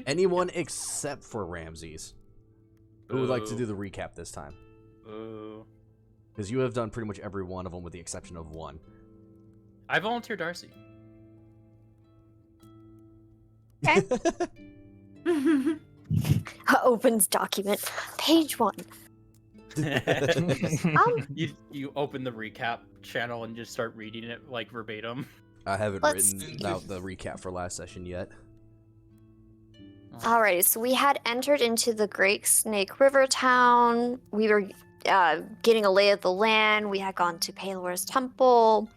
Anyone except for Ramses. Who would like to do the recap this time? Because you have done pretty much every one of them with the exception of one. I volunteer Darcy. Okay. Opens document, page 1. You open the recap channel and just start reading it like verbatim. I haven't written out the recap for last session yet. Alright, so we had entered into the Great Snake River town. We were getting a lay of the land. We had gone to Palor's temple,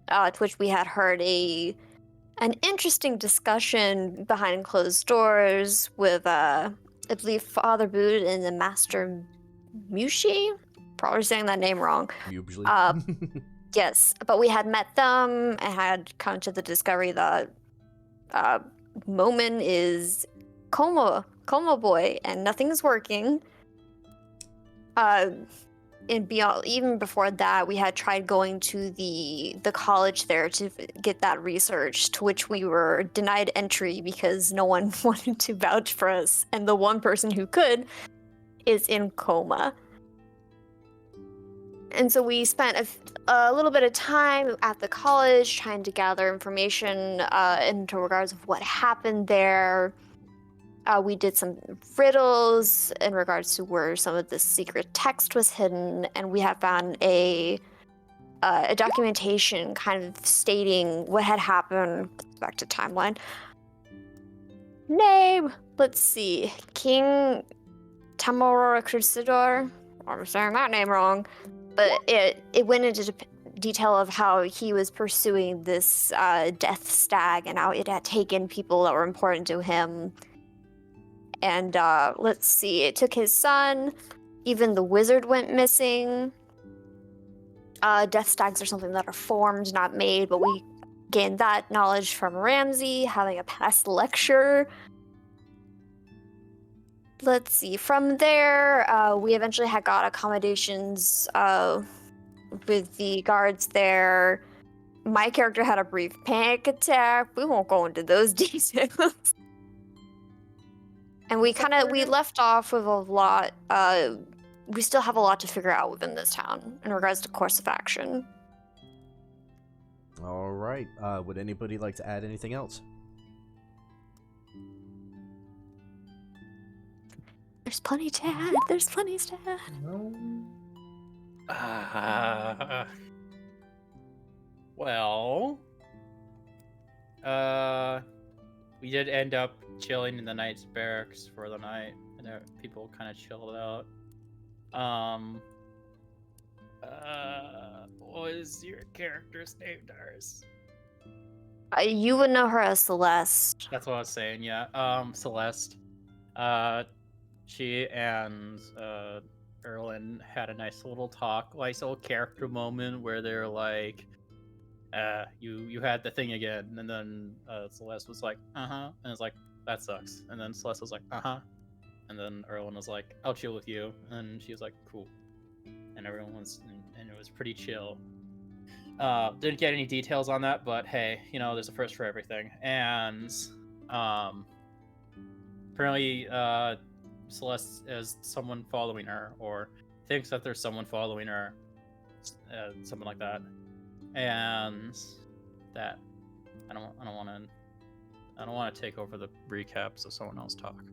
to which we had heard an interesting discussion behind closed doors with, I believe, Father Bood and the Master Mushi. Probably saying that name wrong. Usually. Yes, but we had met them and had come to the discovery that Momin is coma boy and nothing's working. And beyond, even before that, we had tried going to the college there to get that research, to which we were denied entry because no one wanted to vouch for us, and the one person who could is in coma. And so we spent a little bit of time at the college trying to gather information into regards of what happened there. We did some riddles in regards to where some of the secret text was hidden, and we had found a documentation kind of stating what had happened. Back to timeline. Name, let's see, King Tamora Crusador. I'm saying that name wrong, but it went into detail of how he was pursuing this death stag and how it had taken people that were important to him. And let's see, it took his son. Even the wizard went missing. Death stags are something that are formed, not made, but we gained that knowledge from Ramsey, having a past lecture. Let's see, from there, we eventually had got accommodations with the guards there. My character had a brief panic attack. We won't go into those details. And we left off with a lot. We still have a lot to figure out within this town in regards to course of action. All right. Would anybody like to add anything else? There's plenty to add. There's plenty to add. Well, we did end up chilling in the knight's barracks for the night, and people kind of chilled out. What was your character's name, Dars? You would know her as Celeste. That's what I was saying, yeah. Celeste. She and Erlen had a nice little talk, nice little character moment where they're like, you had the thing again, and then Celeste was like, and it's like, that sucks. And then Celeste was like, and then Erlen was like, I'll chill with you, and she was like, cool. And everyone was, and it was pretty chill. Didn't get any details on that, but hey, there's a first for everything. And apparently Celeste is someone following her, or thinks that there's someone following her, something like that. And that I don't want to take over the recap, so someone else talk.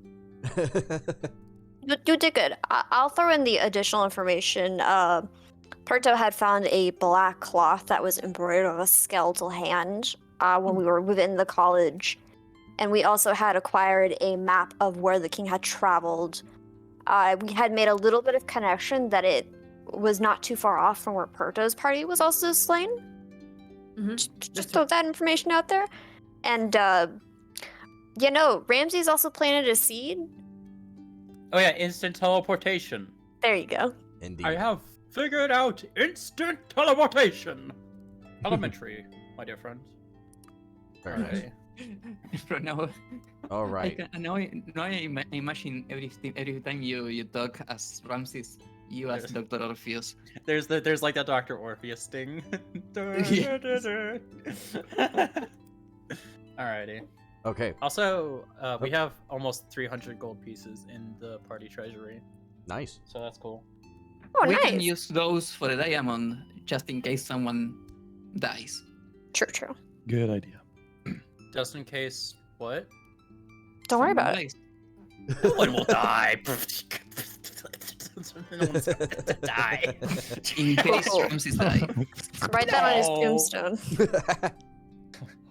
You did good. I'll throw in the additional information. Perto had found a black cloth that was embroidered with a skeletal hand when we were within the college. And we also had acquired a map of where the king had traveled. We had made a little bit of connection that it was not too far off from where Perto's party was also slain. Mm-hmm. Just throw that information out there. And, Ramsey's also planted a seed. Oh yeah, instant teleportation. There you go. Indeed. I have figured out instant teleportation. Elementary, my dear friend. Alright. But now, All right. I imagine every time you talk as Ramses, you as Dr. Orpheus. There's like that Dr. Orpheus sting. Alrighty. Okay, Also, we have almost 300 gold pieces in the party treasury, nice. so that's cool. Oh, We nice. can use those for the diamond just in case someone dies. True. Good idea. Just in case, what? Don't worry Someone about it. dies. No one will die. No one's gonna die. In case Oh. Ramses dies. Write that on his No. tombstone.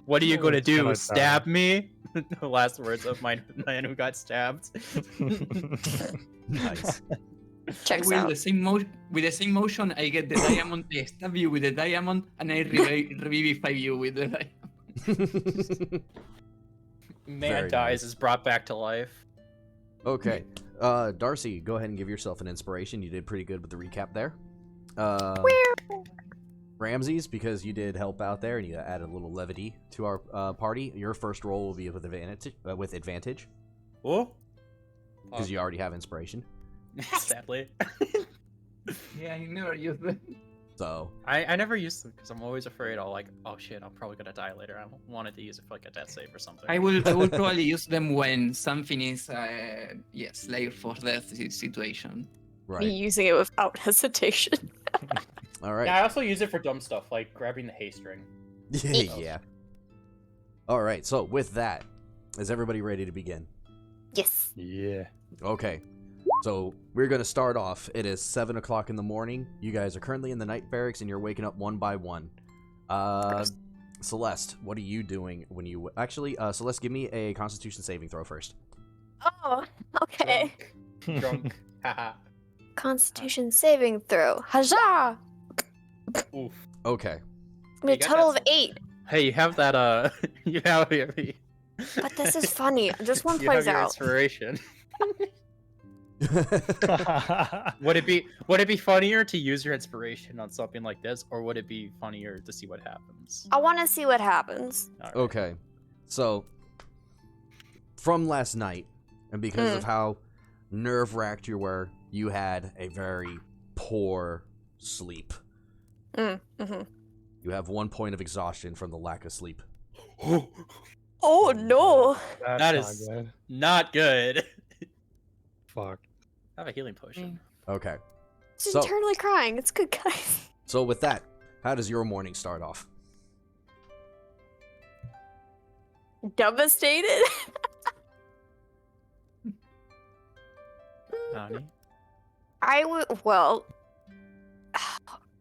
What are you No gonna one's do? gonna Stab me? The last words of my man who got stabbed. Nice. Checks with out. the same with the same motion, I get the diamond. I stab you with the diamond, and I revivify you with the diamond. Man Very dies nice. is brought back to life. Okay. Darcy, go ahead and give yourself an inspiration. You did pretty good with the recap there. Ramses, because you did help out there and you added a little levity to our party, your first roll will be with advantage. Oh, Because you already have inspiration. sadly. Yeah, I never use them. So, I never used them because I'm always afraid I'll oh shit, I'm probably gonna die later. I wanted to use it for like a death save or something. I will probably use them when something is slayer for death situation. Me right. using it without hesitation. All right. Yeah, I also use it for dumb stuff like grabbing the hay string. Yeah. All right. So, with that, is everybody ready to begin? Yes. Yeah. Okay. So, we're going to start off. It is 7 o'clock in the morning. You guys are currently in the night barracks, and you're waking up one by one. Celeste, what are you doing when you... Actually, Celeste, give me a Constitution saving throw first. Oh, okay. Drunk. Haha. Constitution saving throw. Huzzah! Oof. Okay. I mean, a You got total of that- 8. Hey, you have that you have But this is funny. Just one you have plays your out. inspiration. Would it be funnier to use your inspiration on something like this, or would it be funnier to see what happens? I want to see what happens. All right. Okay. So, from last night, and because of how nerve-wracked you were, you had a very poor sleep. Mm-hmm. You have 1 point of exhaustion from the lack of sleep. Oh no! That's That not is- good. Not good. Fuck. I have a healing potion. Okay. She's So- internally crying. It's good, guys. So with that, how does your morning start off? Devastated. Nani? I would. Well,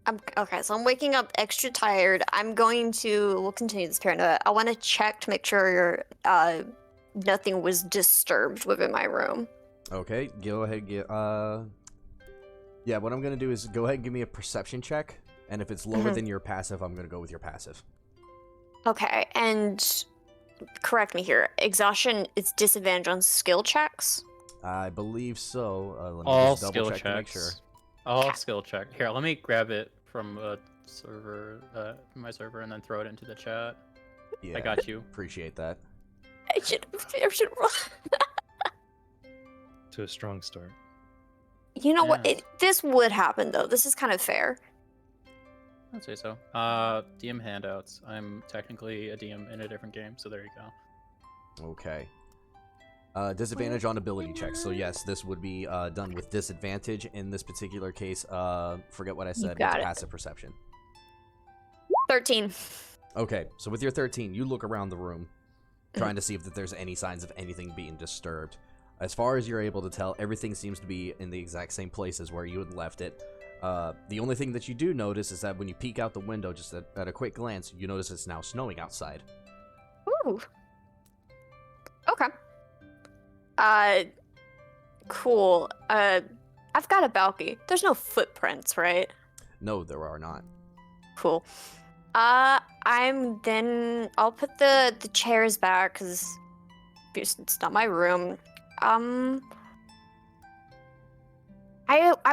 I'm okay. So I'm waking up extra tired. I'm going to. We'll continue this paranoia. I want to check to make sure nothing was disturbed within my room. Okay, go ahead and get yeah, what I'm gonna do is go ahead and give me a perception check, and if it's lower than your passive, I'm gonna go with your passive. Okay, and correct me here. Exhaustion is disadvantage on skill checks. I believe so. Let me All just double skill check to make checks. sure. All skill check. Here, let me grab it from a server, my server, and then throw it into the chat. Yeah, I got you. appreciate that. I should roll. To a strong start. You know what? Yeah. This would happen though. This is kind of fair. I'd say so. DM handouts. I'm technically a DM in a different game, so there you go. Okay. Disadvantage on ability checks. So yes, this would be done with disadvantage in this particular case. Forget what I said. got It's it. passive perception. 13. Okay, so with your 13, you look around the room, trying to see if there's any signs of anything being disturbed. As far as you're able to tell, everything seems to be in the exact same places where you had left it. The only thing that you do notice is that when you peek out the window, just at a quick glance, you notice it's now snowing outside. Ooh. Okay. Cool. I've got a balcony. There's no footprints, right? No, there are not. Cool. I'll put the chairs back because it's not my room. I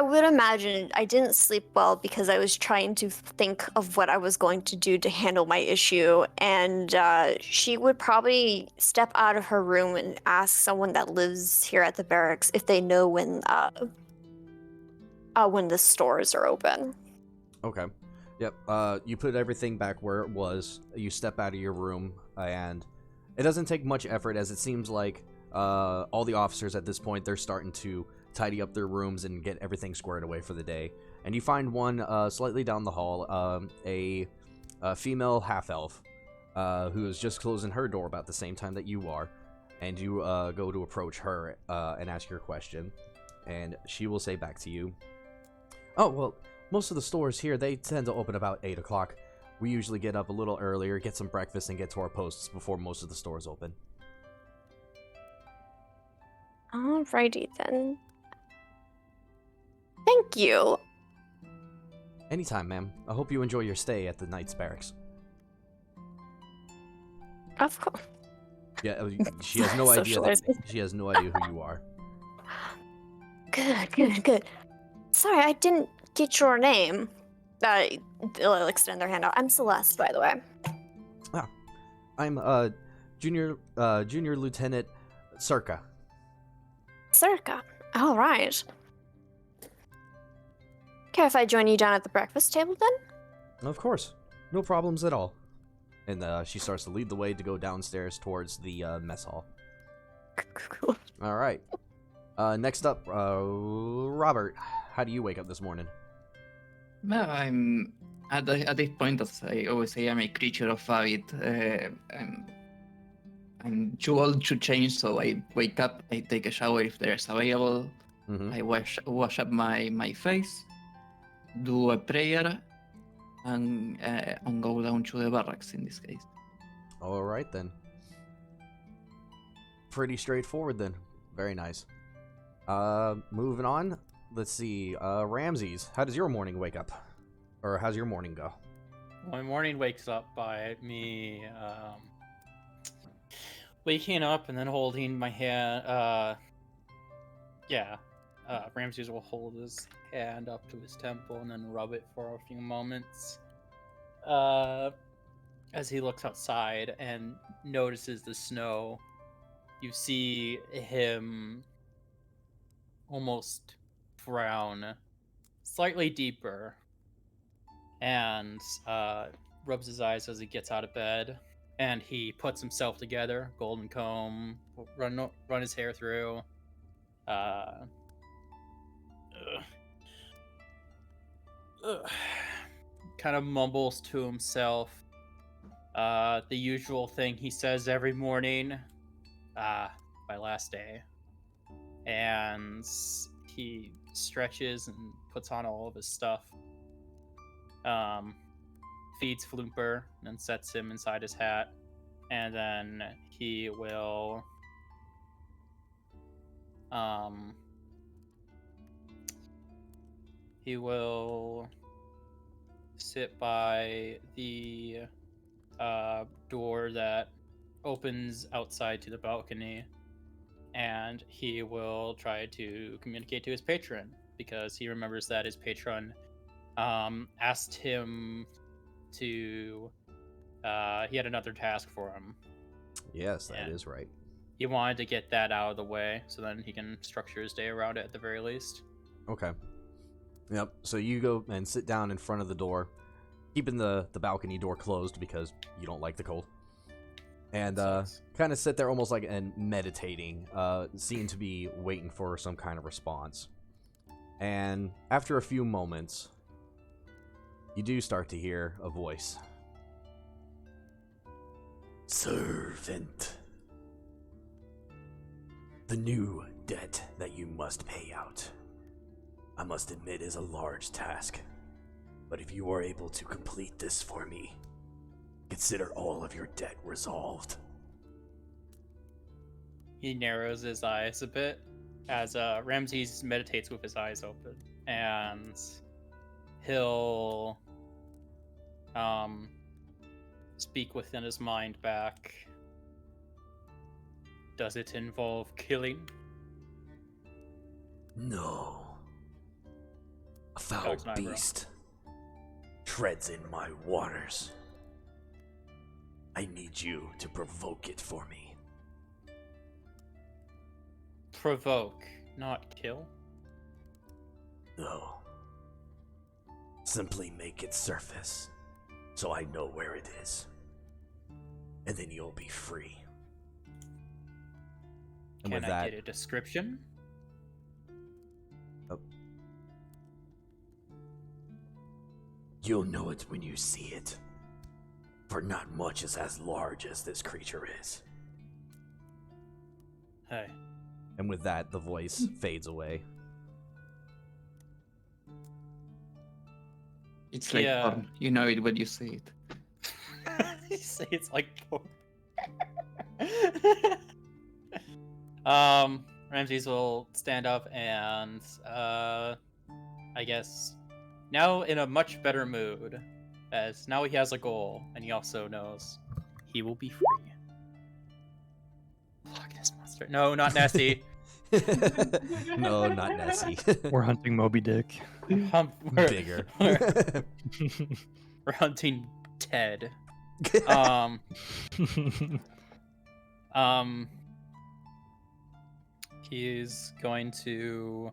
would imagine I didn't sleep well because I was trying to think of what I was going to do to handle my issue, and she would probably step out of her room and ask someone that lives here at the barracks if they know when the stores are open. Okay. Yep. You put everything back where it was. You step out of your room, and It doesn't take much effort, as it seems like all the officers at this point, they're starting to tidy up their rooms and get everything squared away for the day. And you find one slightly down the hall, a female half-elf who is just closing her door about the same time that you are. And you go to approach her and ask your question. And she will say back to you, "Oh, well, most of the stores here, they tend to open about 8 o'clock. We usually get up a little earlier, get some breakfast, and get to our posts before most of the stores open." Alrighty then. Thank you. Anytime, ma'am. I hope you enjoy your stay at the Knight's Barracks. Of course. Yeah, she has no idea. She has no idea who you are. Good. Sorry, I didn't get your name. They'll extend their hand out. I'm Celeste, by the way. I'm junior lieutenant Circa. Circa. All right. Care if I join you down at the breakfast table then? Of course, no problems at all. And she starts to lead the way to go downstairs towards the mess hall. Cool. All right. Next up, Robert. How do you wake up this morning? Well, I'm at this point, as I always say, I'm a creature of habit. I'm too old to change, so I wake up, I take a shower if there's available. Mm-hmm. I wash up my face, do a prayer, and go down to the barracks in this case. All right then. Pretty straightforward then. Very nice. Moving on. Let's see. Ramses, how does your morning wake up? Or how's your morning go? My morning wakes up by me waking up and then holding my hand. Ramses will hold his hand up to his temple and then rub it for a few moments. As he looks outside and notices the snow, you see him almost frown, slightly deeper, and rubs his eyes as he gets out of bed. And he puts himself together, golden comb, run his hair through. Kind of mumbles to himself. The usual thing he says every morning. My last day. And he stretches and puts on all of his stuff. Feeds Floomper and then sets him inside his hat. And then he will sit by the door that opens outside to the balcony, and he will try to communicate to his patron, because he remembers that his patron asked him to he had another task for him. Yes, that is right. He wanted to get that out of the way so then he can structure his day around it at the very least. Okay. Yep. So you go and sit down in front of the door, keeping the balcony door closed because you don't like the cold. And kind of sit there almost like and meditating, seem to be waiting for some kind of response. And after a few moments, you do start to hear a voice. Servant. The new debt that you must pay out, I must admit, is a large task. But if you are able to complete this for me, consider all of your debt resolved. He narrows his eyes a bit as Ramses meditates with his eyes open, and he'll speak within his mind back. Does it involve killing? No. A foul beast treads in my waters. I need you to provoke it for me. Provoke, not kill? No. Simply make it surface, so I know where it is. And then you'll be free. And Can with I that, get a description? you'll know it when you see it. For not much is as large as this creature is. Hey. And with that, the voice fades away. It's like Yeah. porn. You know it when you see it. You say it's like porn. Ramses will stand up and I guess now in a much better mood, as now he has a goal and he also knows he will be free. Fuck this monster. No, not Nessie. No, not Nessie. We're hunting Moby Dick. Bigger. We're hunting Ted. He's going to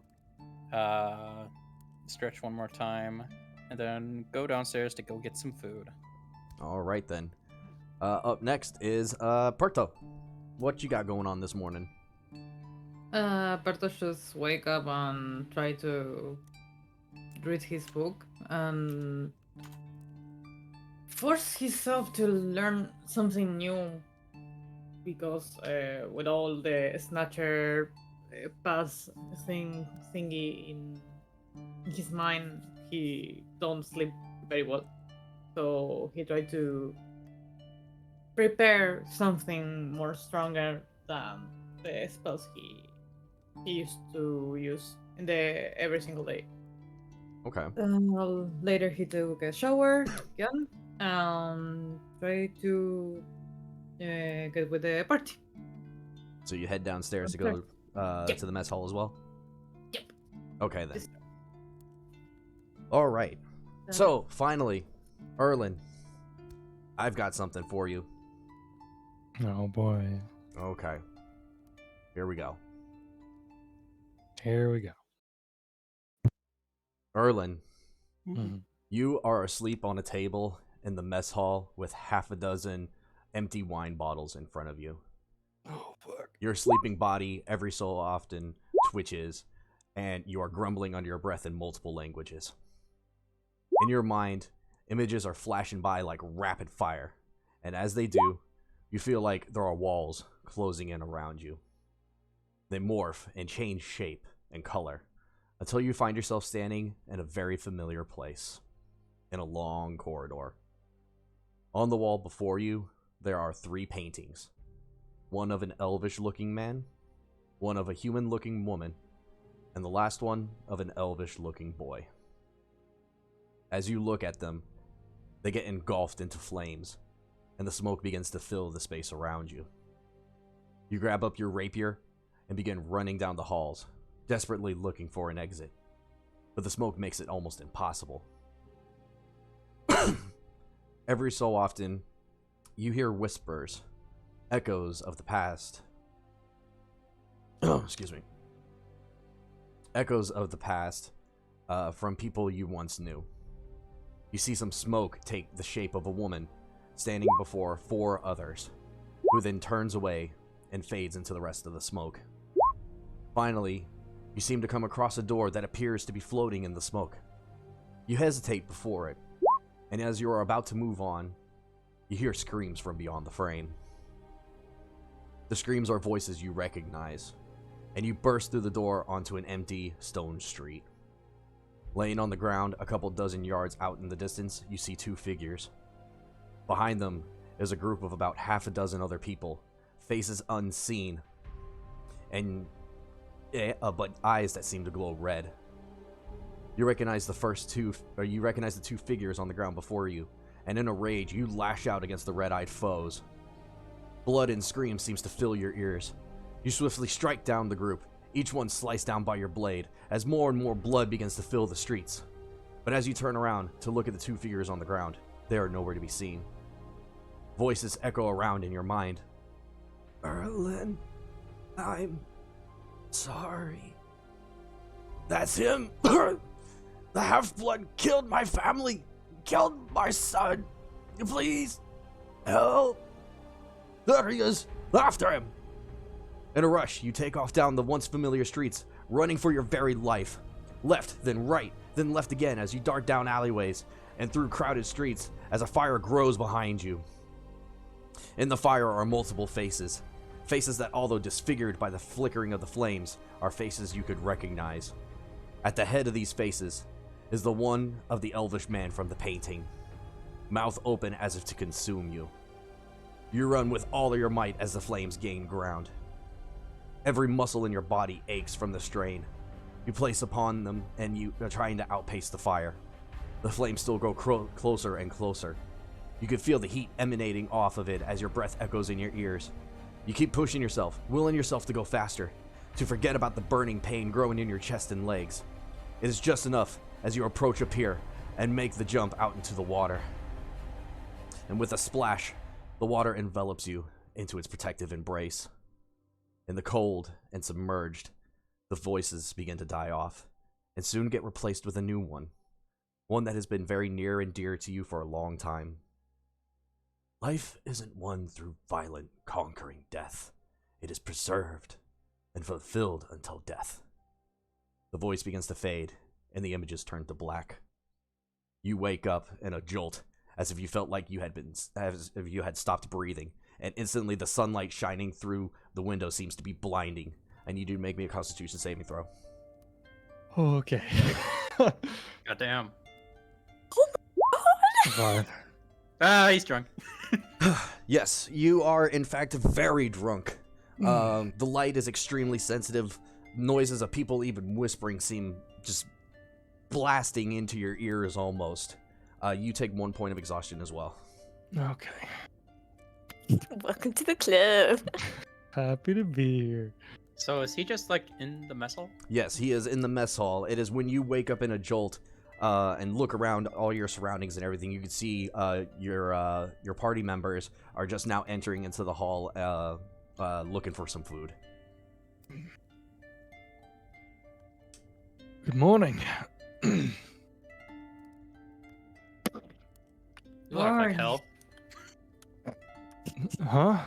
stretch one more time and then go downstairs to go get some food. All right then. Up next is Perto. What you got going on this morning? Bartosz just wake up and try to read his book and force himself to learn something new because with all the snatcher pass thingy in his mind, he don't sleep very well. So he tried to prepare something more stronger than the spells he used to use in the every single day. Okay. Later he took a shower again and tried to get with the party. So you head downstairs to go Yep. to the mess hall as well? Yep. Okay then. Yes. All right. So finally, Erlen, I've got something for you. Oh boy. Okay. Here we go. Here we go. Erlen, Mhm. you are asleep on a table in the mess hall with half a dozen empty wine bottles in front of you. Oh fuck. Your sleeping body every so often twitches, and you are grumbling under your breath in multiple languages. In your mind, images are flashing by like rapid fire, and as they do, you feel like there are walls closing in around you. They morph and change shape and color until you find yourself standing in a very familiar place, in a long corridor. On the wall before you, there are 3 paintings. One of an elvish-looking man, one of a human-looking woman, and the last one of an elvish-looking boy. As you look at them, they get engulfed into flames, and the smoke begins to fill the space around you. You grab up your rapier and begin running down the halls, desperately looking for an exit, but the smoke makes it almost impossible. Every so often, you hear whispers, echoes of the past. Excuse me. Echoes of the past from people you once knew. You see some smoke take the shape of a woman standing before 4 others, who then turns away and fades into the rest of the smoke. Finally, you seem to come across a door that appears to be floating in the smoke. You hesitate before it, and as you are about to move on, you hear screams from beyond the frame. The screams are voices you recognize, and you burst through the door onto an empty stone street. Laying on the ground a couple dozen yards out in the distance, you see 2 figures. Behind them is a group of about half a dozen other people, faces unseen, and but eyes that seem to glow red. You recognize the the 2 figures on the ground before you, and in a rage, you lash out against the red-eyed foes. Blood and screams seems to fill your ears. You swiftly strike down the group, each one sliced down by your blade, as more and more blood begins to fill the streets. But as you turn around to look at the 2 figures on the ground, they are nowhere to be seen. Voices echo around in your mind. Erlen, I'm sorry. That's him! The half-blood killed my family! Killed my son! Please! Help! There he is! After him! In a rush, you take off down the once familiar streets, running for your very life. Left, then right, then left again as you dart down alleyways and through crowded streets as a fire grows behind you. In the fire are multiple faces. Faces that, although disfigured by the flickering of the flames, are faces you could recognize. At the head of these faces is the one of the elvish man from the painting, mouth open as if to consume you. You run with all of your might as the flames gain ground. Every muscle in your body aches from the strain. You place upon them and you are trying to outpace the fire. The flames still grow closer and closer. You can feel the heat emanating off of it as your breath echoes in your ears. You keep pushing yourself, willing yourself to go faster, to forget about the burning pain growing in your chest and legs. It is just enough as you approach a pier and make the jump out into the water. And with a splash, the water envelops you into its protective embrace. In the cold and submerged, the voices begin to die off and soon get replaced with a new one that has been very near and dear to you for a long time. Life isn't won through violent, conquering death. It is preserved and fulfilled until death. The voice begins to fade, and the images turn to black. You wake up in a jolt, as if you felt like you had stopped breathing, and instantly the sunlight shining through the window seems to be blinding. I need you to make me a Constitution saving throw. Okay. Goddamn. Survive. Ah, he's drunk. Yes, you are in fact very drunk. The light is extremely sensitive. Noises of people even whispering seem just blasting into your ears almost. You take 1 point of exhaustion as well. Okay. Welcome to the club. Happy to be here. So is he just like in the mess hall? Yes, he is in the mess hall. It is when you wake up in a jolt and look around all your surroundings and everything, you can see your party members are just now entering into the hall looking for some food. Good morning. You look like hell. Huh?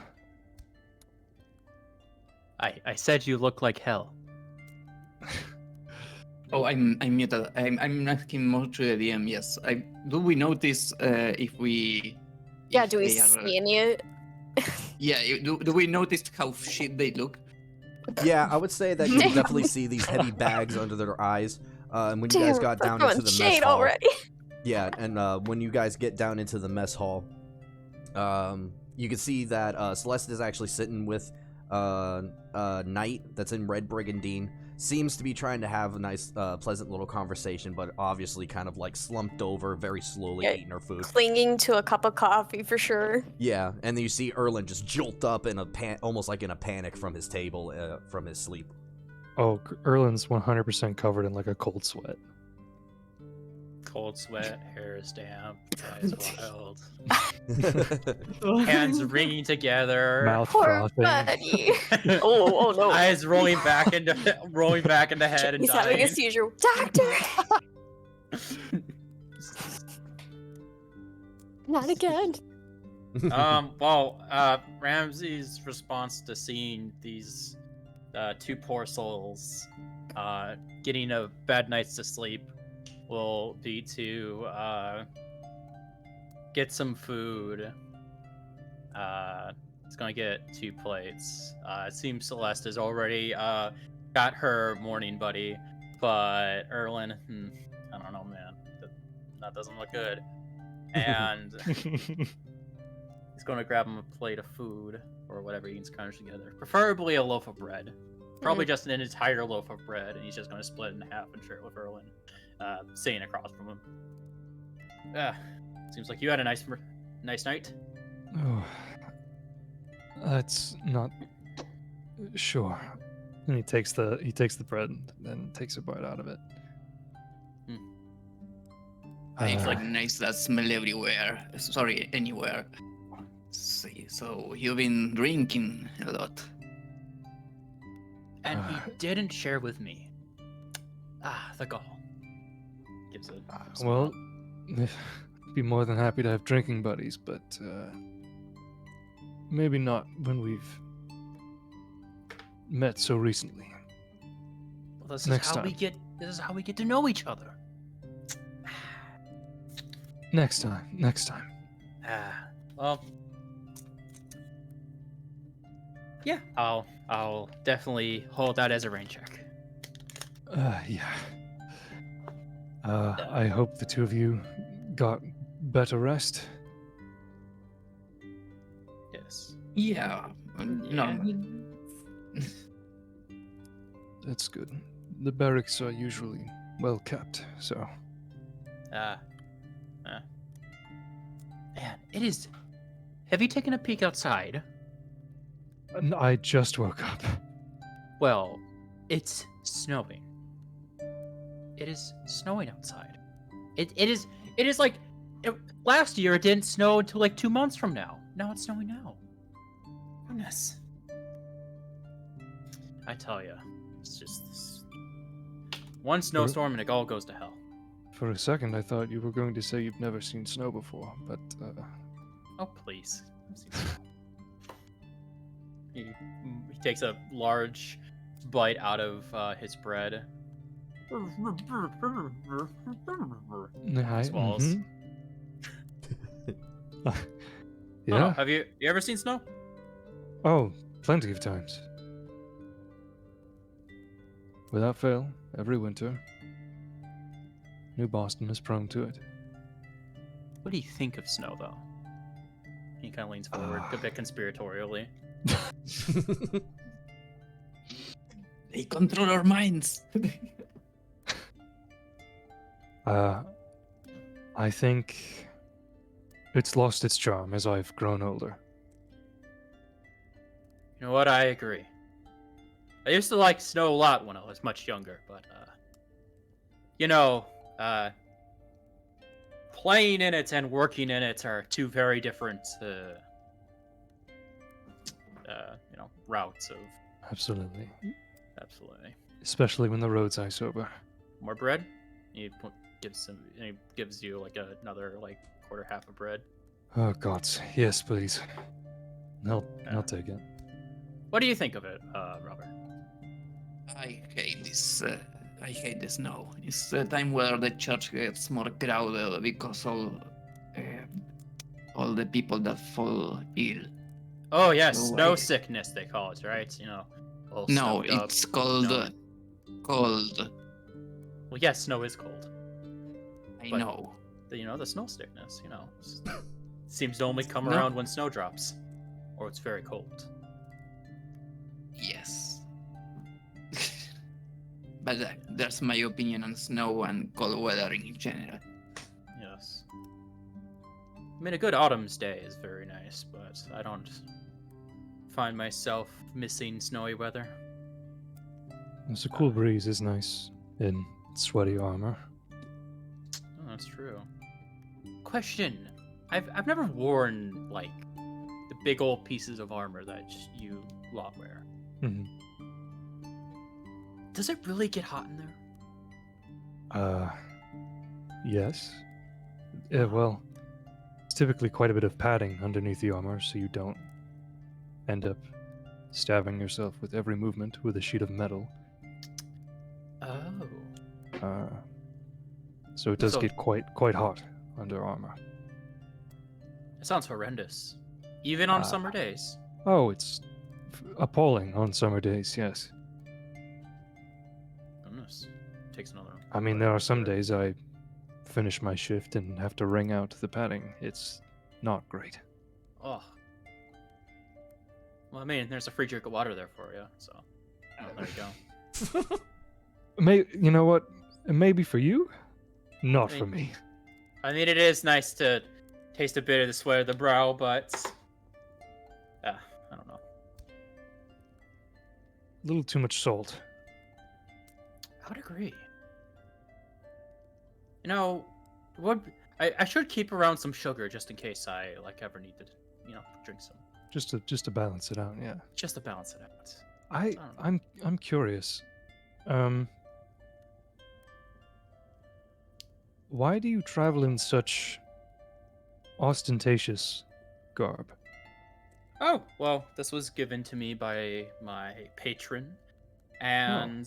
I said you look like hell. Oh, I'm muted. I'm asking more to the DM. Yes. Do we notice if we? Yeah, if do we they are, see any? Yeah. Do we notice how shit they look? Yeah, I would say that you can definitely see these heavy bags under their eyes. And when you guys got down into the mess shade hall, already. yeah, and when you guys get down into the mess hall, you can see that Celeste is actually sitting with Knight that's in red brigandine. Seems to be trying to have a nice, pleasant little conversation, but obviously kind of like slumped over, very slowly eating her food. Clinging to a cup of coffee for sure. Yeah, and then you see Erlen just jolt up in almost like in a panic from his table, from his sleep. Oh, Erlen's 100% covered in like a cold sweat. Cold sweat, hair is damp, eyes wild, hands wringing together, Mouth Poor frothing. buddy. Oh no. eyes rolling back into head and He's having dying. a seizure. Doctor! Not again. Ramsey's response to seeing these two poor souls getting a bad night's to sleep will be to get some food. It's gonna get 2 plates. It seems Celeste has already got her morning buddy, but Erlen, I don't know, man. That doesn't look good. And he's going to grab him a plate of food or whatever he can scrunch together. Preferably a loaf of bread. Probably just an entire loaf of bread, and he's just going to split it in half and share it with Erlen, sitting across from him. Seems like you had a nice night. Oh, that's not sure. And he takes the bread and then takes a bite out of it. It's like nice that smell everywhere. Sorry, anywhere. See, so you've been drinking a lot. And he didn't share with me. The gall. Gives it. Well, be more than happy to have drinking buddies, but maybe not when we've met so recently. Well, this is Next how time. we get. This is how we get to know each other. Next time. Next time. Well, yeah, I'll definitely hold that as a rain check. Yeah. I hope the two of you got better rest. Yes. Yeah. No. That's good. The barracks are usually well kept, so. Man, it is. Have you taken a peek outside? I just woke up. Well, it's snowing. It is snowing outside. It is like last year it didn't snow until like 2 months from now. Now it's snowing now. Goodness. I tell you, it's just this one snowstorm and it all goes to hell. For a second, I thought you were going to say you've never seen snow before, but Oh please. I've seen snow. He takes a large bite out of his bread. Swallows. Yeah. Oh, have you ever seen snow? Oh, plenty of times. Without fail, every winter. New Boston is prone to it. What do you think of snow, though? He kind of leans forward a bit conspiratorially. They control our minds. I think it's lost its charm as I've grown older. You know what? I agree. I used to like snow a lot when I was much younger, but playing in it and working in it are two very different, routes of. Absolutely. Absolutely. Especially when the road's ice over. More bread? He gives you like another quarter half of bread. Oh gods, yes, please. I'll take it. What do you think of it, Robert? I hate this. I hate the snow. It's the time where the church gets more crowded because all the people that fall ill. Oh yes, So snow I- sickness they call it, right? All No, snowed up, it's called snow. cold. Well, yes, snow is cold. I But- know. The snow sickness, seems to only come No. around when snow drops, or it's very cold. Yes. But that's my opinion on snow and cold weather in general. Yes. I mean, a good autumn's day is very nice, but I don't find myself missing snowy weather. There's a cool breeze is nice in sweaty armor. Oh, that's true. Question: I've never worn the big old pieces of armor that you lot wear. Mhm. Does it really get hot in there? Yes. Yeah, well, it's typically quite a bit of padding underneath the armor, so you don't end up stabbing yourself with every movement with a sheet of metal. Oh. So it does So- get quite hot under armor. It sounds horrendous. Even on Ah. summer days. Oh, it's appalling on summer days, yes. Goodness. Takes another. I mean, there are some days I finish my shift and have to wring out the padding. It's not great. Oh. Well, I mean, there's a free drink of water there for you, so. Oh, there you go. You know what? Maybe for you, not for Hey. me. I mean, it is nice to taste a bit of the sweat of the brow, but. I don't know. A little too much salt. I would agree. What I should keep around some sugar just in case I ever need to, drink some, Just to balance it out, yeah. just to balance it out. I'm curious. Why do you travel in such ostentatious garb? Oh, well, this was given to me by my patron. And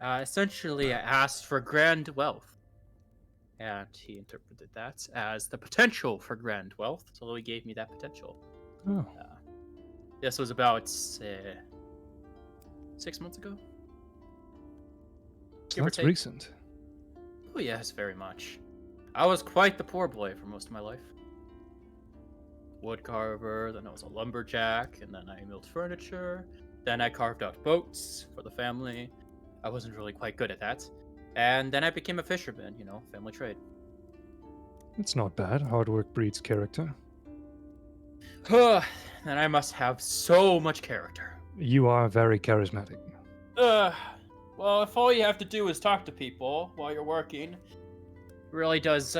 essentially, I asked for grand wealth. And he interpreted that as the potential for grand wealth, so he gave me that potential. Oh, This was about 6 months ago. so Give or that's take. recent. Oh, yes, very much. I was quite the poor boy for most of my life. Wood carver, then I was a lumberjack, and then I milled furniture. Then I carved out boats for the family. I wasn't really quite good at that. And then I became a fisherman, family trade. It's not bad. Hard work breeds character. Then I must have so much character. You are very charismatic. Well, if all you have to do is talk to people while you're working, it really does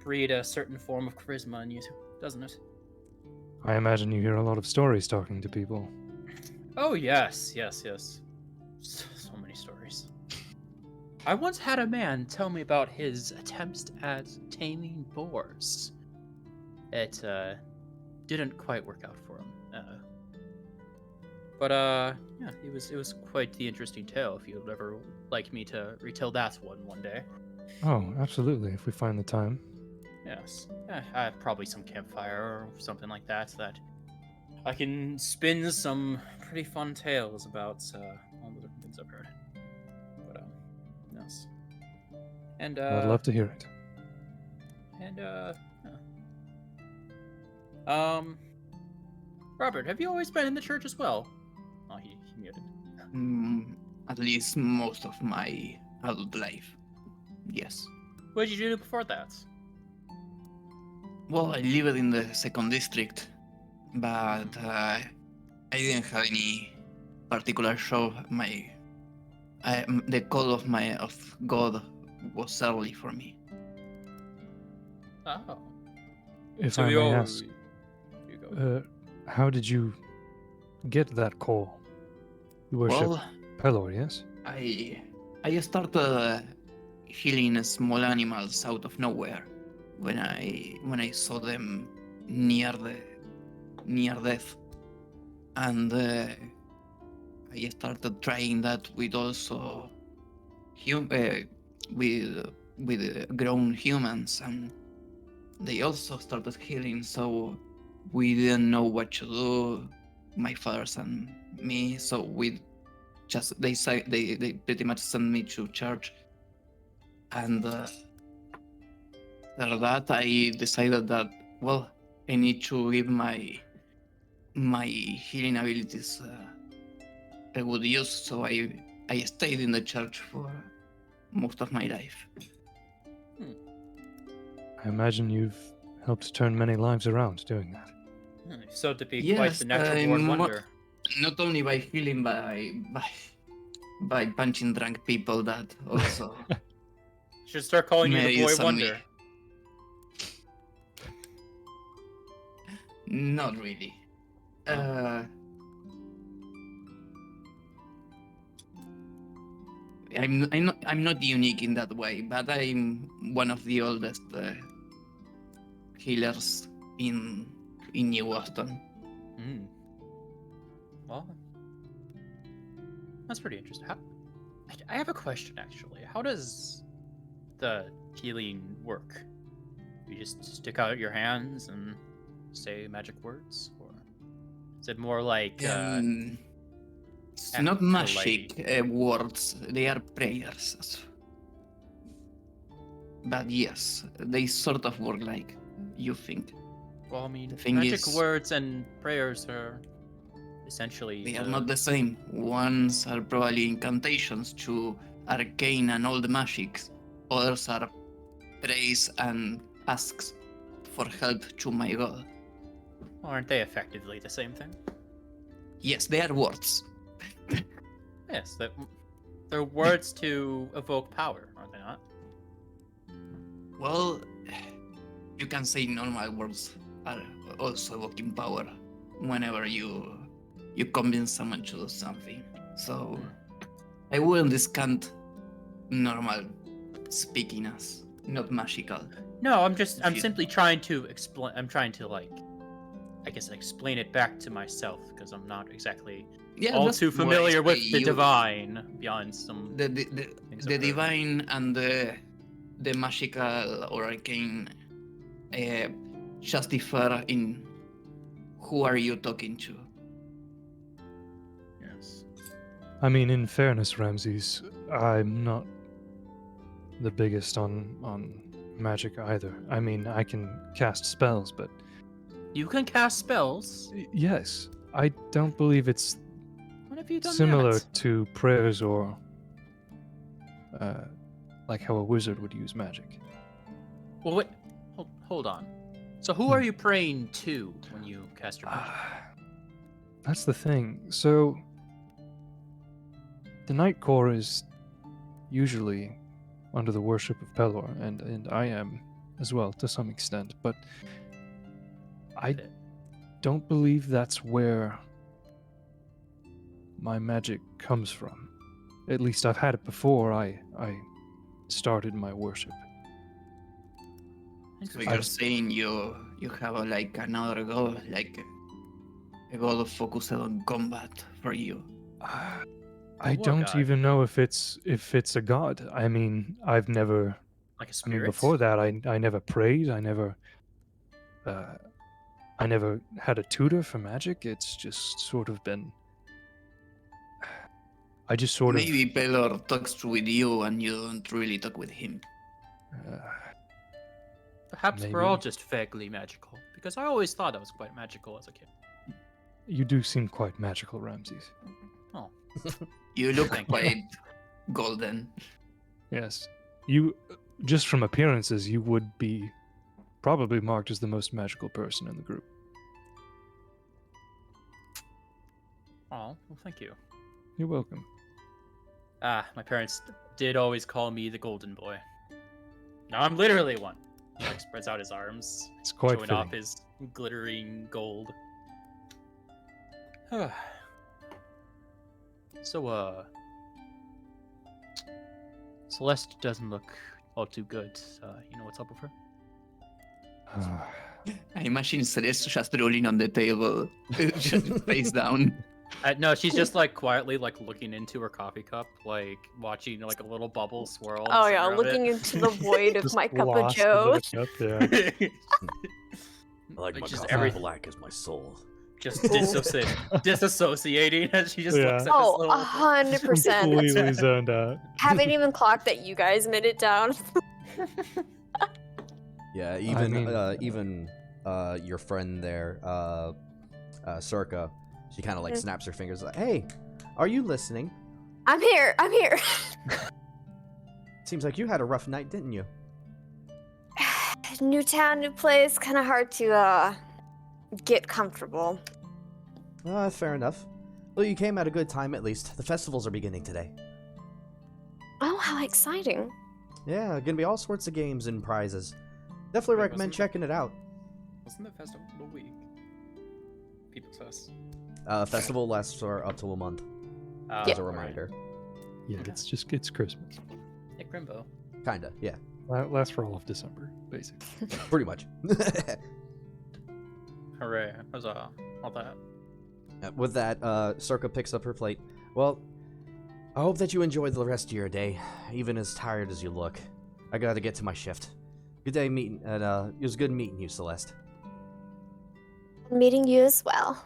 breed a certain form of charisma in you, doesn't it? I imagine you hear a lot of stories talking to people. Oh, yes. So many stories. I once had a man tell me about his attempts at taming boars. It didn't quite work out for him. But yeah, it was quite the interesting tale. If you'd ever like me to retell that one day. Oh, absolutely, if we find the time. Yes. I have probably some campfire or something like that I can spin some pretty fun tales about all the different things I've heard. But yes. And I'd love to hear it. And Robert, have you always been in the church as well? Oh, he muted. At least most of my adult life. Yes. What did you do before that? Well, I lived in the second district, but I didn't have any particular show. The call of God was early for me. Oh. If So I you may all- ask, you go. how did you get that call? You worship Well, Pelor, yes? I started healing small animals out of nowhere when I saw them near death, and I started trying that with also with grown humans, and they also started healing. So we didn't know what to do, my fathers and me. So they pretty much sent me to church, and after that I decided that I need to give my healing abilities a good use. So I stayed in the church for most of my life. I imagine you've helped turn many lives around doing that. So to be quite Yes, the natural born wonder. Not only by healing, by punching drunk people. That also. Should start calling you the Maybe boy some wonder. Not really. I'm not unique in that way, but I'm one of the oldest healers in New Boston. Well, that's pretty interesting. I have a question actually. How does the healing work? You just stick out your hands and say magic words, or is it more like It's not magic words; they are prayers. But yes, they sort of work like you think. well, I mean, the thing magic is- words and prayers are essentially They are not the same. Ones are probably incantations to arcane and all the magics. Others are praise and asks for help to my god. aren't they effectively the same thing? Yes, they are words. Yes, they're words to evoke power, aren't they not? Well, you can say normal words are also evoking power whenever you convince someone to do something. So I wouldn't discount normal speaking as not magical. No, I'm you- simply trying to explain. I'm trying to I guess, explain it back to myself because I'm not exactly Yeah, all that's too more familiar with the you- divine beyond some. The things the I've heard. divine and the magical or arcane just differ in who are you talking to. Yes. I mean, in fairness, Ramses, I'm not the biggest on magic either. I mean, I can cast spells, but You can cast spells. yes, I don't believe it's When have you done similar that? to prayers or like how a wizard would use magic. Well, wait. Hold on. So who are you praying to when you cast your magic? That's the thing. So the Night Core is usually under the worship of Pelor, and I am as well to some extent, but I Okay. don't believe that's where my magic comes from. At least I've had it before I started my worship. So Interesting. you're saying you have like another goal, like a goal focused on combat for you. I what don't god? even know if it's a god. I mean, I've never. Like a I spirit? mean, before that, I never prayed. I never had a tutor for magic. It's just sort of been. I just sort Maybe Pelor talks with you and you don't really talk with him. of. Perhaps we're all maybe. just vaguely magical. Because I always thought I was quite magical as a kid. You do seem quite magical, Ramses. Oh. You look Thank you. quite golden. Yes, you. Just from appearances, you would be probably marked as the most magical person in the group. Oh, well, thank you. You're welcome. My parents did always call me the golden boy. Now I'm literally one. He like spreads out his arms, It's quite showing off fitting. his glittering gold. So, Celeste doesn't look all too good. You know what's up with her? I imagine Celeste just rolling on the table, just face down. No, she's just like quietly like looking into her coffee cup, like watching like a little bubble swirl. in the Oh yeah, center of looking it. into the void of Just my cup of lost joe. into the cup, yeah. I like my just coffee every black as my soul. just disassociating as she just looks at Oh, this little. 100%. Completely zoned out. Haven't even clocked that you guys made it down. Yeah, even mean, your friend there, Circa, she kind of like Yeah. snaps her fingers like, "Hey, are you listening? I'm here. I'm here. Seems like you had a rough night, didn't you?" New town, new place. Kind of hard to get comfortable. Fair enough. Well, you came at a good time at least. The festivals are beginning today. Oh, how exciting! Yeah, gonna be all sorts of games and prizes. Definitely Wait, recommend wasn't it- checking it out. Wasn't the festival week? People's Fest. Festival lasts for up to a month, as a reminder. Yeah, it's Christmas. Hey, Grimbo. Kinda, yeah. Lasts for all of December, basically. Pretty much. Hooray! Huzzah! All that. With that, Circa picks up her plate. Well, I hope that you enjoy the rest of your day, even as tired as you look. I gotta get to my shift. Good day meeting, and it was good meeting you, Celeste. Meeting you as well.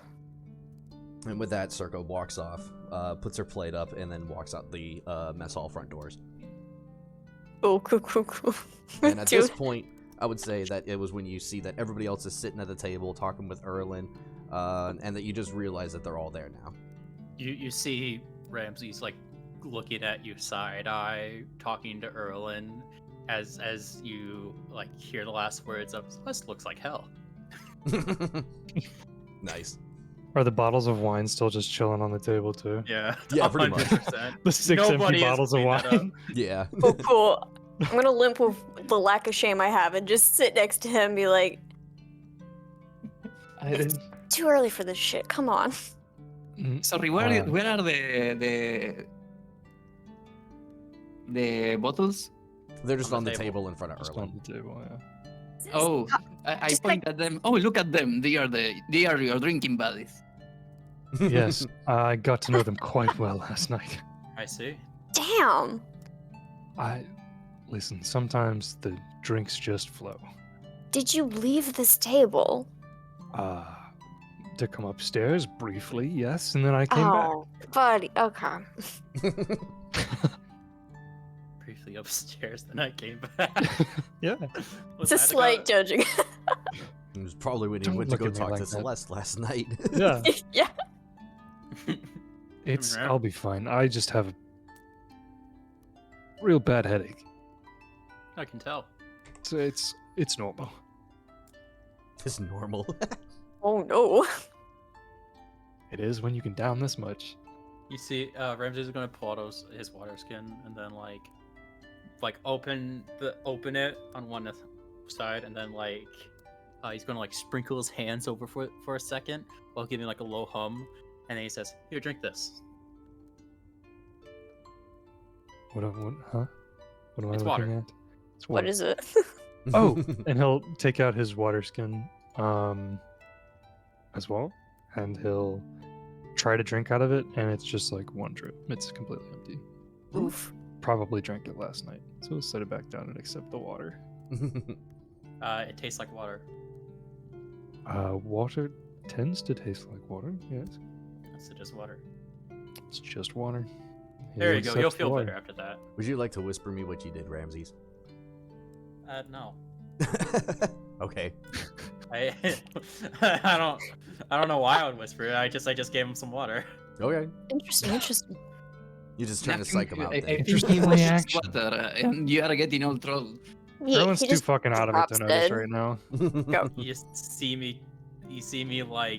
And with that, Circa walks off, puts her plate up, and then walks out the mess hall front doors. Oh, cool. And at this point, I would say that it was when you see that everybody else is sitting at the table talking with Erlin, and that you just realize that they're all there now. You see Ramses like looking at you side eye, talking to Erlin, as you like hear the last words of "Celeste looks like hell." Nice. Are the bottles of wine still just chilling on the table too? Yeah, Yeah, pretty much. 100%. The six Nobody empty has bottles of cleaned that up. wine. Yeah. Oh, cool. I'm gonna limp with the lack of shame I have and just sit next to him and be like, I- too early for this shit. Come on. Sorry, where are the bottles? They're just On on the the table. table in front of Just Erlin. on the table, yeah. Oh, I Just point at them. Oh, look at them. They are your drinking buddies. Yes, I got to know them quite well last night. I see. Damn. Listen, sometimes the drinks just flow. Did you leave this table? To come upstairs briefly, yes, and then I came back. Oh, buddy. Okay. Briefly upstairs, then I came back. Yeah. It's a slight judging. It was probably when he Don't went to look go at me talk like to that. Celeste last night. Yeah. Yeah. I'll be fine. I just have a real bad headache. I can tell. So it's normal. It's normal. Oh no. It is when you can down this much. You see, Ramses is gonna pull out his water skin and then like open it on one side, and then he's gonna sprinkle his hands over for a second while giving a low hum, and then he says, "Here, drink this." What huh? What am I It's looking water. at? It's What is it? Oh, and he'll take out his water skin, as well, and he'll try to drink out of it, and it's just one drip. It's completely empty. Oof. Probably drank it last night, so he'll set it back down and accept the water. It tastes like water. Water tends to taste like water. Yes, It's just water. it's just water. There He'll you go. You'll accept the feel water. better after that. Would you like to whisper me what you did, Ramses? No. Okay. I I don't know why I would whisper it. I just gave him some water. Okay. Interesting. You're just trying to psych him out. I Then. think Interesting he was reaction. water, and you are getting all trouble. Yeah, Everyone's he too just fucking out of it drops to notice dead. right now. You just see me,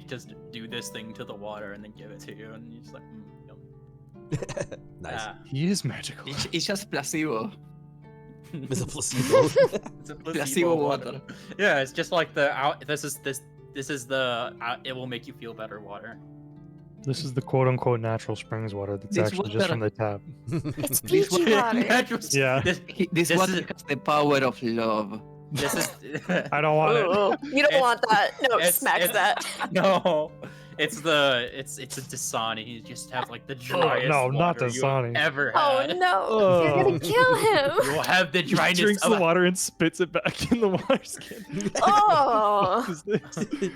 just do this thing to the water and then give it to you, and you're just like, yum. Nice. Ah, He is magical. It's just placebo. It's a placebo. it's a Placebo water. Yeah, it's just like this is the it will make you feel better water. This is the quote-unquote natural springs water that's This actually just water- from the tap. It's This peachy water. Yeah. This This This water is- has the power of love. is I don't want it. Ooh, you don't It's- want that. No, it's- smacks it's- that. no. It's a Dasani. You just have the driest no, not water you Dasani. ever Oh had. no, you're gonna kill him. You'll have the He dryness drinks of the water and spits it back in the water skin. Oh. What is this?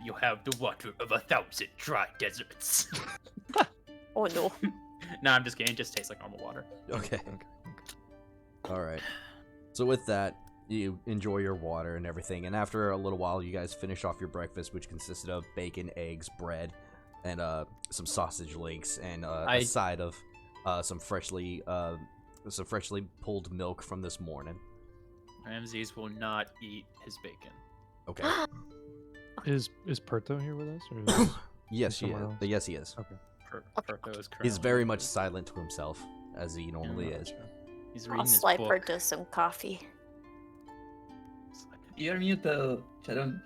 You have the water of 1,000 dry deserts. Oh no. No, I'm just kidding. It just tastes like normal water. Okay. All right. So with that, you enjoy your water and everything, and after a little while, you guys finish off your breakfast, which consisted of bacon, eggs, bread, and some sausage links, and a side of some freshly pulled milk from this morning. Ramses will not eat his bacon. Okay. Is Perto here with us? Or is Yes, he Someone is. else? Yes, he is. Perto is He's currently- very much silent to himself, as he normally is. He's reading I'll his swipe book. her to some coffee. You're muted, Sharon.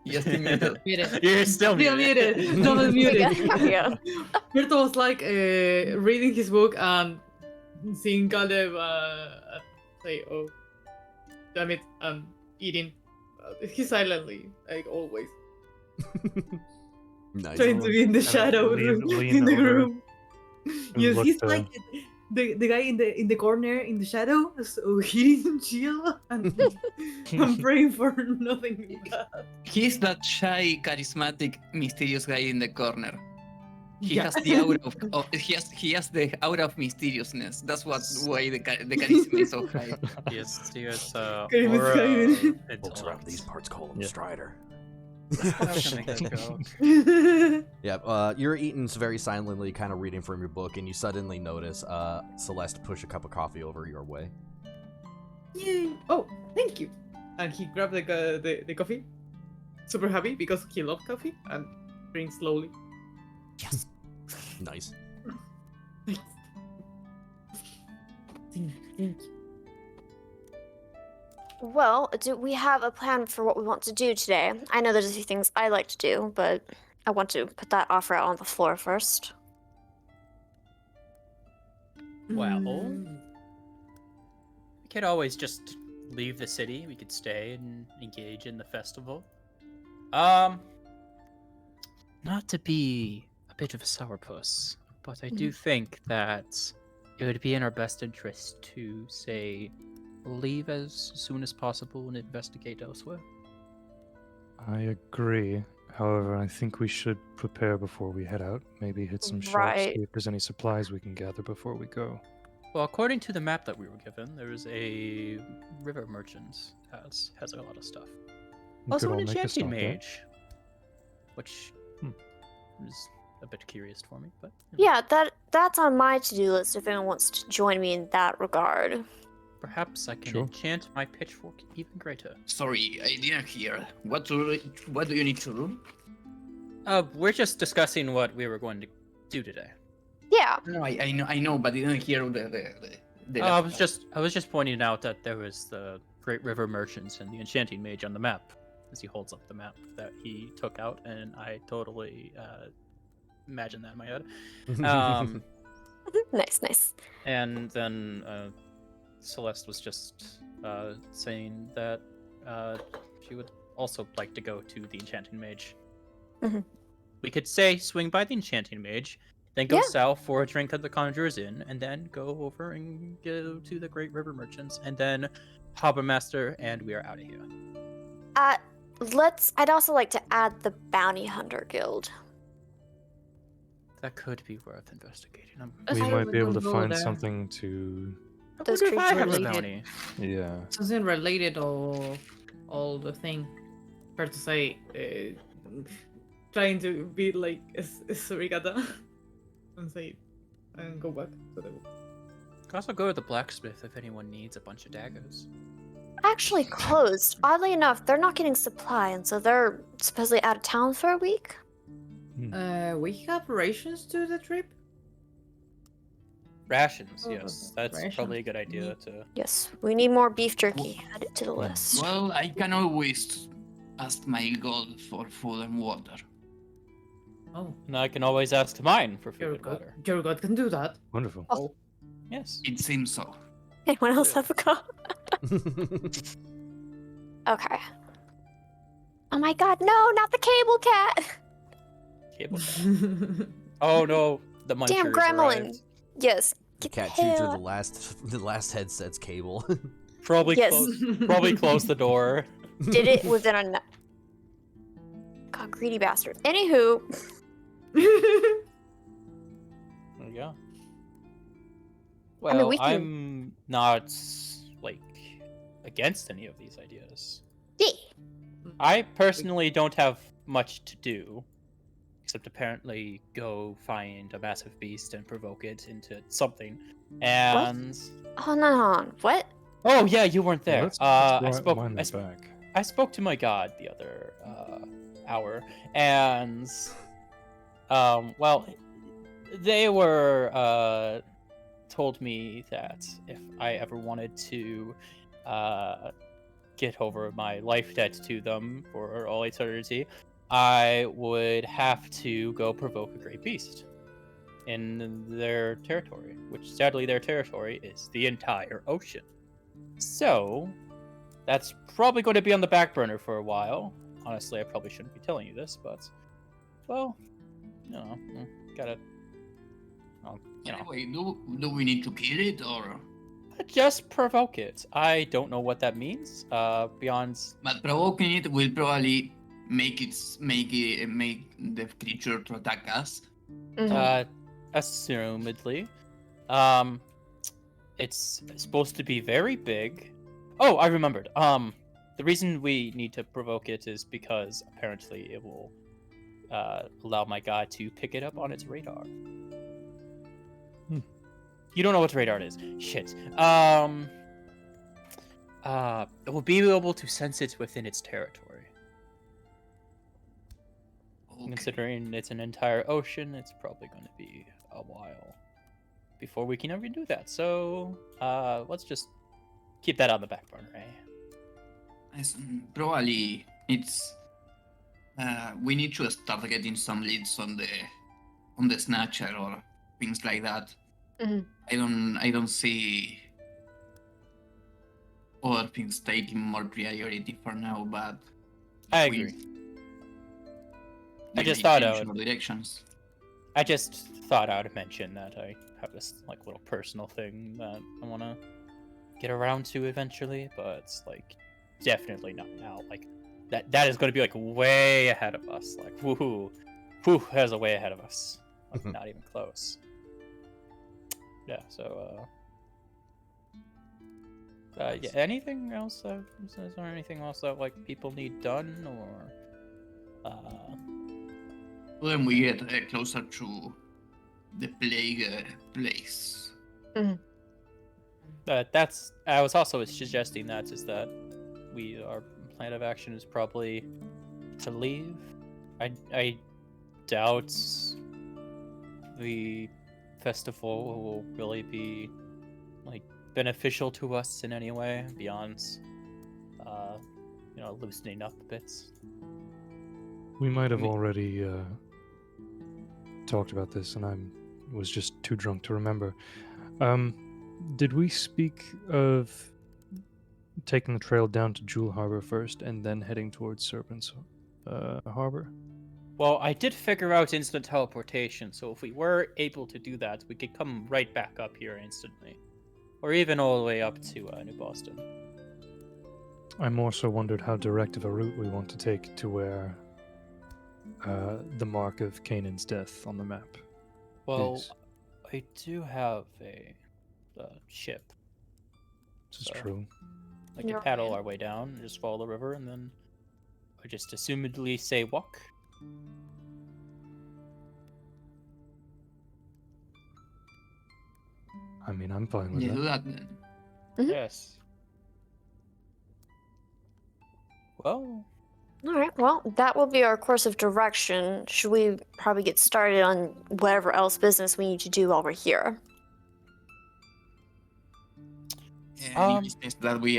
You're still muted. Muted. You're still Still muted. muted. Double muted. Yeah. Berto was reading his book and seeing Caleb say, "Oh, damn it, I'm eating." He's silently, always, Nice. trying to be in the shadow lean in the over room. and Yes, look he's to- like the guy in the corner in the shadow, so he didn't chill, and I'm praying for nothing bad. He's that shy, charismatic, mysterious guy in the corner. He Yeah. has the aura of he has the aura of mysteriousness. That's why the charisma is so high. He has Okay, Miss aura Kylie. of Folks around these intelligence. parts call him Yeah. Strider. How can I go? Yeah, you're eating very silently, kind of reading from your book, and you suddenly notice Celeste push a cup of coffee over your way. Yay! Oh, thank you. And he grabbed the coffee, super happy because he loved coffee, and drinks slowly. Yes. Nice. Thanks. Thank you. Well, do we have a plan for what we want to do today? I know there's a few things I like to do, but I want to put that offer out on the floor first. Well, Mm. we could always just leave the city. We could stay and engage in the festival. Not to be a bit of a sourpuss, but I do think that it would be in our best interest to, say, leave as soon as possible and investigate elsewhere. I agree. However, I think we should prepare before we head out. Maybe hit some shops, Right. see if there's any supplies we can gather before we go. Well, according to the map that we were given, there's a river merchant has a lot of stuff. We Also, could an all make a enchanting stop there. mage, which is a bit curious for me, but Yeah, that's on my to-do list if anyone wants to join me in that regard. perhaps I can Sure. enchant my pitchfork even greater. Sorry, I didn't hear. What do you need to do? We're just discussing what we were going to do today. Yeah. No, I know, but I didn't hear the I last was just pointing out that there was the Great River Merchants and the Enchanting Mage on the map, as he holds up the map that he took out, and I totally imagine that in my head. Nice. And then Celeste was just saying that she would also like to go to the Enchanting Mage. Mhm. We could say swing by the Enchanting Mage, then go Yeah. south for a drink at the Conjurer's Inn, and then go over and go to the Great River Merchants, and then Harbor Master, and we are out of here. I'd also like to add the Bounty Hunter Guild. That could be worth investigating. We I might be able to wouldn't go find there. something to. I Those wonder if I creatures have a related. bounty. Yeah. Something related or all the thing. Fair to say, trying to be like Surigata and say and go back to the. Could also go to the blacksmith if anyone needs a bunch of daggers. Actually closed. Oddly enough, they're not getting supply, and so they're supposedly out of town for a week. We have rations to the trip. Rations, Oh, yes. That's rations. probably a good idea to... Yes, we need more beef jerky. Add it to the list. Well, I can always ask my god for food and water. Oh, And I can always ask mine for your food and god, water. your god can do that. Wonderful. Oh. Yes. It seems so. Anyone else have a go? Okay. Oh my god, no, not the cable cat! Cable cat. Oh no, the munchers Damn gremlin! arrived. Yes. The Get cat the chewed hell through out. the last headset's cable. Probably Yes. probably closed the door. Did it within a. God, greedy bastard. Anywho, There you go. Well, mean, we can- I'm not like against any of these ideas. yeah. I personally don't have much to do, except apparently go find a massive beast and provoke it into something. And Hold on. What? oh yeah, you weren't there. Let's I spoke. wind that back. I spoke to my god the other hour, and well, they were told me that if I ever wanted to get over my life debt to them for all eternity, I would have to go provoke a great beast in their territory, which sadly their territory is the entire ocean. So that's probably going to be on the back burner for a while. Honestly, I probably shouldn't be telling you this, but well, you know, gotta, you know, Anyway, do we need to kill it or? just provoke it. I don't know what that means. Beyond But provoking it will probably make the creature to attack us. Mhm. assumedly, it's supposed to be very big. Oh, I remembered. The reason we need to provoke it is because apparently it will allow my god to pick it up on its radar. You don't know what radar is. Shit. It will be able to sense it within its territory. Okay. Considering it's an entire ocean, it's probably going to be a while before we can ever do that. So, let's just keep that on the back burner, eh? Probably it's. We need to start getting some leads on the snatcher or things like that. Mhm. I don't see other things taking more priority for now, but I we- agree. we I just may thought change I would- our directions. I just thought I would mention that I have this like little personal thing that I want to get around to eventually, but it's like definitely not now. Like that is going to be like way ahead of us. Like woohoo, that is a way ahead of us. Like not even close. Yeah. So yeah. Anything else? Is there anything else that like people need done or? When we get closer to the plague place. That's. I was also suggesting that is that our plan of action is probably to leave. I doubt the festival will really be like beneficial to us in any way beyond loosening up bits. We might have already talked about this, and I was just too drunk to remember. Did we speak of taking the trail down to Jewel Harbor first and then heading towards Serpent's Harbor? Well, I did figure out instant teleportation, so if we were able to do that, we could come right back up here instantly. Or even all the way up to New Boston. I more so wondered how direct of a route we want to take to where the mark of Canaan's death on the map. Well, is. I do have a ship. This is So- true. I can You're paddle right. our way down and just follow the river, and then I just assumedly say walk. I mean, I'm fine with Yeah, do that. that then. Mhm. Yes. Well, All right, well, that will be our course of direction. Should we probably get started on whatever else business we need to do while we're here? Any business that we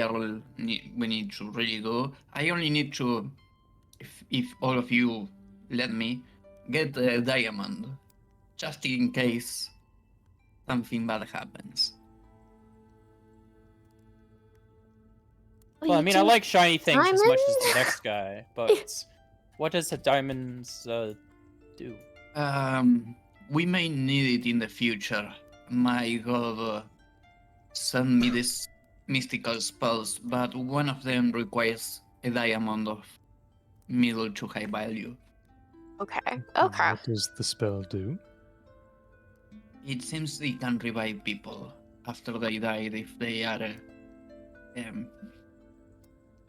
need to really do. I only need to, if all of you let me, get a diamond, just in case something bad happens. well, I you mean, I do- like shiny things as much as the diamond? next guy, but what does the diamonds do? We may need it in the future. My god sent me these mystical spells, but one of them requires a diamond of middle to high value. Okay, okay. What does the spell do? It seems they can revive people after they died if they are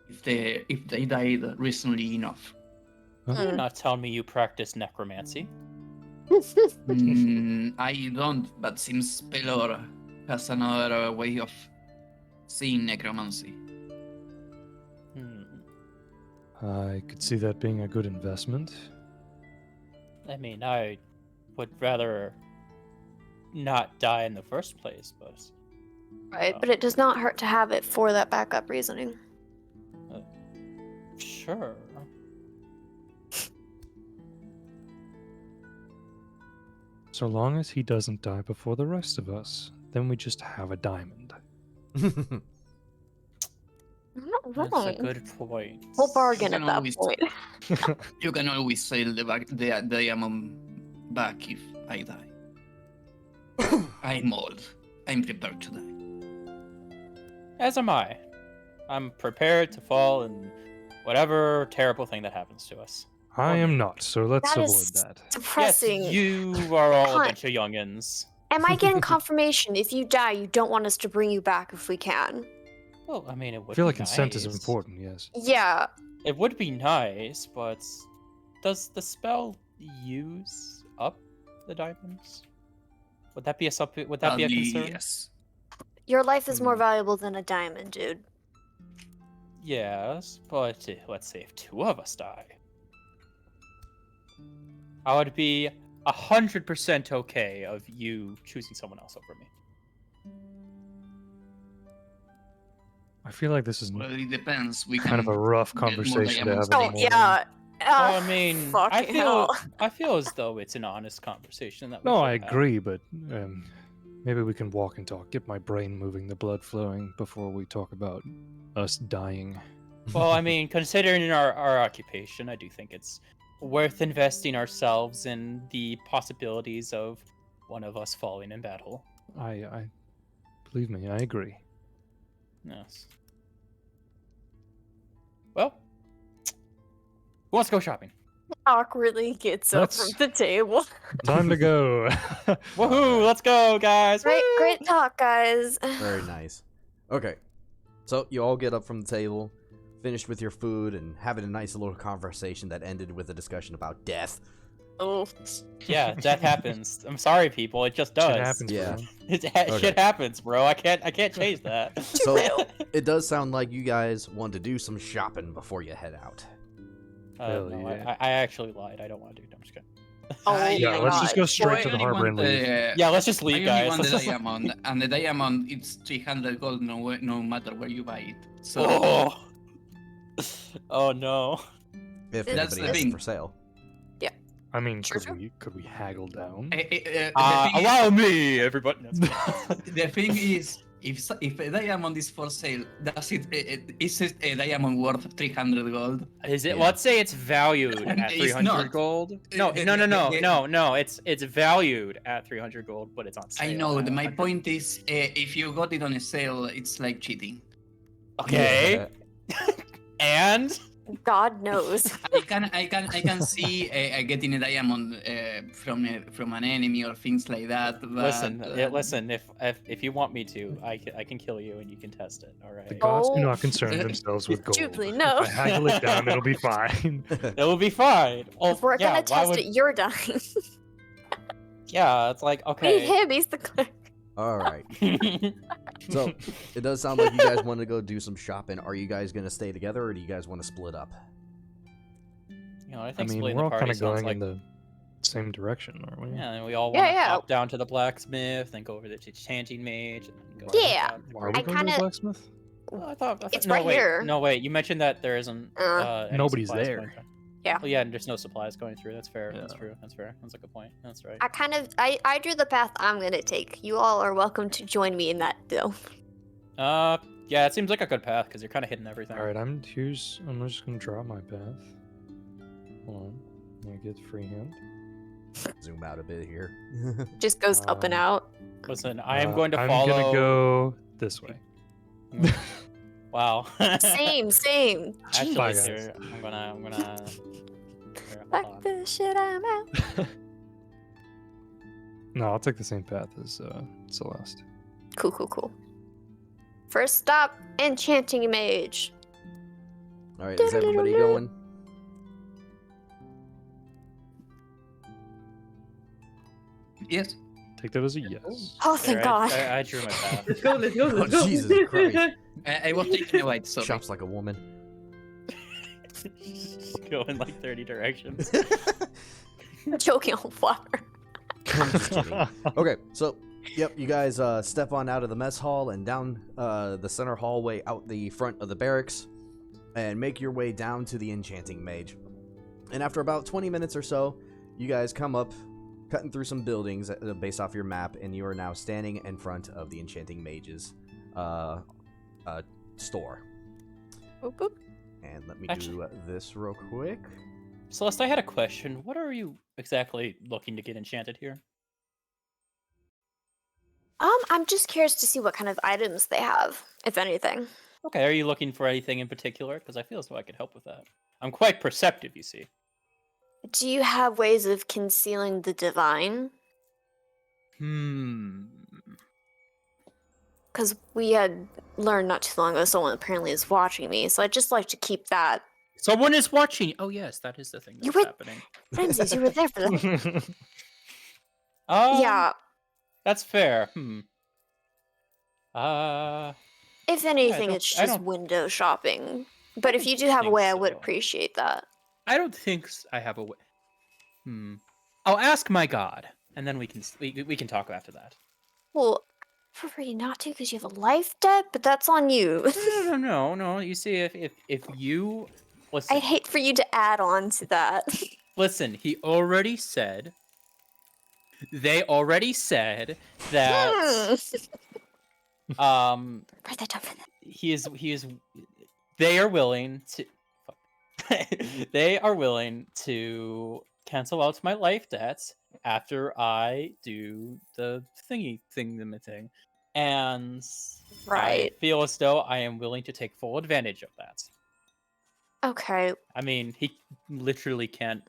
if they died recently enough. You're Hmm. not telling me you practice necromancy. I don't, but seems Pelor has another way of seeing necromancy. I could see that being a good investment. I mean, I would rather not die in the first place, but Right, but it does not hurt to have it for that backup reasoning. sure. So long as he doesn't die before the rest of us, then we just have a diamond. I'm not That's a wrong. good point. We'll bargain You at can that always- point. You can always sell the diamond back if I die. I'm old. I'm prepared to die. As am I. I'm prepared to fall in whatever terrible thing that happens to us. I am not, so let's That avoid is that. depressing. Yes, you are all a Cunt. bunch of youngins. Am I getting confirmation if you die, you don't want us to bring you back if we can? Well, I mean, it would I feel be like consent is nice. important, yes. Yeah. It would be nice, but does the spell use up the diamonds? Would that be a Would that be a concern? Yes. Your life is more Hmm. valuable than a diamond, dude. Yes, but let's say if two of us die, I would be 100% okay of you choosing someone else over me. I feel like this is Well, it depends. We kind of can a rough get more conversation to have diamonds. in the Oh, morning. yeah. Well, I mean, I fucking feel hell. I feel as though it's an honest conversation that we No, should I have. agree, but maybe we can walk and talk. Get my brain moving, the blood flowing before we talk about us dying. Well, I mean, considering our occupation, I do think it's worth investing ourselves in the possibilities of one of us falling in battle. I believe me, I agree. Yes. Well, who wants to go shopping? Awkwardly gets up from Let's- the table. Time to go. Woohoo! Let's go, guys! Great, Woo! great talk, guys. Very nice. Okay. So you all get up from the table, finished with your food, and having a nice little conversation that ended with a discussion about death. Oh, Yeah, death happens. I'm sorry, people. It just does. Shit happens, Yeah. bro. Okay. Shit happens, bro. I can't change that. So it does sound like you guys want to do some shopping before you head out. Hell No, yeah. I actually lied. I don't want to do it. I'm just kidding. oh Yeah, my let's just God. go straight to the harbor and leave. Yeah, let's just I leave, only guys. want the Let's- diamond, and the diamond it's 300 gold no matter where you buy it. So Oh. Oh no. If That's anybody the has it thing. for sale. I mean, Sure. could we haggle down? Allow me, everybody. the thing is, if a diamond is for sale, does is it a diamond worth 300 gold? Is it? Yeah. Let's say it's valued at It's 300 not. gold. No, no. It's valued at 300 gold, but it's on sale. I know. at My 100. point is, if you got it on a sale, it's like cheating. Okay. And God knows. I can see getting a diamond from an enemy or things like that. But, listen. If you want me to, I can kill you and you can test it. All The right. gods do Oh. not concern themselves with gold. Jubilee, no. If I haggle it down, it'll be fine. It will be fine. Oh, If we're yeah, gonna why test would- it, you're dying. Yeah, it's like Me, okay. him, he's the clerk. All right. So it does sound like you guys want to go do some shopping. Are you guys gonna stay together, or do you guys want to split up? You know, I I think mean, splitting we're the all party kind of sounds going like in the same direction, aren't we? yeah, and we all Yeah, want to yeah. pop down to the blacksmith, then go over to the chanting mage. And go Yeah. down. Why are we I going to kinda- the blacksmith? Oh, I thought It's no, right wait, here. No, wait. You mentioned that there isn't. Any Nobody's supplies there. going through. Yeah. Well, yeah, and there's no supplies going through. That's fair. That's Yeah. true. That's fair. That's a good point. That's right. I drew the path I'm gonna take. You all are welcome to join me in that though. Yeah, it seems like a good path because you're kind of hitting everything. All right, I'm just gonna draw my path. Hold on, let me get freehand. Zoom out a bit here. Just goes up and out. Listen, I am going to follow. I'm gonna go this way. Wow. Same. Actually, Bye, guys. here, I'm gonna. Here, hold Fuck on. this shit, I'm out. No, I'll take the same path as Celeste. Cool. First stop, enchanting mage. All right, is everybody going? yes. Take that as a yes. Oh, There, thank God. I drew my path. Let's go. Oh, Jesus Christ. I was taking a white. Sorry. Shops like a woman. Go in like 30 directions. Choking on flour. I'm just kidding. Okay, so yep, you guys step on out of the mess hall and down the center hallway out the front of the barracks and make your way down to the enchanting mage. And after about 20 minutes or so, you guys come up, cutting through some buildings based off your map, and you are now standing in front of the enchanting mage's store. Boop, boop. And let me Actually- do this real quick. Celeste, I had a question. What are you exactly looking to get enchanted here? I'm just curious to see what kind of items they have, if anything. Okay, are you looking for anything in particular? Because I feel as though I could help with that. I'm quite perceptive, you see. Do you have ways of concealing the divine? Because we had learned not too long ago someone apparently is watching me, so I'd just like to keep that. Someone is watching. Oh yes, that is the thing You that's would- happening. Frenzies, you were there for that. Yeah, Yeah, that's fair. if anything, don't- it's I just don't- window shopping. But if don't you do have a think way, I would so. appreciate that. I don't think I have a way. I'll ask my god, and then we can talk after that. Well, I prefer you not to because you have a life debt, but that's on you. No. You see, if you listen, I'd hate for you to add on to that. listen. He already said They already said that Write that down for them. he is they are willing to they are willing to cancel out my life debts after I do the thing, and I Right. feel as though I am willing to take full advantage of that. Okay. I mean, he literally can't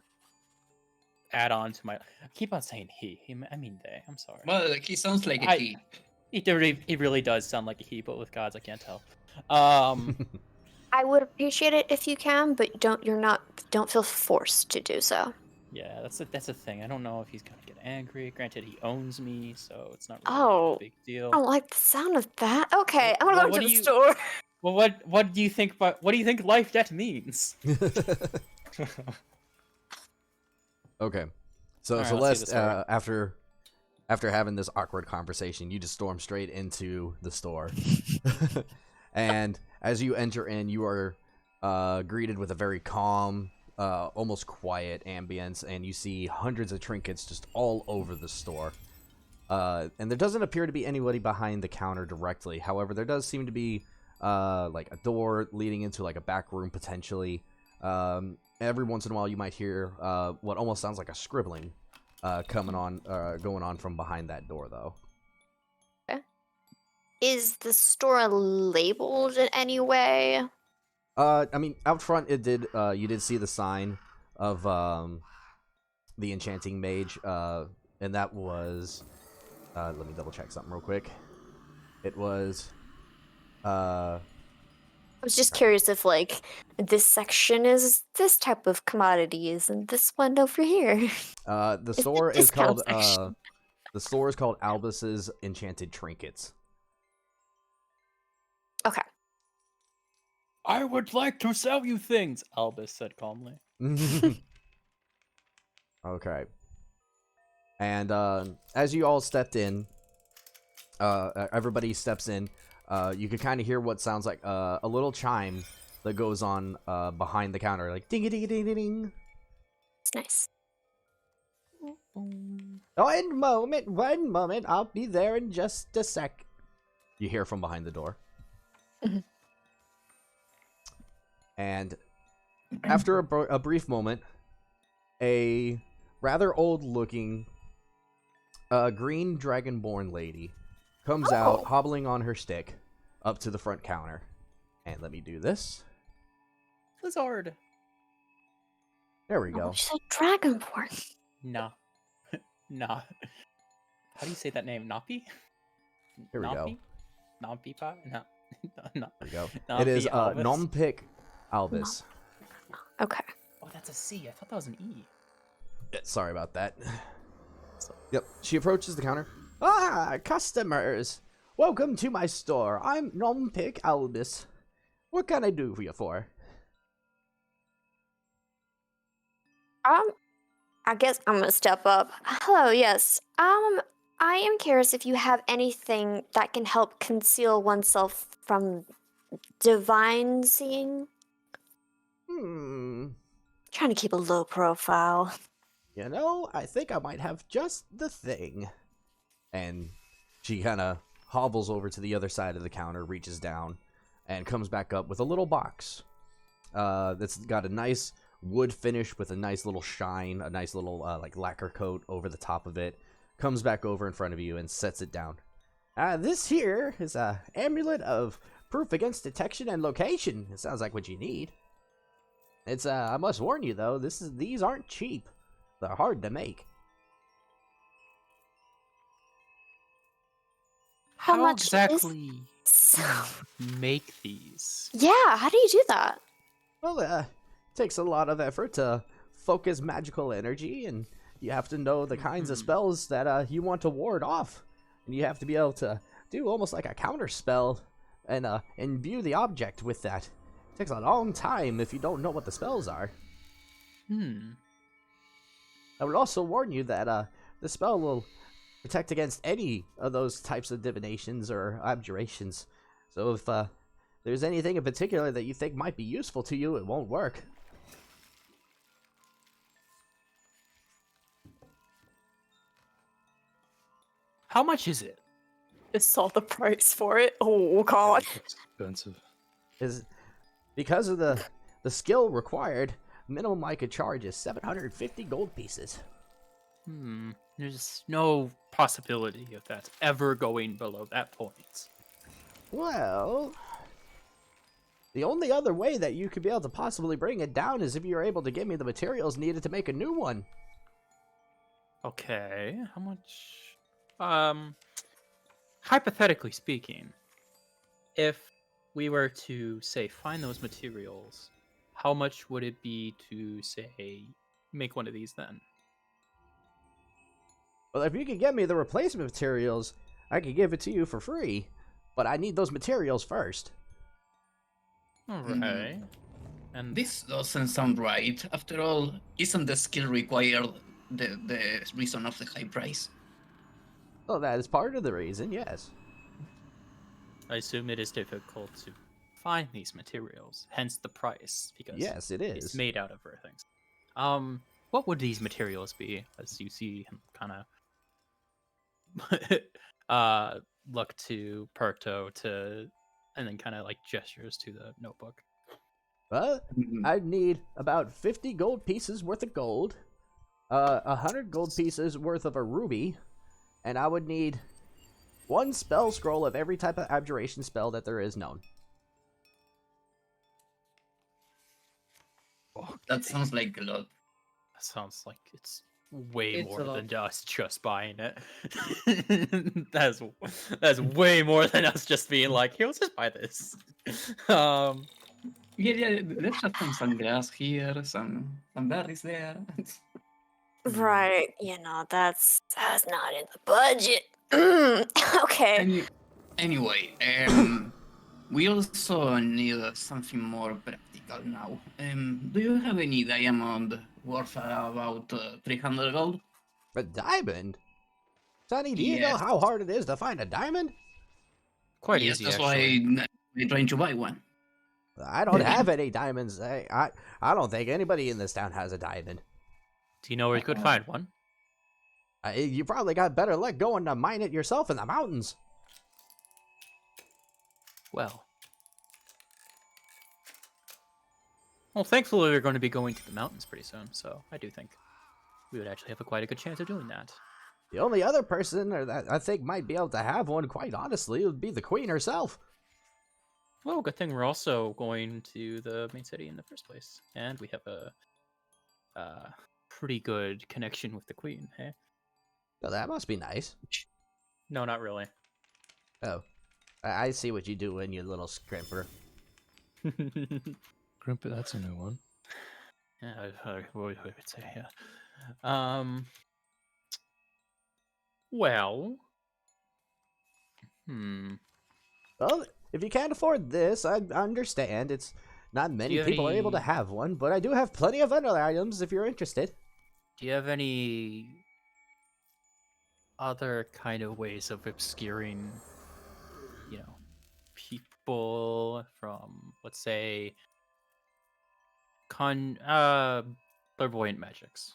add on to my. I keep on saying he. I mean they. I'm sorry. Well, he sounds like a I- he. He really does sound like a he, but with gods, I can't tell. I would appreciate it if you can, but don't feel forced to do so. Yeah, that's a thing. I don't know if he's gonna get angry. Granted, he owns me, so it's not really Oh. a big deal. I don't like the sound of that. Okay, I'm Well, gonna what go to do the you- store. Well, what do you think? What do you think life debt means? Okay. So Alright, let's see Celeste, the story. after having this awkward conversation, you just storm straight into the store. And as you enter in, you are greeted with a very calm, almost quiet ambience, and you see hundreds of trinkets just all over the store. And there doesn't appear to be anybody behind the counter directly. However, there does seem to be like a door leading into like a back room potentially. Every once in a while, you might hear what almost sounds like a scribbling going on from behind that door, though. Is the store labeled in any way? I mean, out front, it did. You did see the sign of the enchanting mage, and that was. Let me double check something real quick. It was. I was just curious if, like, this section is this type of commodities and this one over here. The the store is discount called. section. The store is called Albus's Enchanted Trinkets. Okay. I would like to sell you things, Albus said calmly. Okay. And as you all stepped in, everybody steps in. You could kind of hear what sounds like a little chime that goes on behind the counter, like ding a ding a ding a ding. It's nice. One moment, I'll be there in just a sec. You hear from behind the door. Mhm. And after a brief moment, a rather old-looking green dragonborn lady comes out, hobbling on her stick, up to the front counter. And let me do this. Blizzard. There we go. She said Dragonborn. Nah. Nah. How do you say that name? Napi? Here we go. Nampi pa? No. No. There we go. Nampi It is Albus? Nompik Albus. Okay. Oh, that's a C. I thought that was an E. Sorry about that. Yep. She approaches the counter. Ah, customers. Welcome to my store. I'm Nompik Albus. What can I do for you for? I guess I'm gonna step up. Hello, yes. I am curious if you have anything that can help conceal oneself from divine seeing. Trying to keep a low profile. You know, I think I might have just the thing. And she kind of hobbles over to the other side of the counter, reaches down, and comes back up with a little box. That's got a nice wood finish with a nice little shine, a nice little like lacquer coat over the top of it. Comes back over in front of you and sets it down. This here is a amulet of proof against detection and location. It sounds like what you need. It's I must warn you though, these aren't cheap. They're hard to make. How much exactly So, make these? yeah, how do you do that? Well, it takes a lot of effort to focus magical energy, and you have to know the kinds of spells that you want to ward off. And you have to be able to do almost like a counter spell and imbue the object with that. It takes a long time if you don't know what the spells are. I would also warn you that the spell will protect against any of those types of divinations or abjurations. So if there's anything in particular that you think might be useful to you, it won't work. How much is it? Just saw the price for it. Oh god. It's expensive. Is because of the skill required, minimum I could charge is 750 gold pieces. There's no possibility of that ever going below that point. Well, the only other way that you could be able to possibly bring it down is if you're able to give me the materials needed to make a new one. Okay, how much? Hypothetically speaking, if we were to, say, find those materials, how much would it be to, say, make one of these then? Well, if you could get me the replacement materials, I could give it to you for free. But I need those materials first. Alright. And This doesn't sound right. After all, isn't the skill required the reason of the high price? Well, that is part of the reason, yes. I assume it is difficult to find these materials, hence the price, because Yes, it it's is. made out of rare things. What would these materials be? As you see him kind of look to Perto and then kind of like gestures to the notebook. Well, I'd need about 50 gold pieces worth of gold, 100 gold pieces worth of a ruby, and I would need 1 spell scroll of every type of abjuration spell that there is known. That sounds like a lot. That sounds like it's way It's more a lot. than us just buying it. that's way more than us just being like, here, let's just buy this. Yeah, let's have some grass here, some berries there. Right. That's not in the budget. Okay. Anyway, we also need something more practical now. Do you have any diamond worth about 300 gold? A diamond? Sonny, do you know Yes. how hard it is to find a diamond? Quite Yes, easy, that's actually. why we're trying to buy one. I don't have any diamonds. I don't think anybody in this town has a diamond. Do you know where you could find one? You probably got better luck going to mine it yourself in the mountains. Well, thankfully we're going to be going to the mountains pretty soon, so I do think we would actually have quite a good chance of doing that. The only other person that I think might be able to have one, quite honestly, would be the queen herself. Well, good thing we're also going to the main city in the first place, and we have a pretty good connection with the queen, hey? Well, that must be nice. No, not really. Oh, I see what you do in your little scrimper. Grimp, that's a new one. Yeah, what would I say? Yeah. Well. Well, if you can't afford this, I understand. It's not many you have people are able to any- have one, but I do have plenty of other items if you're interested. Do you have any other kind of ways of obscuring, people from, let's say, clairvoyant magics?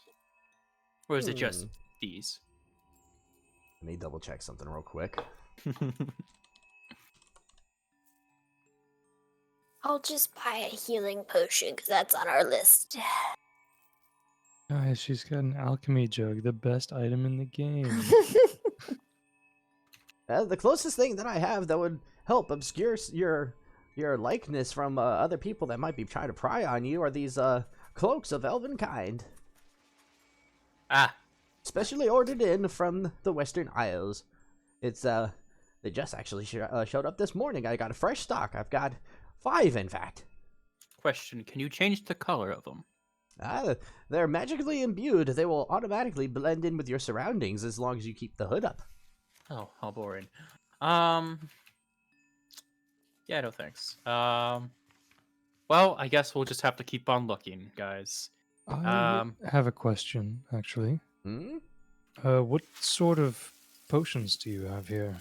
Or is it just these? Let me double check something real quick. I'll just buy a healing potion because that's on our list. Guys, she's got an alchemy jug, the best item in the game. The closest thing that I have that would help obscure your likeness from other people that might be trying to pry on you are these cloaks of elven kind. Ah, Specially ordered in from the Western Isles. It's they just actually showed up this morning. I got a fresh stock. I've got 5, in fact. question. Can you change the color of them? They're magically imbued. They will automatically blend in with your surroundings as long as you keep the hood up. Oh, how boring. Yeah, no thanks. Well, I guess we'll just have to keep on looking, guys. I have a question, actually. Hmm? What sort of potions do you have here?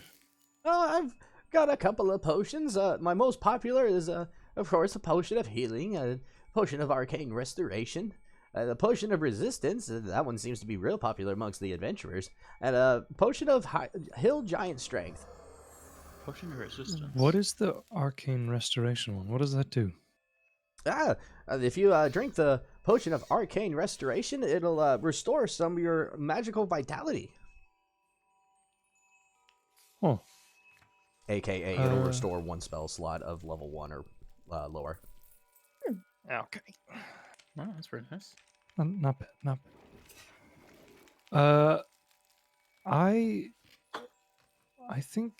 I've got a couple of potions. My most popular is, of course, a potion of healing, a potion of arcane restoration. the potion of resistance, that one seems to be real popular amongst the adventurers, and a potion of hill giant strength. Potion of resistance. What is the arcane restoration one? What does that do? If you drink the potion of arcane restoration, it'll restore some of your magical vitality. Oh, AKA, it'll restore one spell slot of level 1 or lower. okay. Oh, that's very nice. Not bad. Not bad. I think.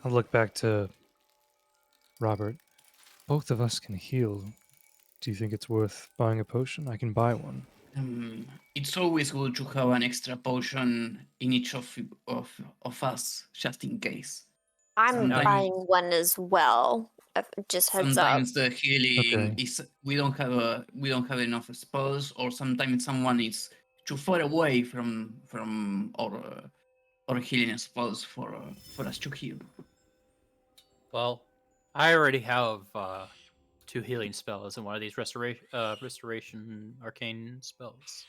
I'll look back to Robert. Both of us can heal. Do you think it's worth buying a potion? I can buy one. It's always good to have an extra potion in each of us, just in case. I'm Sometimes- buying one as well. Just heads up. Sometimes the healing Okay. is we don't have enough spells, or sometimes someone is too far away from our healing spells for us to heal. Well, I already have 2 healing spells and one of these restoration arcane spells.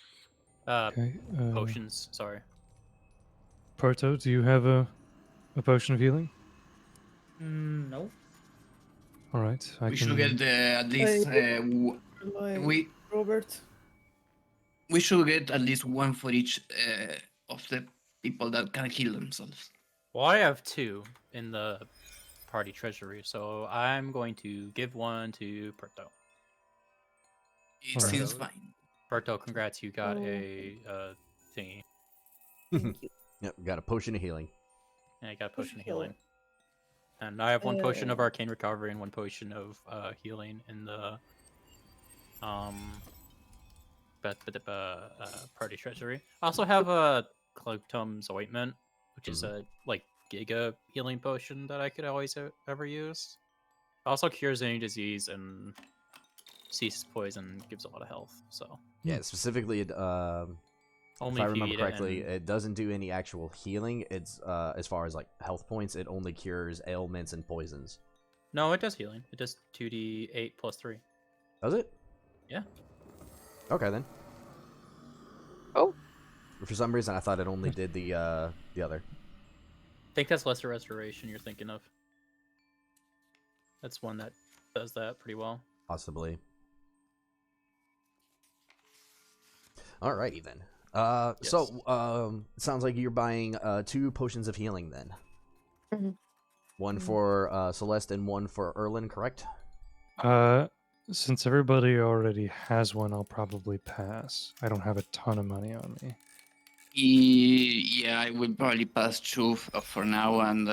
Okay. Potions, sorry. Porto, do you have a potion of healing? No. All right. We should get at least we Robert. we should get at least one for each of the people that can heal themselves. Well, I have 2 in the party treasury, so I'm going to give one to Perto. It Alright. seems fine. Perto, congrats, you got a thingy. Thank you. Yep, got a potion of healing. And I got a Potion potion of of healing. And I have 1 potion of Uh, arcane recovery and 1 potion of healing in the party treasury. I also have a Cloaktum's ointment, which is a like giga healing potion that I could always ever use. Also cures any disease and ceases poison, gives a lot of health. So Yeah, specifically, if only I if you remember eat correctly, it. it doesn't do any actual healing. It's as far as like health points, it only cures ailments and poisons. No, it does healing. It does 2d8 plus 3. Does it? Yeah. Okay then. Oh. For some reason, I thought it only did the other. I think that's Lesser Restoration you're thinking of. That's one that does that pretty well. Possibly. Alrighty then. Yes. So sounds like you're buying 2 potions of healing then. Mhm. One for Celeste and one for Erlin, correct? Since everybody already has one, I'll probably pass. I don't have a ton of money on me. Yeah, I will probably pass 2 for now, and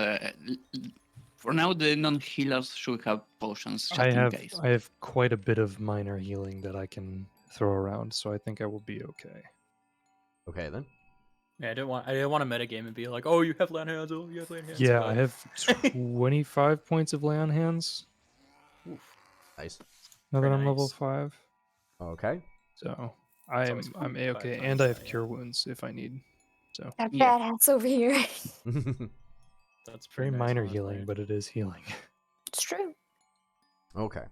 for now the non-healers should have potions just in case. I have quite a bit of minor healing that I can throw around, so I think I will be okay. Okay then. Yeah, I didn't want to metagame and be like, oh, you have land hands, oh, you have land hands. Yeah, but- I have 25 points of lay on hands Oof. Nice. now that Very I'm level nice. 5. Okay. So It's always I'm fun. a-okay, 5 and I times, have yeah. cure wounds if I need. So That Yeah. badass over here. That's very pretty nice, minor honestly. healing, but it is healing. It's true. Okay.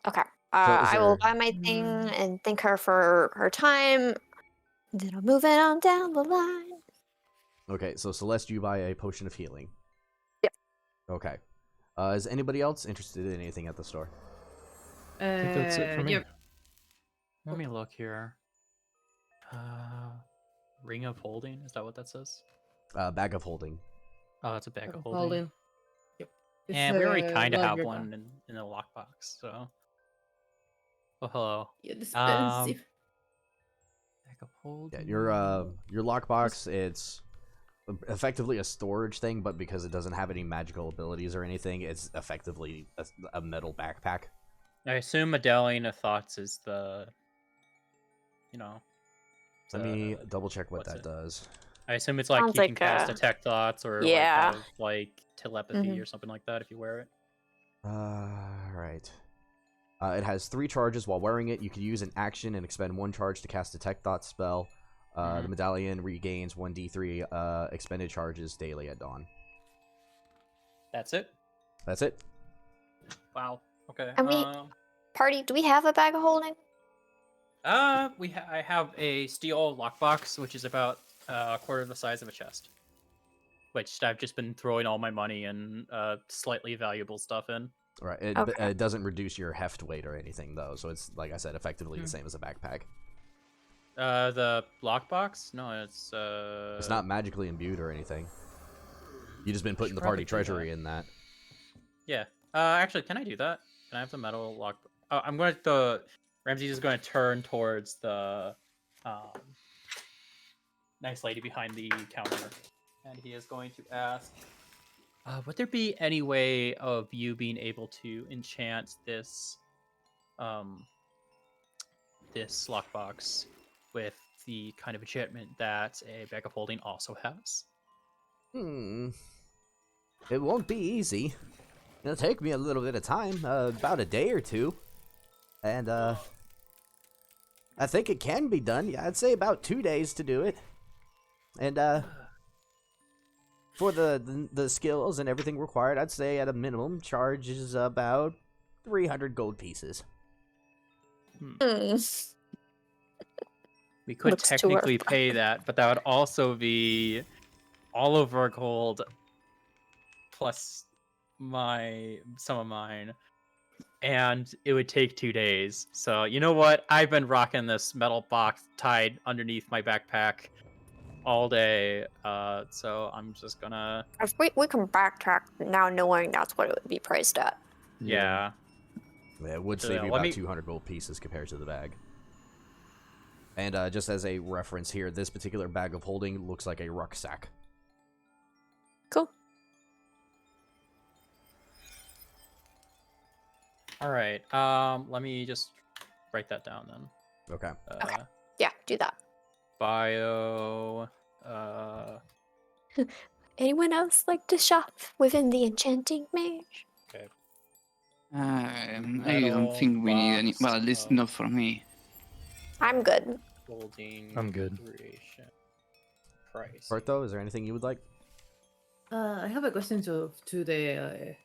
Okay. is I will there- buy my thing and thank her for her time. Then I'll move it on down the line. Okay, so Celeste, you buy a potion of healing. Yep. Okay. Is anybody else interested in anything at the store? I think that's it for me. Yep. Let me look here. Ring of Holding, is that what that says? Bag of holding. Oh, it's a bag of holding. Holding. Yep. And we already It's, kind of have larger one one. in the lockbox, so. Oh, hello. Expensive. Bag of holding. Yeah, your lockbox, it's effectively a storage thing, but because it doesn't have any magical abilities or anything, it's effectively a metal backpack. I assume Medallion of Thoughts is the, you know. Let me the- double check what what's that it? does. I assume it's like Sounds you can like, cast Detect Thoughts or yeah. like, have, like telepathy Mhm. or something like that if you wear it. Right. It has 3 charges. While wearing it, you can use an action and expend 1 charge to cast Detect Thought spell. The medallion regains 1d3 expended charges daily at dawn. That's it. That's it. Wow. Okay. And Party, do we have a bag of holding? I have a steel lockbox, which is about a quarter the size of a chest, which I've just been throwing all my money and slightly valuable stuff in. Right. Okay. It doesn't reduce your heft weight or anything, though, so it's, like I said, effectively the same as a backpack. The lockbox? No, it's It's not magically imbued or anything. You just been putting the Probably party do treasury that. in that. Yeah. Actually, can I do that? Can I have the metal lock? Oh, I'm going to. Ramses is going to turn towards the nice lady behind the counter, and he is going to ask, would there be any way of you being able to enchant this this lockbox with the kind of enchantment that a bag of holding also has? It won't be easy. It'll take me a little bit of time, about a day or two. And, I think it can be done. Yeah, I'd say about 2 days to do it. And, for the skills and everything required, I'd say at a minimum charge is about 300 gold pieces. We could Looks too technically worth- pay that, but that would also be all of our gold plus some of mine, and it would take 2 days. So you know what? I've been rocking this metal box tied underneath my backpack all day. So I'm just gonna If we can backtrack now, knowing that's what it would be priced at. yeah. Yeah, it would So, save yeah, you let about me- 200 gold pieces compared to the bag. And just as a reference here, this particular bag of holding looks like a rucksack. Cool. All right. Let me just write that down then. Okay. Okay. Yeah, do that. Bio. Anyone else like to shop within the enchanting mage? I don't Metal think we need any. box Well, at least of- not for me. I'm good. Holding. I'm good. Creation. Price. Bertho, is there anything you would like? I have a question to the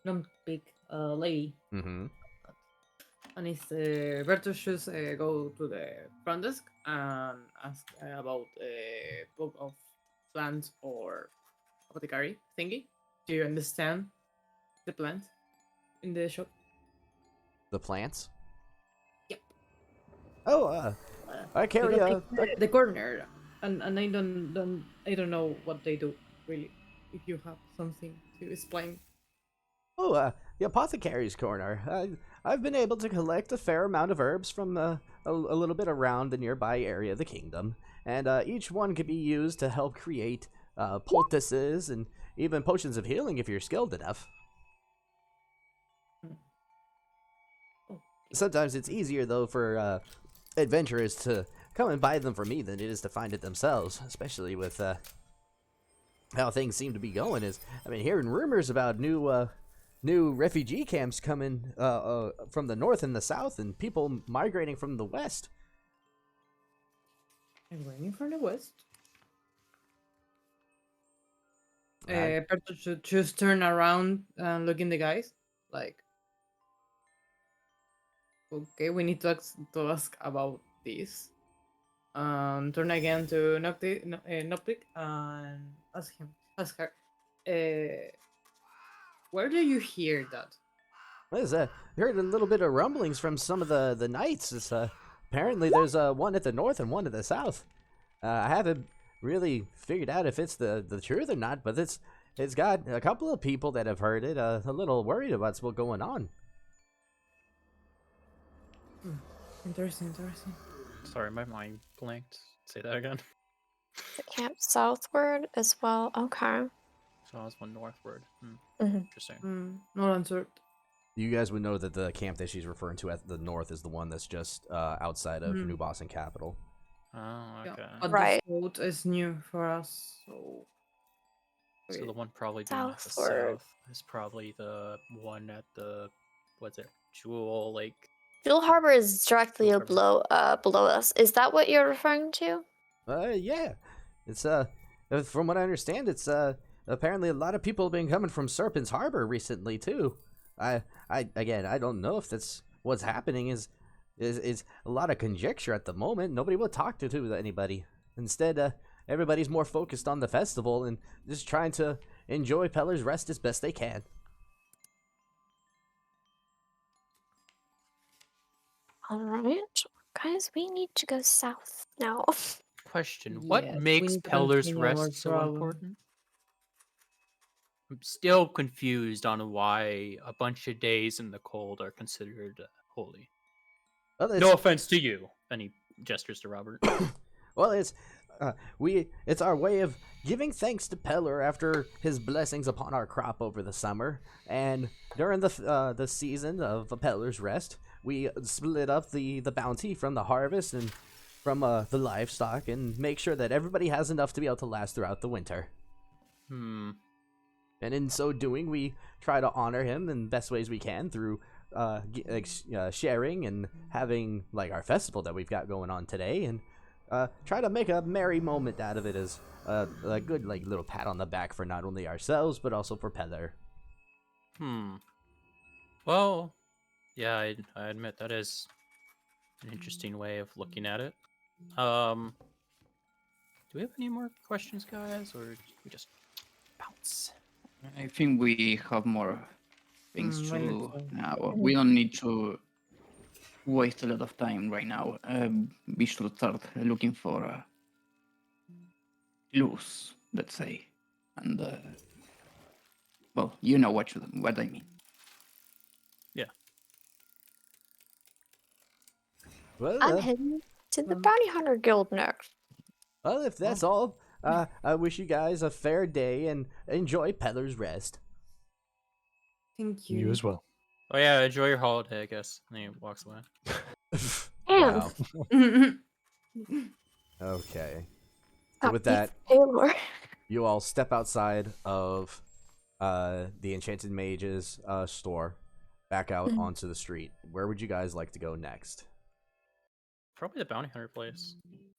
non-big lady. Mm-hmm. And if Bertus should go to the front desk and ask about a book of plants or apothecary thingy. Do you understand the plant in the shop? The plants? Yep. Oh, I carry Because a... the corner, and I don't know what they do really. If you have something to explain. Oh, the apothecary's corner. I've been able to collect a fair amount of herbs from a little bit around the nearby area of the kingdom, and each one could be used to help create poultices and even potions of healing if you're skilled enough. Oh. Sometimes it's easier, though, for adventurers to come and buy them from me than it is to find it themselves, especially with how things seem to be going. I mean, hearing rumors about new refugee camps coming from the north and the south, and people migrating from the west. I'm running from the west. I- Bertus should just turn around and look in the guys. Like, okay, we need to ask about this. Turn again to Noctic and ask her. Where do you hear that? I heard a little bit of rumblings from some of the knights. Apparently there's one at the north and one at the south. I haven't really figured out if it's the truth or not, but it's got a couple of people that have heard it a little worried about what's going on. Interesting. Sorry, my mind blanked. Say that again. The camp southward as well. Okay. So I was one northward. Mhm. Interesting. Not answered. You guys would know that the camp that she's referring to at the north is the one that's just outside of New Boston Capital. Oh, okay. Yeah, but Right. this road is new for us, so. So the one probably being at the Southward. south is probably the one at the what's it? Jewel Lake. Jewel Harbor is directly Jewel Harbor. below us. Is that what you're referring to? Yeah. It's from what I understand, it's apparently a lot of people have been coming from Serpent's Harbor recently too. I don't know if that's what's happening. Is a lot of conjecture at the moment. Nobody will talk to anybody. Instead, everybody's more focused on the festival and just trying to enjoy Peller's Rest as best they can. All right, guys, we need to go south now. Question: What Yes, we makes need to Peller's continue our Rest so travel. important? I'm still confused on why a bunch of days in the cold are considered holy. Well, No offense to you. And he gestures to Robert. Well, it's our way of giving thanks to Peller after his blessings upon our crop over the summer, and during the season of Peller's Rest, we split up the bounty from the harvest and from the livestock, and make sure that everybody has enough to be able to last throughout the winter. And in so doing, we try to honor him in the best ways we can through sharing and having like our festival that we've got going on today, and try to make a merry moment out of it as a good like little pat on the back for not only ourselves but also for Peller. Well, yeah, I admit that is an interesting way of looking at it. Do we have any more questions, guys, or do we just bounce? I think we have more things I to think do so. now. We don't need to waste a lot of time right now. We should start looking for clues, let's say, and well, you know what I mean. Yeah. Well, I'm heading to the Bounty Hunter Guild next. well, if that's all, I wish you guys a fair day and enjoy Peller's Rest. Thank you. You as well. Oh yeah, enjoy your holiday, I guess. And he walks away. Damn. Wow. Okay. So Stop with being that, Taylor. you all step outside of the Enchanted Mage's store, back out onto the street. Where would you guys like to go next? Probably the bounty hunter place.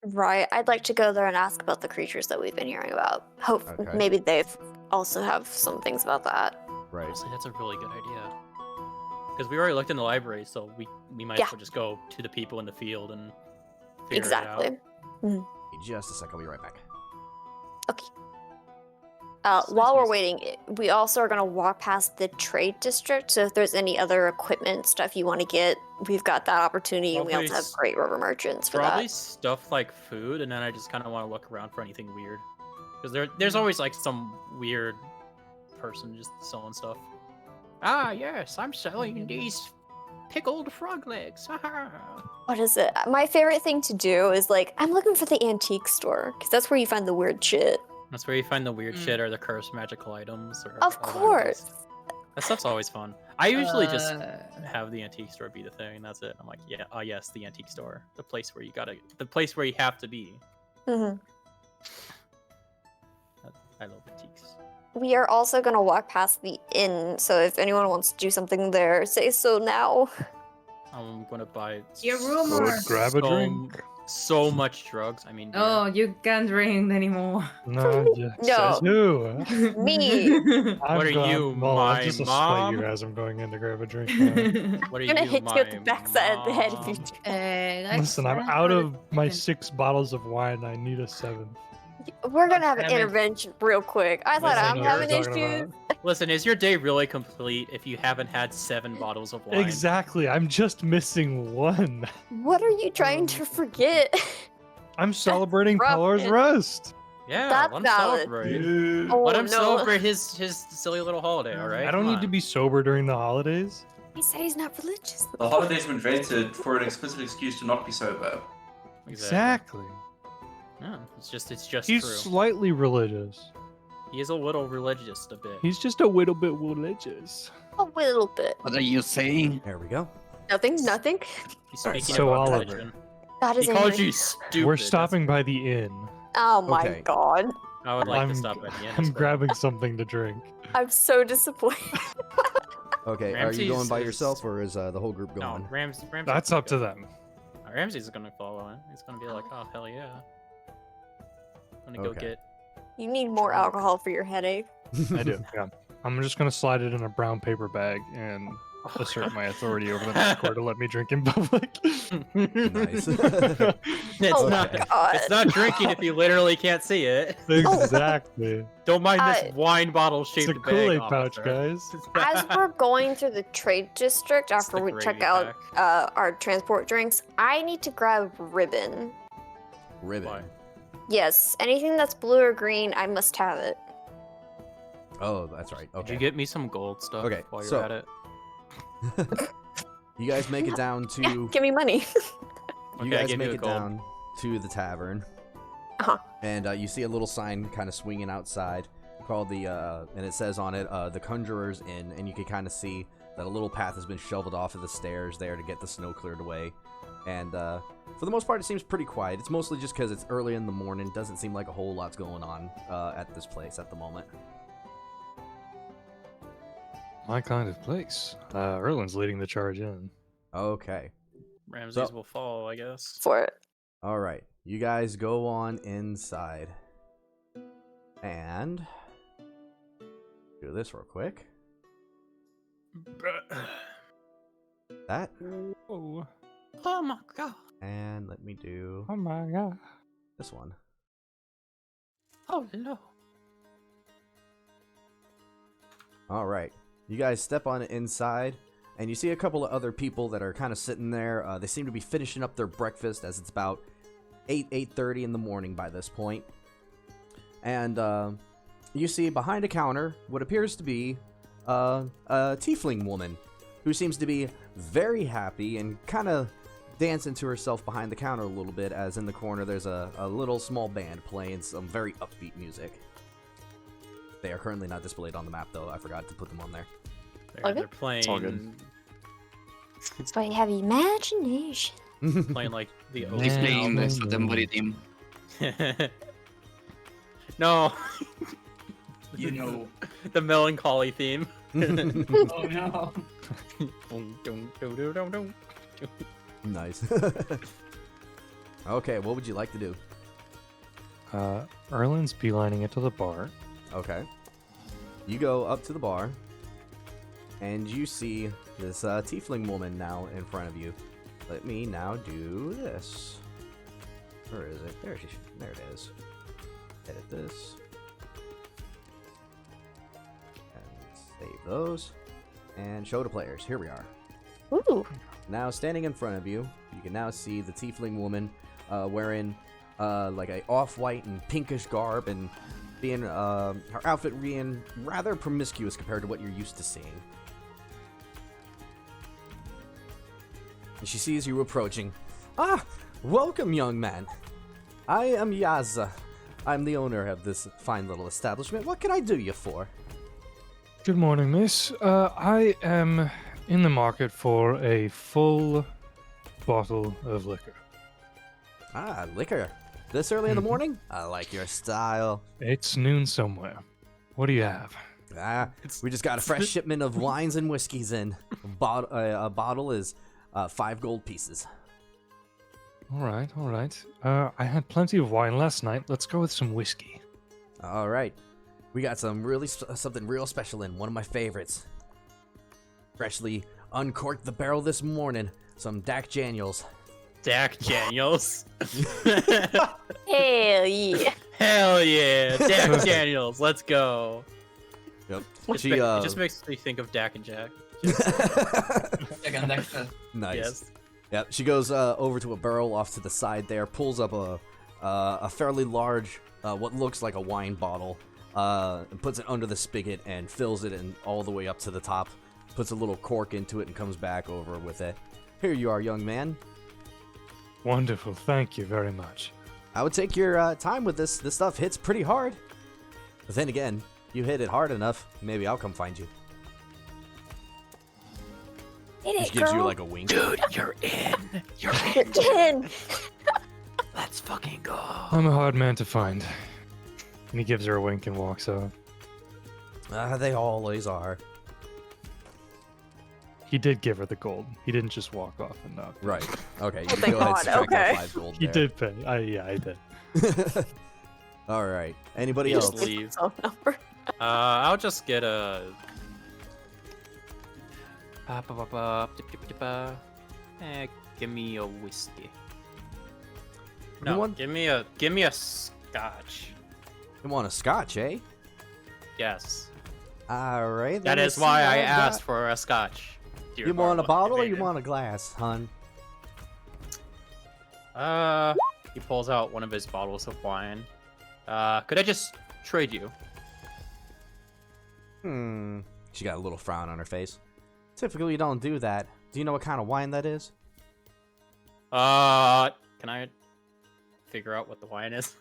Right, I'd like to go there and ask about the creatures that we've been hearing about. Hope Okay. maybe they've also have some things about that. Right. Honestly, that's a really good idea. Because we already looked in the library, so we might Yeah. as well just go to the people in the field and figure Exactly. it out. Just a second, I'll be right back. Okay. Nice, While nice. we're waiting, we also are going to walk past the trade district. So if there's any other equipment stuff you want to get, we've got that opportunity, and we Probably also have great rubber merchants for Probably that. stuff like food, and then I just kind of want to look around for anything weird. Because there's always like some weird person just selling stuff. Ah, yes, I'm selling these pickled frog legs. What is it? My favorite thing to do is like, I'm looking for the antique store, because that's where you find the weird shit. That's where you find the weird shit or the cursed magical items. Or Of all that course. stuff. That stuff's always fun. I usually just have the antique store be the thing, and that's it. I'm like, yeah, yes, the antique store, the place where you have to be. Mhm. I love antiques. We are also going to walk past the inn, so if anyone wants to do something there, say so now. I'm gonna buy Your rumor. Go grab a drink. so much drugs. I mean, beer. Oh, you can't drink anymore. No, yeah, No. says who? Me. I'm What are going- you, well, my I'm just a mom? spite you as I'm going in to grab a drink. Now. What are I'm gonna you, hit you at the my backside of the head if you mom? Listen, I'm out of my 6 bottles of wine. I need a 7. We're gonna have an Damn it. intervention real quick. I thought Listen, I'm you're having talking issues. about. Listen, is your day really complete if you haven't had 7 bottles of wine? Exactly. I'm just missing 1. What are you trying to forget? I'm celebrating rough, Peller's man. Rest. Yeah, That's let him valid. celebrate. Oh, Let him no. celebrate his silly little holiday, all right? I don't Come need to on. be sober during the holidays. He said he's not religious. The holidays were invented for an explicit excuse to not be sober. Exactly. Yeah, it's just He's true. slightly religious. He is a little religious a bit. He's just a little bit religious. A little bit. What are you saying? There we go. Nothing. Nothing. He's speaking So about Oliver. religion. That is He called angry. you stupid. We're That's- stopping by the inn. Oh my Okay. god. I would like I'm, to stop at the end. I'm as well. grabbing something to drink. I'm so disappointed. Okay, are you Ramses going by is- yourself or is the whole group No, going? Ramsey. That's up to them. Ramsey's gonna follow in. He's gonna be like, oh hell yeah. I'm gonna go Okay. get. You need more Drunk. alcohol for your headache. I do. Yeah. I'm just gonna slide it in a brown paper bag and assert my authority over the next court to let me drink in public. Nice. It's Oh not. my god. It's not drinking if you literally can't see it. Exactly. Don't mind this wine bottle shaped It's a bag. Kool-Aid pouch, officer. guys. As we're going through the trade district after the we check gravy out our transport drinks, I need to grab ribbon. Ribbon. Why? Yes, anything that's blue or green, I must have it. Oh, that's right. Could Okay. you get me some gold stuff Okay, while you're so- at it? You guys make it down to. Give me money. You Okay, I guys give make you a it gold. down to the tavern. Uh-huh. And you see a little sign kind of swinging outside called the, and it says on it, the Conjurer's Inn. And you can kind of see that a little path has been shoveled off of the stairs there to get the snow cleared away. And for the most part, it seems pretty quiet. It's mostly just because it's early in the morning. Doesn't seem like a whole lot's going on at this place at the moment. My kind of place. Erlin's leading the charge in. Okay. Ramses So- will follow, I guess. For it. All right. You guys go on inside. And do this real quick. That. Oh, Oh my god. And let me do oh my god. this one. Oh no. All right. You guys step on it inside, and you see a couple of other people that are kind of sitting there. They seem to be finishing up their breakfast as it's about 8:30 in the morning by this point. And you see behind a counter what appears to be a tiefling woman who seems to be very happy and kind of dancing to herself behind the counter a little bit, as in the corner there's a little small band playing some very upbeat music. They are currently not displayed on the map, though. I forgot to put them on there. They're playing. all good. That's why you have imagination. Playing like the Yeah. He's playing the no, Sotemori team. No, You know. the melancholy theme. Oh no. Nice. Okay, what would you like to do? Erlin's beelining it to the bar. Okay. You go up to the bar, and you see this tiefling woman now in front of you. Let me now do this. Where is it? There it is. Edit this. And save those. And show to players. Here we are. Ooh. Now, standing in front of you, you can now see the tiefling woman wearing like a off-white and pinkish garb, and being her outfit being rather promiscuous compared to what you're used to seeing. And she sees you approaching. Ah, welcome, young man. I am Yaza. I'm the owner of this fine little establishment. What can I do you for? Good morning, miss. I am in the market for a full bottle of liquor. Ah, liquor. This early in the Mhm. morning? I like your style. It's noon somewhere. What do you have? Ah, we just got a fresh shipment of wines and whiskeys in. A bottle is 5 gold pieces. All right, all right. I had plenty of wine last night. Let's go with some whiskey. All right, we got some something real special in. One of my favorites. Freshly uncorked the barrel this morning. Some Dak Daniels. Dak Daniels. Hell yeah. Hell yeah, Dak Daniels. Let's go. Yep. It just makes me think of Dak and Jack. Second Dexter. Nice. Yes. Yep. She goes over to a barrel off to the side there, pulls up a fairly large, what looks like a wine bottle, and puts it under the spigot and fills it in all the way up to the top. Puts a little cork into it and comes back over with it. Here you are, young man. Wonderful. Thank you very much. I would take your time with this. This stuff hits pretty hard. But then again, you hit it hard enough, maybe I'll come find you. Hit Just it, gives girl. you like a wink. Dude, you're in. You're You're in. Let's fucking go. I'm a hard man to find. And he gives her a wink and walks out. They always are. He did give her the gold. He didn't just walk off and not. pay. Right. Okay. You Oh, can thank go ahead and God, strike okay. out 5 gold He there. did pay. Yeah, I did. All right. Anybody He else? just leaves. Phone number. I'll just get a. Give me a whiskey. No, want- give me a scotch. You want a scotch, eh? Yes, All right. that is why I asked for a scotch. dear You want a Barlow. bottle or you Evaded. want a glass, hun? He pulls out one of his bottles of wine. Could I just trade you? She got a little frown on her face. Typically, you don't do that. Do you know what kind of wine that is? Can I figure out what the wine is?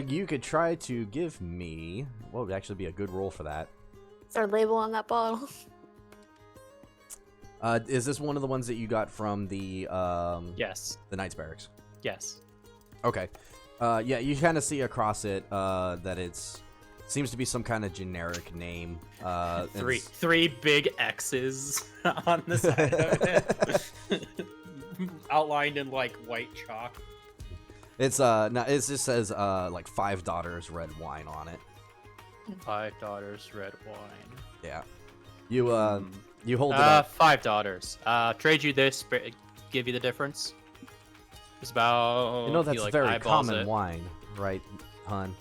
You could try to give me. What would actually be a good roll for that? Is there a label on that bottle? Is this one of the ones that you got from the Yes. the Knights Barracks? Yes. Okay. Yeah, you kind of see across it that it's seems to be some kind of generic name. and Three big X's on the side of it, outlined in like white chalk. It's no, it just says like 5 daughters red wine on it. 5 daughters, red wine. Yeah. You hold it up. 5 daughters. Trade you this, give you the difference. It's about. You know that's he, like, very eyeballs common it. wine, right, hun?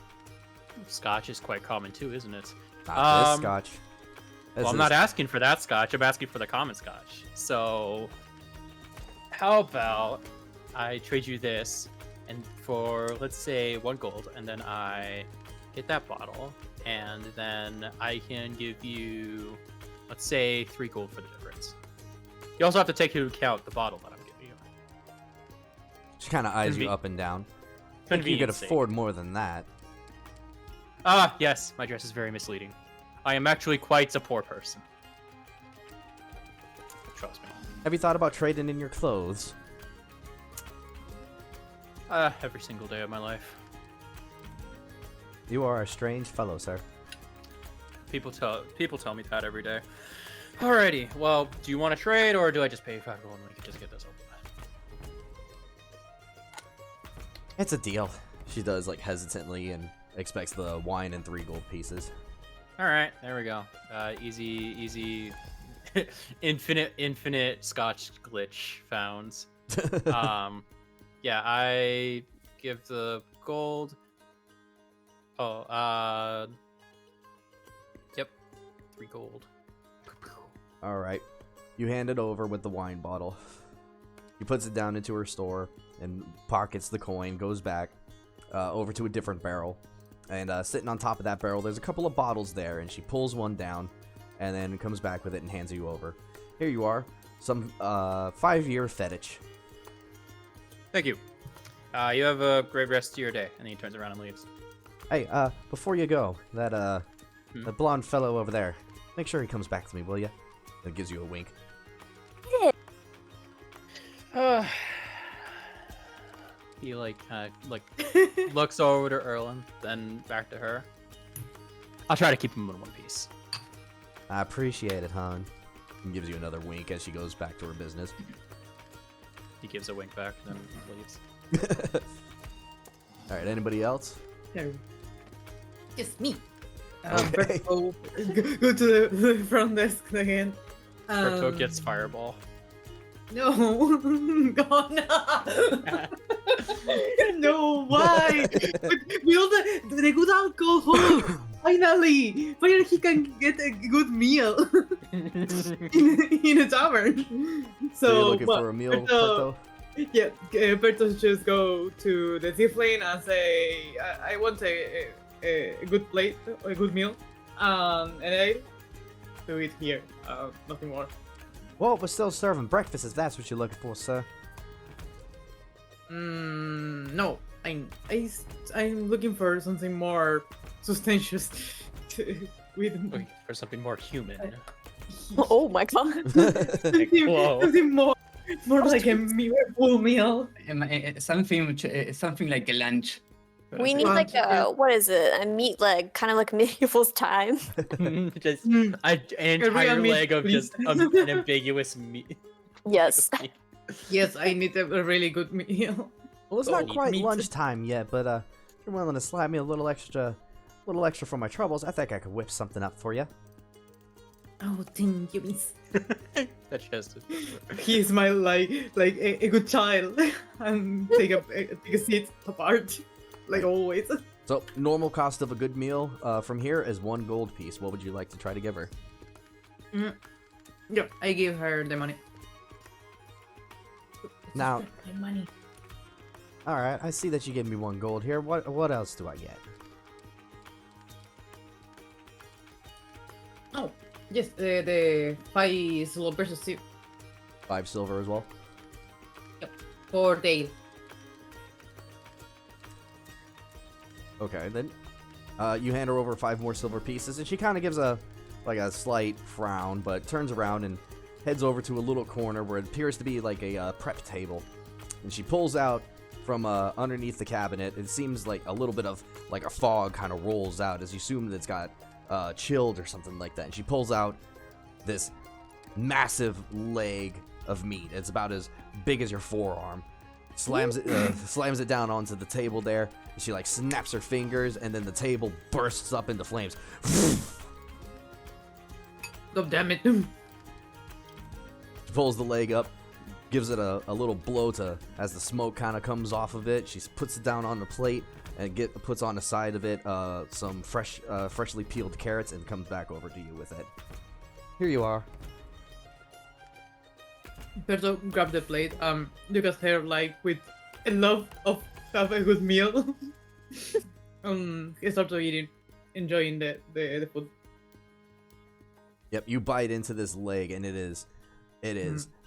Scotch is quite common too, isn't it? Not this scotch. Well, I'm not asking for that scotch. I'm asking for the common scotch. So, how about I trade you this, and for let's say 1 gold, and then I get that bottle, and then I can give you, let's say 3 gold for the difference. You also have to take into account the bottle that I'm giving you. She kind of eyes you Conven- up and down. I think you could Convenience sake. afford more than that. Yes, my dress is very misleading. I am actually quite a poor person. Trust me. Have you thought about trading in your clothes? Every single day of my life. You are a strange fellow, sir. People tell me that every day. Alrighty, well, do you want to trade, or do I just pay you 5 gold and we can just get this over with? It's a deal. She does like hesitantly and expects the wine in 3 gold pieces. Alright, there we go. Easy, infinite Scotch glitch found. Yeah, I give the gold. Yep, 3 gold. All right. You hand it over with the wine bottle. He puts it down into her store and pockets the coin, goes back over to a different barrel. And sitting on top of that barrel, there's a couple of bottles there, and she pulls one down and then comes back with it and hands you over. Here you are. Some 5-year fetich. Thank you. You have a great rest of your day. And then he turns around and leaves. Hey, before you go, that that blonde fellow over there, make sure he comes back to me, will ya? That gives you a wink. He like looks over to Erlen, then back to her. I'll try to keep him in one piece. I appreciate it, hon. And gives you another wink as she goes back to her business. He gives a wink back, then leaves. All right, anybody else? No. Just me. Okay. Berto, go to the front desk again. Berto gets fireball. No, God, no. No, why? We all the good alcohol. Finally, he can get a good meal in a tavern. So you're So, looking for a meal, Berto, Berto? yeah, Berto just go to the tiefling and say, I want a good plate, a good meal, and I do it here. Nothing more. Well, we're still serving breakfast if that's what you're looking for, sir. No, I'm looking for something more substantious. With Looking for something more human. Oh my god. Whoa. something more like a full meal. Something like a lunch. We need like a, what is it? A meat leg, kind of like medieval's time. Just Mm. an entire meat, leg of please. just an ambiguous meat. Yes. Yes, I need a really good meal. Well, it's Oh, not meat- quite meat. lunchtime yet, but if you're willing to slap me a little extra little extra for my troubles. I think I could whip something up for you. Oh, thank you, miss. That chest is. He's my like a good child, and take a seat apart, like always. So, normal cost of a good meal from here is 1 gold piece. What would you like to try to give her? Yep, I give her the money. Now, My money. all right, I see that you gave me 1 gold here. What else do I get? Oh, yes, the 5 silver versus 2 5 silver as well. for Dale. Okay, then you hand her over 5 more silver pieces, and she kind of gives a slight frown, but turns around and heads over to a little corner where it appears to be like a prep table. And she pulls out from underneath the cabinet. It seems like a little bit of like a fog kind of rolls out as you assume that it's got chilled or something like that. And she pulls out this massive leg of meat. It's about as big as your forearm. Slams it down onto the table there. She like snaps her fingers, and then the table bursts up into flames. God damn it. She pulls the leg up, gives it a little blow as the smoke kind of comes off of it. She puts it down on the plate and puts on the side of it some freshly peeled carrots, and comes back over to you with it. Here you are. Berto grab the plate. Look at her like with a love of have a good meal. He starts eating, enjoying the food. Yep, you bite into this leg, and it is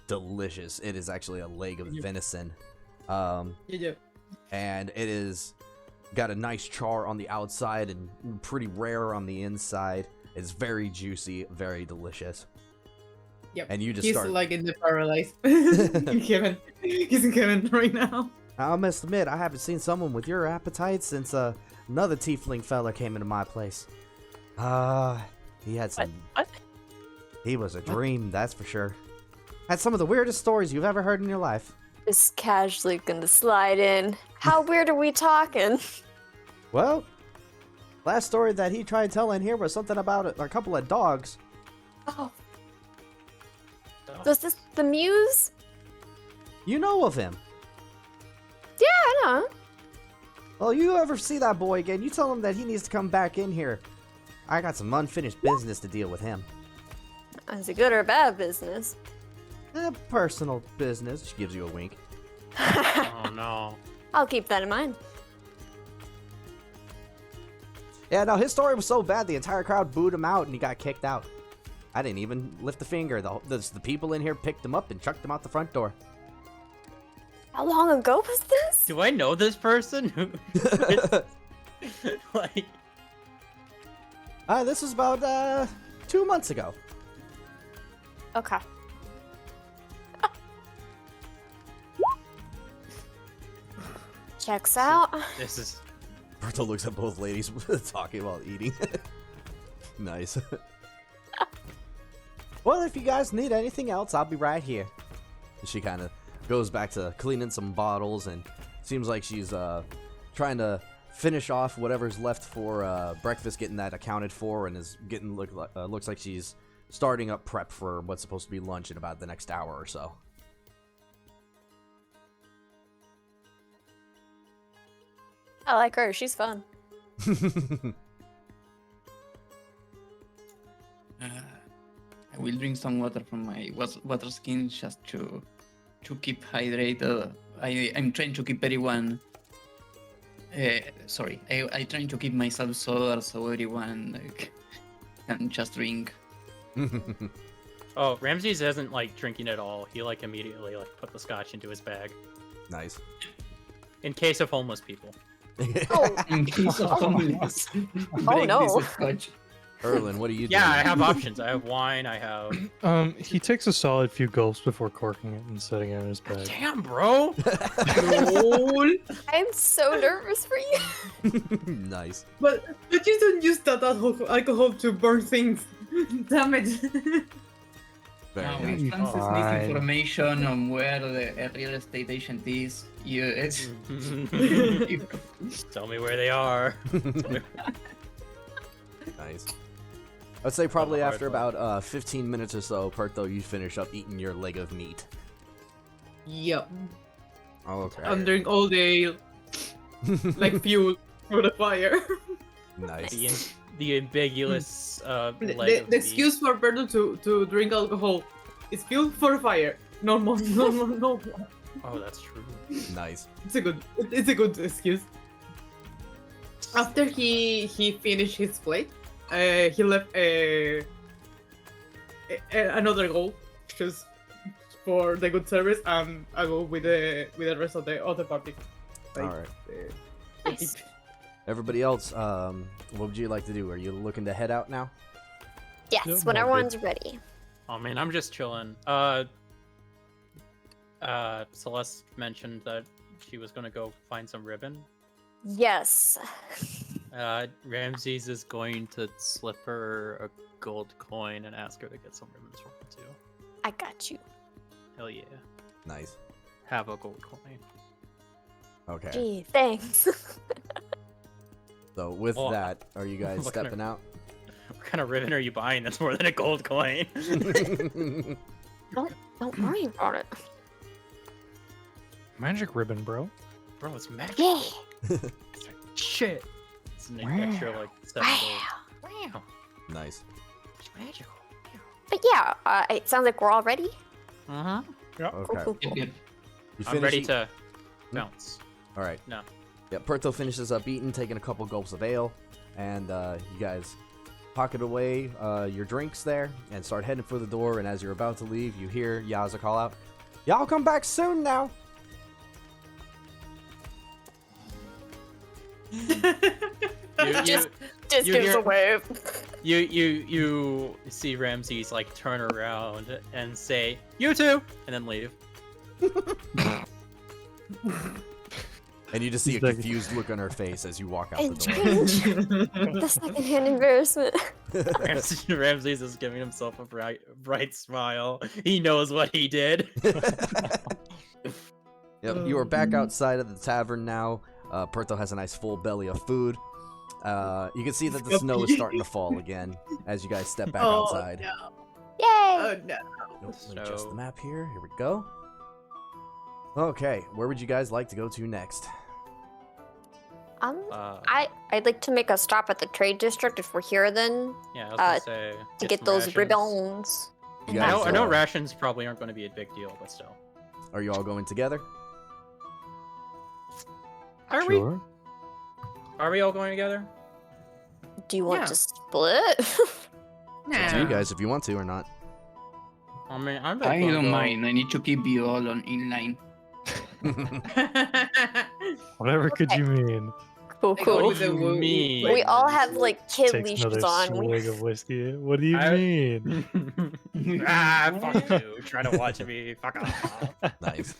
delicious. It is actually a leg of venison. Yeah. And it is got a nice char on the outside and pretty rare on the inside. It's very juicy, very delicious. Yep. And you just He's start like in the paradise. In heaven. He's in heaven right now. I must admit, I haven't seen someone with your appetite since another tiefling fella came into my place. He had some. What? He was a dream, that's for sure. Had some of the weirdest stories you've ever heard in your life. Just casually gonna slide in. How weird are we talking? Well, last story that he tried telling here was something about a couple of dogs. Oh. Was this the Muse? You know of him. Yeah, I know. Well, you ever see that boy again, you tell him that he needs to come back in here. I got some unfinished business to deal with him. Is it good or bad business? Personal business. She gives you a wink. Oh no. I'll keep that in mind. Yeah, no, his story was so bad the entire crowd booed him out and he got kicked out. I didn't even lift a finger. The people in here picked him up and chucked him out the front door. How long ago was this? Do I know this person? Like, This was about 2 months ago. Okay. Checks out. this is. Berto looks at both ladies talking while eating. Nice. Well, if you guys need anything else, I'll be right here. She kind of goes back to cleaning some bottles, and seems like she's trying to finish off whatever's left for breakfast, getting that accounted for, and is getting looks like she's starting up prep for what's supposed to be lunch in about the next hour or so. I like her. She's fun. I will drink some water from my water skin just to keep hydrated. I'm trying to keep everyone. Sorry, I trying to keep myself sober so everyone can just drink. Oh, Ramses isn't like drinking at all. He like immediately like put the scotch into his bag Nice. in case of homeless people. Oh, In case of homeless, break no. this scotch. Erlen, what are you doing? Yeah, I have options. I have wine. I have. He takes a solid few gulps before corking it and setting it in his bag. Damn, bro. I'm so nervous for you. Nice. But you don't use that alcohol to burn things. Damn it. Very Now, nice. if Francis Fine. needs information on where the real estate agent is, Tell me where they are. Nice. I'd say probably hard after part. about 15 minutes or so, Pertho, you finish up eating your leg of meat. Yep. Okay. I'm doing all day like fuel for the fire. Nice. The ambiguous leg The of meat. excuse for Berto to drink alcohol is fuel for a fire. No more. Oh, that's true. Nice. It's a good excuse. After he finished his plate, he left another goal just for the good service, and I go with the rest of the other party. All right. Nice. Everybody else, what would you like to do? Are you looking to head out now? Yes, Yep, when all everyone's ready. Oh man, I'm just chilling. Celeste mentioned that she was gonna go find some ribbon. Yes. Ramses is going to slip her a gold coin and ask her to get some ribbons from her too. I got you. Hell yeah. Nice. Have a gold coin. Okay. Gee, thanks. So with Well, that, are you guys what kind stepping out? What kind of ribbon are you buying that's more than a gold coin? Don't worry about it. Magic ribbon, bro. Bro, it's magic. Yay! Shit. It's an extra like 7 gold. Wow. Nice. It's magical. But yeah, it sounds like we're all ready. Uh-huh. Okay. Cool. Yep, yep. You I'm ready finish to bounce. All right. No. Yeah, Pertho finishes up eating, taking a couple gulps of ale, and you guys pocket away your drinks there and start heading for the door. And as you're about to leave, you hear Yaza call out, "Y'all come back soon now." Just you gives hear- a wave. You see Ramses like turn around and say, "You too," and then leave. And you just see a He's like- confused look on her face as you walk out And the door. strange. The secondhand embarrassment. Ramses is giving himself a bright smile. He knows what he did. Yep, you are back outside of the tavern now. Pertho has a nice full belly of food. You can see that the snow is starting to fall again as you guys step back outside. No. Yay! Oh no. Nope, let me adjust So- the map here. Here we go. Okay, where would you guys like to go to next? I'd like to make a stop at the trade district if we're here then Yeah, I was gonna say to get get some those rations. ribbons. You I guys, know rations probably aren't going to be a big deal, but still. Are you all going together? Are Sure. Are we all going together? Do you want Yeah. to split? It's up to you guys if you want to or not. I mean, I'm. I gonna don't go- mind. I need to keep you all in line. Whatever could Okay. you mean? Cool, I go cool. with the you mean? We all have like kid Takes leashes another on. swig of whiskey. What do you I- mean? Fuck you! Trying to watch me. Fuck off. Nice.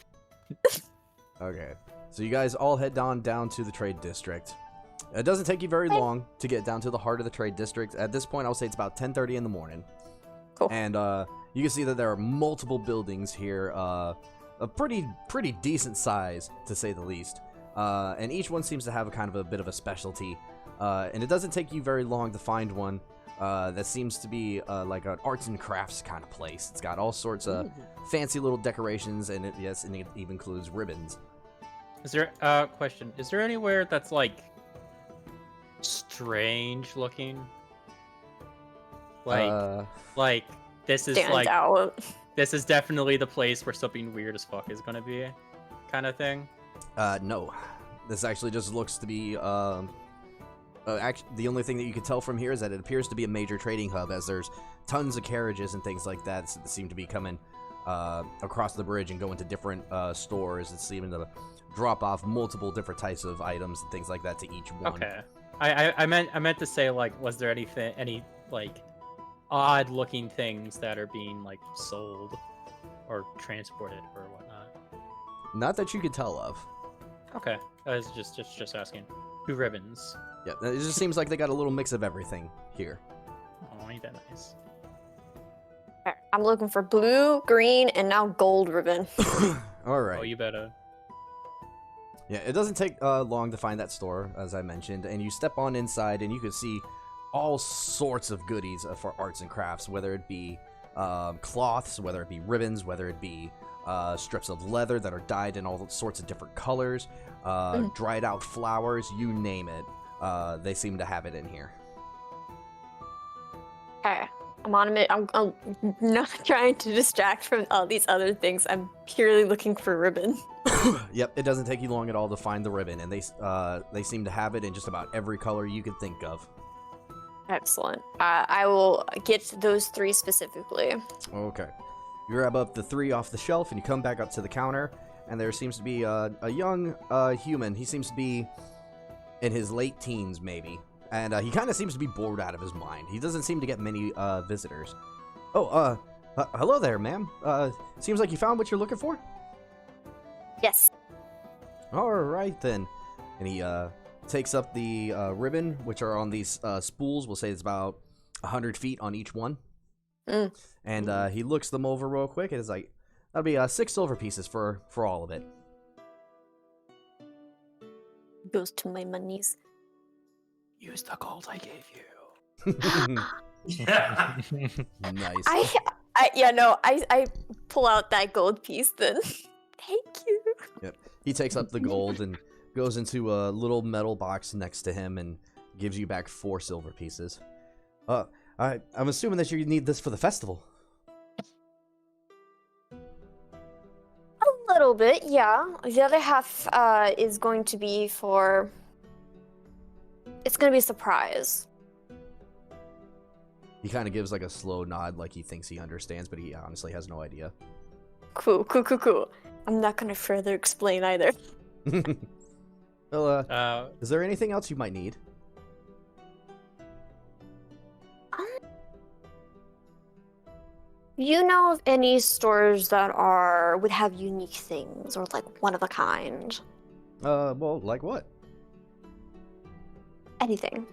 Okay, so you guys all head down to the trade district. It doesn't take you very long to get down to the heart of the trade district. At this point, I'll say it's about 10:30 in the morning. Cool. And you can see that there are multiple buildings here, a pretty decent size to say the least. And each one seems to have a kind of a bit of a specialty. And it doesn't take you very long to find one that seems to be like an arts and crafts kind of place. It's got all sorts of fancy little decorations, and it even includes ribbons. Is there question? Is there anywhere that's like strange looking? Like this is Stands like out. this is definitely the place where something weird as fuck is gonna be, kind of thing. No. This actually just looks to be, the only thing that you can tell from here is that it appears to be a major trading hub, as there's tons of carriages and things like that that seem to be coming across the bridge and going to different stores. It's seeming to drop off multiple different types of items and things like that to each one. Okay. I meant to say, like, was there any like odd looking things that are being like sold or transported or whatnot? Not that you could tell of. Okay, I was just asking. 2 ribbons. Yeah, it just seems like they got a little mix of everything here. Oh, ain't that nice? Alright, I'm looking for blue, green, and now gold ribbon. All right. Oh, you better. Yeah, it doesn't take long to find that store, as I mentioned, and you step on inside, and you can see all sorts of goodies for arts and crafts, whether it be cloths, whether it be ribbons, whether it be strips of leather that are dyed in all sorts of different colors, dried out flowers, you name it. They seem to have it in here. Okay. I'm on a minute. I'm not trying to distract from all these other things. I'm purely looking for ribbon. Yep, it doesn't take you long at all to find the ribbon, and they seem to have it in just about every color you could think of. Excellent. I will get those 3 specifically. Okay. You grab up the 3 off the shelf, and you come back up to the counter, and there seems to be a young human. He seems to be in his late teens, maybe. And he kind of seems to be bored out of his mind. He doesn't seem to get many visitors. Oh, hello there, ma'am. Seems like you found what you're looking for? Yes. All right, then. And he takes up the ribbon, which are on these spools. We'll say it's about 100 feet on each one. And he looks them over real quick, and is like, that'll be 6 silver pieces for all of it. Goes to my monies. Use the gold I gave you. Nice. I pull out that gold piece then. Thank you. Yep. He takes up the gold and goes into a little metal box next to him and gives you back 4 silver pieces. I'm assuming that you need this for the festival. A little bit, yeah. The other half is going to be for... It's going to be a surprise. He kind of gives like a slow nod like he thinks he understands, but he honestly has no idea. Cool. I'm not going to further explain either. Well, is there anything else you might need? You know of any stores that would have unique things or like one of a kind? Well, like what? Anything.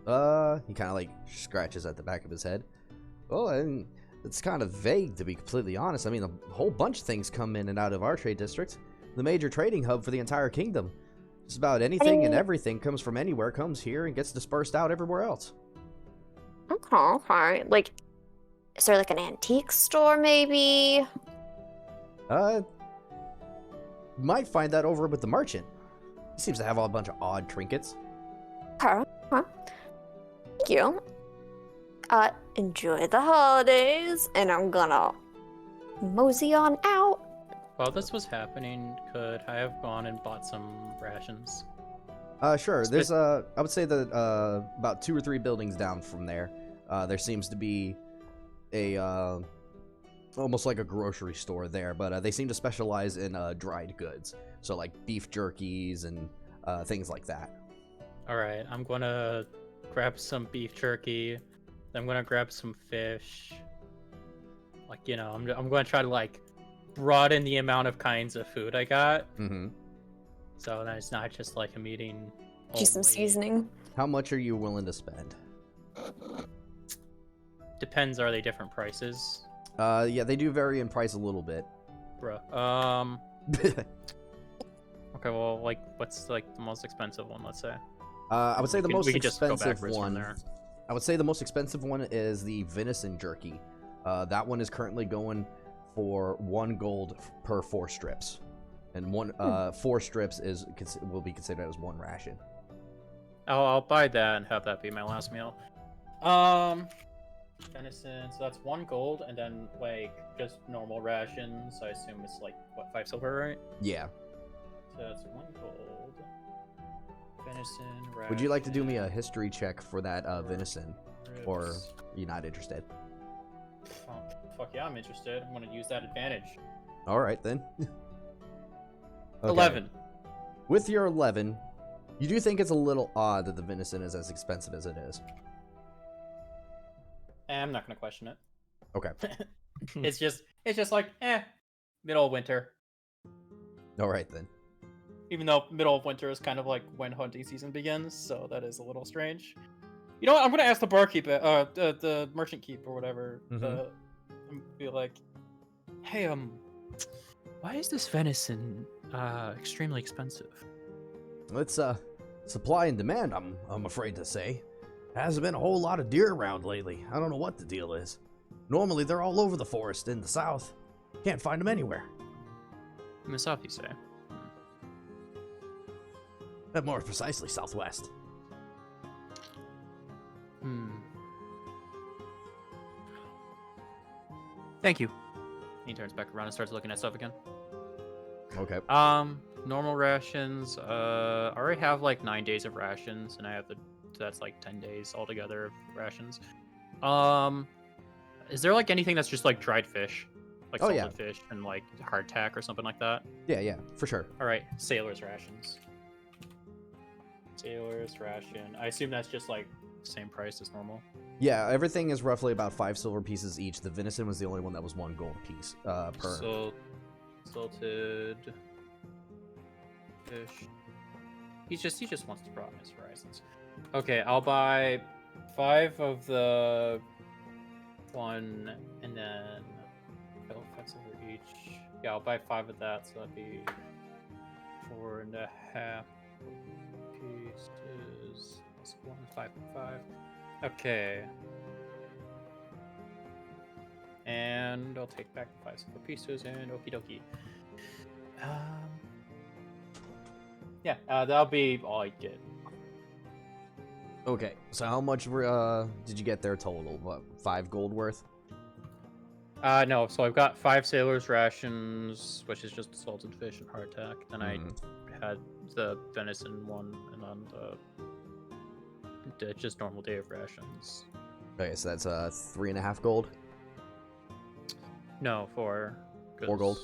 He kind of like scratches at the back of his head. Well, and it's kind of vague to be completely honest. I mean, a whole bunch of things come in and out of our trade district. The major trading hub for the entire kingdom. Just about anything and everything comes from anywhere, comes here and gets dispersed out everywhere else. Okay. Like, is there like an antique store maybe? Might find that over with the merchant. He seems to have a bunch of odd trinkets. Okay. Thank you. Enjoy the holidays, and I'm gonna mosey on out. While this was happening, could I have gone and bought some rations? Sure. There's I would say that about 2 or 3 buildings down from there, there seems to be a almost like a grocery store there, but they seem to specialize in dried goods, so like beef jerkies and things like that. All right, I'm gonna grab some beef jerky. I'm gonna grab some fish. Like, you know, I'm gonna try to like broaden the amount of kinds of food I got. Mm-hmm. So that it's not just like I'm eating Just some only. seasoning. How much are you willing to spend? Depends. Are they different prices? Yeah, they do vary in price a little bit. Bruh. Okay, well, like, what's like the most expensive one? Let's say. I would say the most we can just go expensive backwards from one. there. I would say the most expensive one is the venison jerky. That one is currently going for 1 gold per 4 strips, and 4 strips will be considered as 1 ration. I'll buy that and have that be my last meal. Venison. So that's 1 gold, and then like just normal rations. I assume it's like what, 5 silver, right? Yeah. So that's 1 gold. Venison. Ration, Would you like to do me a history check for that venison, or ribs. are you not interested? Oh, fuck yeah, I'm interested. I'm gonna use that advantage. All right then. Okay. 11. With your 11, you do think it's a little odd that the venison is as expensive as it is. I'm not gonna question it. Okay. It's just like middle of winter. All right then. Even though middle of winter is kind of like when hunting season begins, so that is a little strange. You know what? I'm gonna ask the barkeep, the merchant keep or whatever. Mhm. Be like, hey, why is this venison extremely expensive? It's supply and demand. I'm afraid to say. Hasn't been a whole lot of deer around lately. I don't know what the deal is. Normally they're all over the forest in the south. Can't find them anywhere. In the south, you say? More precisely, southwest. Thank you. He turns back around and starts looking at stuff again. Okay. Normal rations. I already have like 9 days of rations, and I have that's like 10 days altogether of rations. Is there like anything that's just like dried fish, like salted fish and like hardtack or something like that? Yeah, for sure. All right, sailor's rations. Sailor's ration. I assume that's just like same price as normal. Yeah, everything is roughly about 5 silver pieces each. The venison was the only one that was 1 gold piece per. So, salted fish. He just wants to broaden his horizons. Okay, I'll buy 5 of the one, and then 5 silver each. Yeah, I'll buy 5 of that, so that'd be 4.5 pieces. Plus 1, 5.5. Okay. And I'll take back the 5 silver pieces and okie dokie. Yeah, that'll be all I get. Okay, so how much did you get there total? What, 5 gold worth? No, so I've got 5 sailor's rations, which is just salted fish and hardtack. Then I had the venison one, and then the just normal day of rations. Okay, so that's 3.5 gold. No, 4. 4 gold.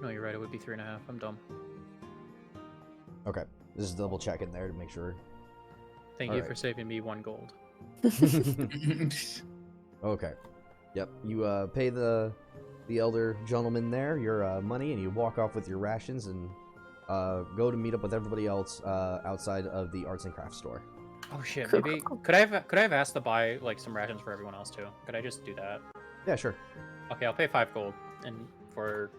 No, you're right. It would be 3.5. I'm dumb. Okay, just double checking there to make sure. Thank you for saving me 1 gold. Okay. Yep. You pay the elder gentleman there your money, and you walk off with your rations and go to meet up with everybody else outside of the arts and crafts store. Oh shit! Maybe could I have asked to buy like some rations for everyone else too? Could I just do that? Yeah, sure. Okay, I'll pay 5 gold, and for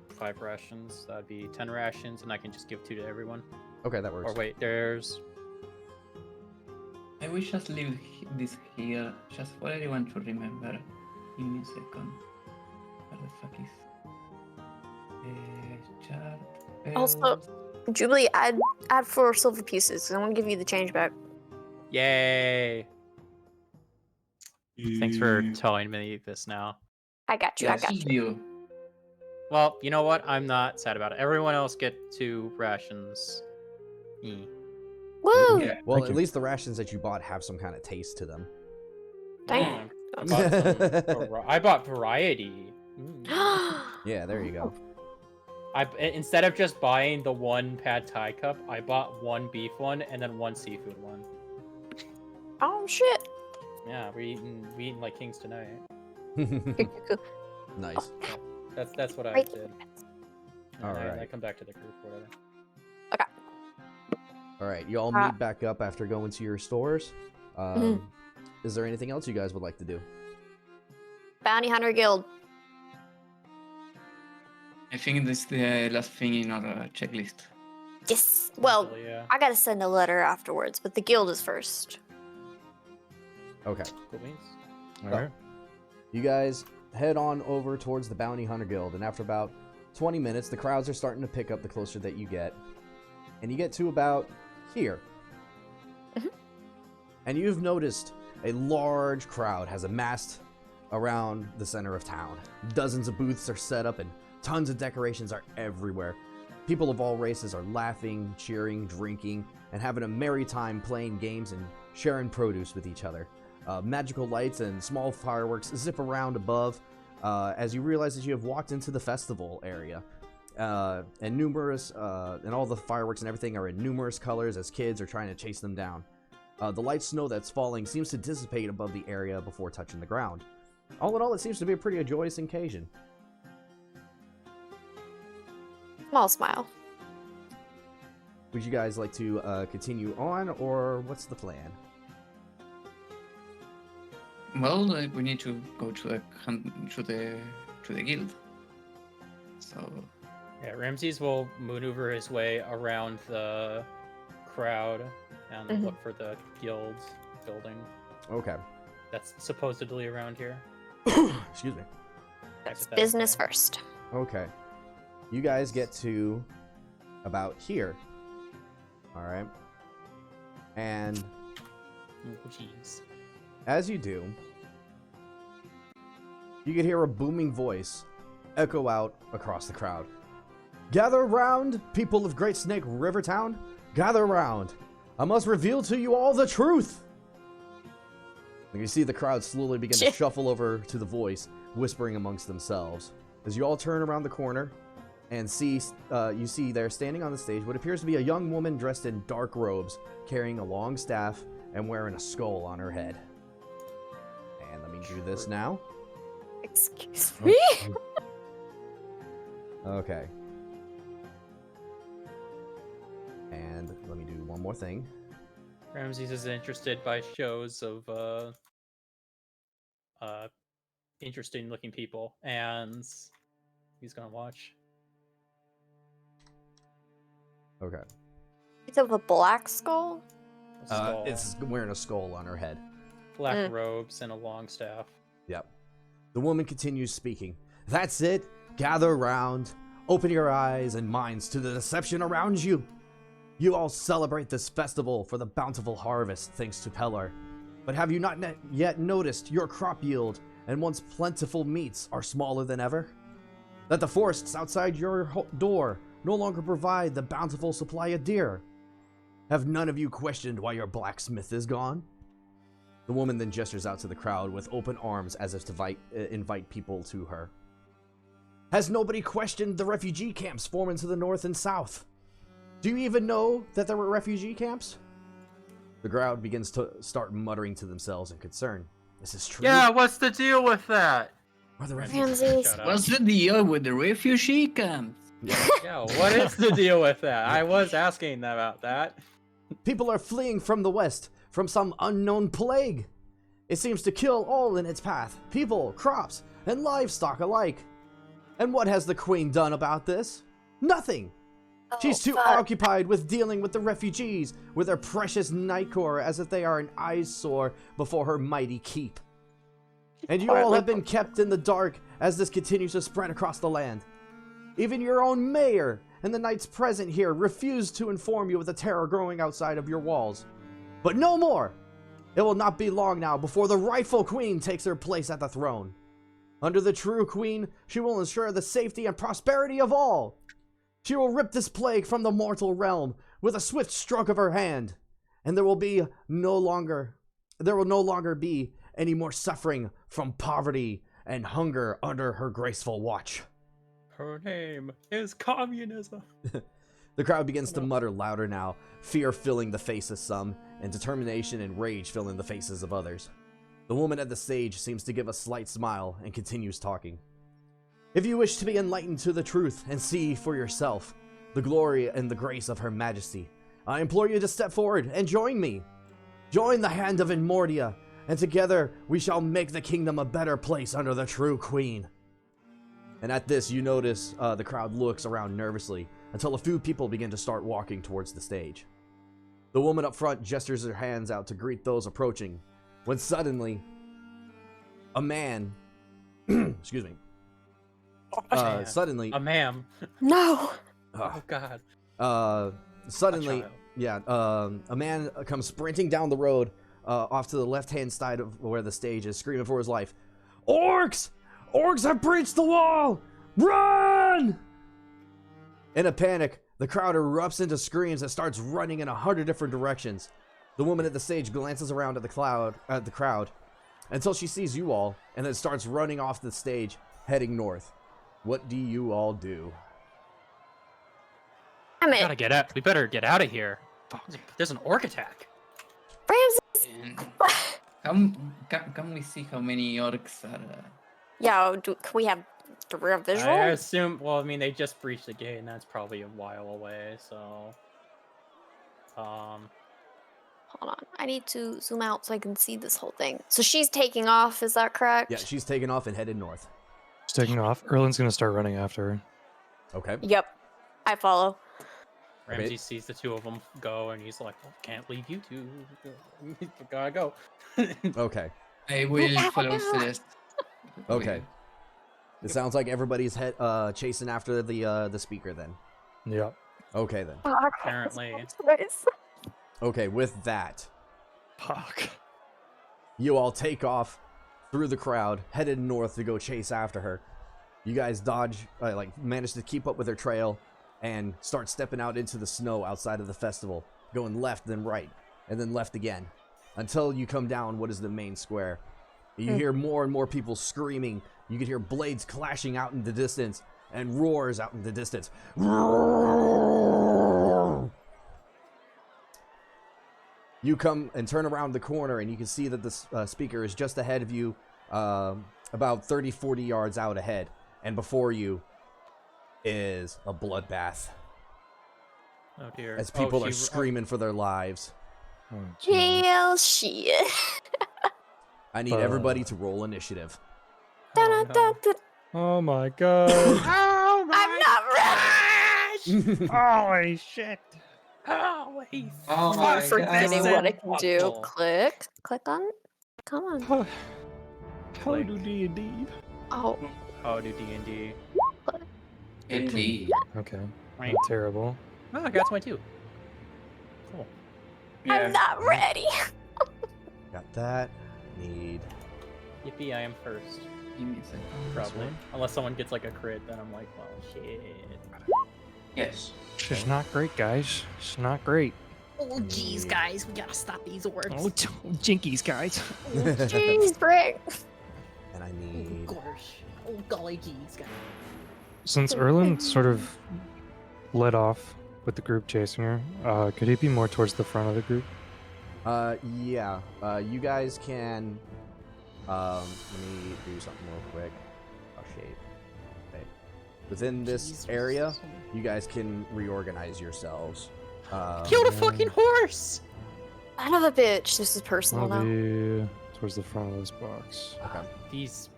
5 rations, that'd be 10 rations, and I can just give 2 to everyone. Okay, that works. Or wait, there's. I will just leave this here, just for everyone to remember. Give me a second. Where the fuck is... chart... Also, Jubilee, add 4 silver pieces, because I want to give you the change back. Yay! Thanks for telling me this now. I got you, I got you. Well, you know what? I'm not sad about it. Everyone else get 2 rations. Woo! Yeah. Well, Thank at you. least the rations that you bought have some kind of taste to them. Dang. I bought variety. Yeah, there you go. Instead of just buying the 1 pad thai cup, I bought 1 beef one and then 1 seafood one. Oh shit. Yeah, we eating like kings tonight. Nice. That's what I Right. did. All And I right. come back to the group or whatever. All right, you all meet back up after going to your stores. Is there anything else you guys would like to do? Bounty Hunter Guild. I think this is the last thing in our checklist. Yes. Well, Yeah. I gotta send a letter afterwards, but the guild is first. Okay. Cool beans. All So, right. you guys head on over towards the Bounty Hunter Guild, and after about 20 minutes, the crowds are starting to pick up the closer that you get. And you get to about here. And you've noticed a large crowd has amassed around the center of town. Dozens of booths are set up and tons of decorations are everywhere. People of all races are laughing, cheering, drinking, and having a merry time playing games and sharing produce with each other. Magical lights and small fireworks zip around above as you realize that you have walked into the festival area. And all the fireworks and everything are in numerous colors as kids are trying to chase them down. The light snow that's falling seems to dissipate above the area before touching the ground. All in all, it seems to be a pretty joyous occasion. Small smile. Would you guys like to continue on, or what's the plan? Well, we need to go to the guild. So Yeah, Ramses will maneuver his way around the crowd and Mhm. look for the guild building Okay. that's supposedly around here. Excuse me. That's business first. Okay. You guys get to about here. All right. And Oh, jeez. as you do, you can hear a booming voice echo out across the crowd. Gather round, people of Great Snake Rivertown. Gather round. I must reveal to you all the truth. And you see the crowd slowly begin to shuffle over to the voice, whispering amongst themselves. As you all turn around the corner and you see there standing on the stage what appears to be a young woman dressed in dark robes, carrying a long staff and wearing a skull on her head. And let me do this now. Excuse me? Okay. And let me do one more thing. Ramses is interested by shows of interesting looking people, and he's gonna watch. Okay. It's of a black skull? A skull, It's wearing a skull on her head. black robes and a long staff. Yep. The woman continues speaking. That's it. Gather round. Open your eyes and minds to the deception around you. You all celebrate this festival for the bountiful harvest, thanks to Pellar. But have you not yet noticed your crop yield and once plentiful meats are smaller than ever? That the forests outside your door no longer provide the bountiful supply of deer? Have none of you questioned why your blacksmith is gone? The woman then gestures out to the crowd with open arms as if to invite people to her. Has nobody questioned the refugee camps forming to the north and south? Do you even know that there were refugee camps? The crowd begins to start muttering to themselves in concern. This is true. Yeah, what's the deal with that? Are the Ramses. Shut up. What's the deal with the refugee camps? Yeah, what is the deal with that? I was asking about that. People are fleeing from the west from some unknown plague. It seems to kill all in its path, people, crops, and livestock alike. And what has the queen done about this? Nothing. She's too occupied with dealing with the refugees with their precious Nightcore as if they are an eyesore before her mighty keep. And you all have been kept in the dark as this continues to spread across the land. Even your own mayor and the knights present here refuse to inform you of the terror growing outside of your walls. But no more! It will not be long now before the rightful queen takes her place at the throne. Under the true queen, she will ensure the safety and prosperity of all. She will rip this plague from the mortal realm with a swift stroke of her hand, and there will no longer be any more suffering from poverty and hunger under her graceful watch. Her name is communism. The crowd begins to mutter louder now, fear filling the face of some, and determination and rage filling the faces of others. The woman at the stage seems to give a slight smile and continues talking. If you wish to be enlightened to the truth and see for yourself the glory and the grace of Her Majesty, I implore you to step forward and join me. Join the hand of Inmortia, and together we shall make the kingdom a better place under the true queen. And at this, you notice the crowd looks around nervously until a few people begin to start walking towards the stage. The woman up front gestures her hands out to greet those approaching, when suddenly, a man, excuse me, suddenly, A ma'am. No! Oh God. Suddenly, A a man comes sprinting down the road off to the left-hand side of where the stage is, screaming for his life. Orcs! Orcs have breached the wall! Run! In a panic, the crowd erupts into screams and starts running in 100 different directions. The woman at the stage glances around at the crowd until she sees you all, and then starts running off the stage, heading north. What do you all do? Damn We it. gotta get out. We better get out of here. There's an orc attack. Ramses! Can we see how many orcs are? Yeah, can we have the real visual? I assume. Well, I mean, they just breached the gate, and that's probably a while away. So, Hold on. I need to zoom out so I can see this whole thing. So she's taking off, is that correct? Yeah, she's taking off and headed north. She's taking off. Erlin's gonna start running after her. Okay. Yep. I follow. Ramsey sees the two of them go, and he's like, well, "Can't leave you two. Gotta go." Okay. I will gotta follow go. Celeste. Okay. It sounds like everybody's chasing after the speaker then. Yeah. Okay then. Apparently. Okay, with that, Fuck. you all take off through the crowd, headed north to go chase after her. You guys dodge, manage to keep up with her trail, and start stepping out into the snow outside of the festival, going left, then right, and then left again, until you come down what is the main square. You hear more and more people screaming. You can hear blades clashing out in the distance, and roars out in the distance. You come and turn around the corner, and you can see that the speaker is just ahead of you, about 30, 40 yards out ahead. And before you is a bloodbath. Oh dear. As people are screaming for their lives. Oh, jeez. Hell shit. I need everybody to roll initiative. Oh, no. Oh my god. I'm not ready. Holy shit. Holy Oh I'm my forgetting God. what I can do. Awful. Click on. Come on. How Click. do D&D? Oh, How do D&D? Indeed. Okay. Right. Not terrible. Oh, I got to my 2. Cool. I'm not ready. Got that. Need. Yippee, I am first. Give me a second. Probably. Unless someone gets like a crit, then I'm like, well, shit. Yes. It's not great, guys. It's not great. Oh, jeez, guys, we gotta stop these orcs. Oh, jinkies, guys. Jeez, Brick. And I Oh, need. gosh. Oh, golly, jeez, guys. Since Erlen sort of led off with the group chasing her, could he be more towards the front of the group? Yeah. You guys can. Let me do something real quick. Oh, shape. Okay. Within this Jesus. area, you guys can reorganize yourselves. Kill the fucking horse! Son of a bitch. This is personal I'll now. be towards the front of this box. Okay. These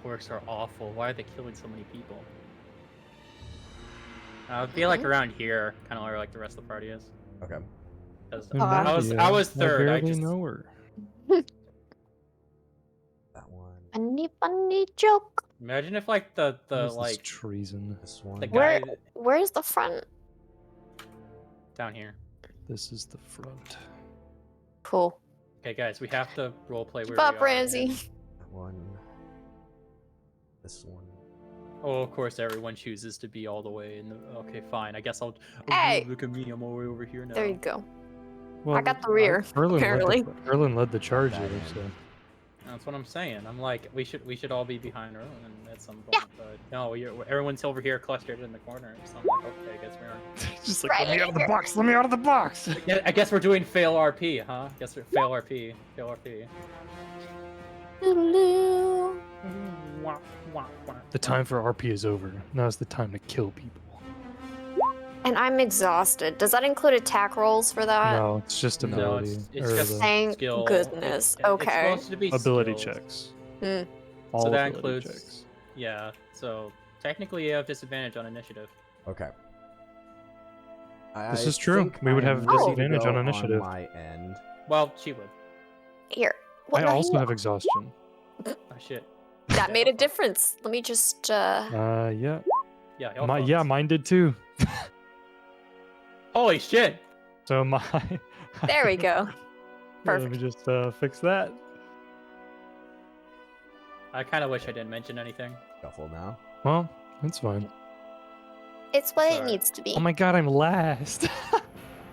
orcs are awful. Why are they killing so many people? I feel like around here, kind of like the rest of the party is. Okay. 'Cause And I was Nadia, third. I barely just know her. That one. Funny joke. imagine if like the What is this like treason. This one. the guy Where's the front? down here. This is the front. Cool. Okay, guys, we have to roleplay where Keep up, we are. Ramsey. That one. This one. Oh, of course, everyone chooses to be all the way in the. Okay, fine. I guess I'll. Oh, Hey! Look at me. I'm all the way over here now. There you go. Well, got the rear, apparently. Erlen led the charge That here, end. so. That's what I'm saying. I'm like, we should all be behind Erlen at some point. But no, everyone's over here clustered in the corner. So I'm like, okay, I guess we are. Just like, let me out of the box! Let me out of the box! Yeah, I guess we're doing fail RP, huh? Guess we're fail RP. Fail RP. Doodaloo. Wah, wah, wah. The time for RP is over. Now is the time to kill people. And I'm exhausted. Does that include attack rolls for that? No, it's just No, ability. it's or just the Thank skill. goodness. It's Okay. supposed to be ability skills. checks. Hmm. All So that ability includes. checks. Yeah. So technically, you have disadvantage on initiative. Okay. This is true. think We would I have need to disadvantage go on initiative. my end. Well, she would. Here. I What, no, also you- have exhaustion. Oh shit. That made a difference. Let me just. Yeah. Yeah. y'all Yeah, fucked. mine did too. Holy shit. So my. There we go. Let me Perfect. just fix that. I kind of wish I didn't mention anything. Shuffle now. Well, that's fine. It's what it Sorry. needs to be. Oh my god, I'm last.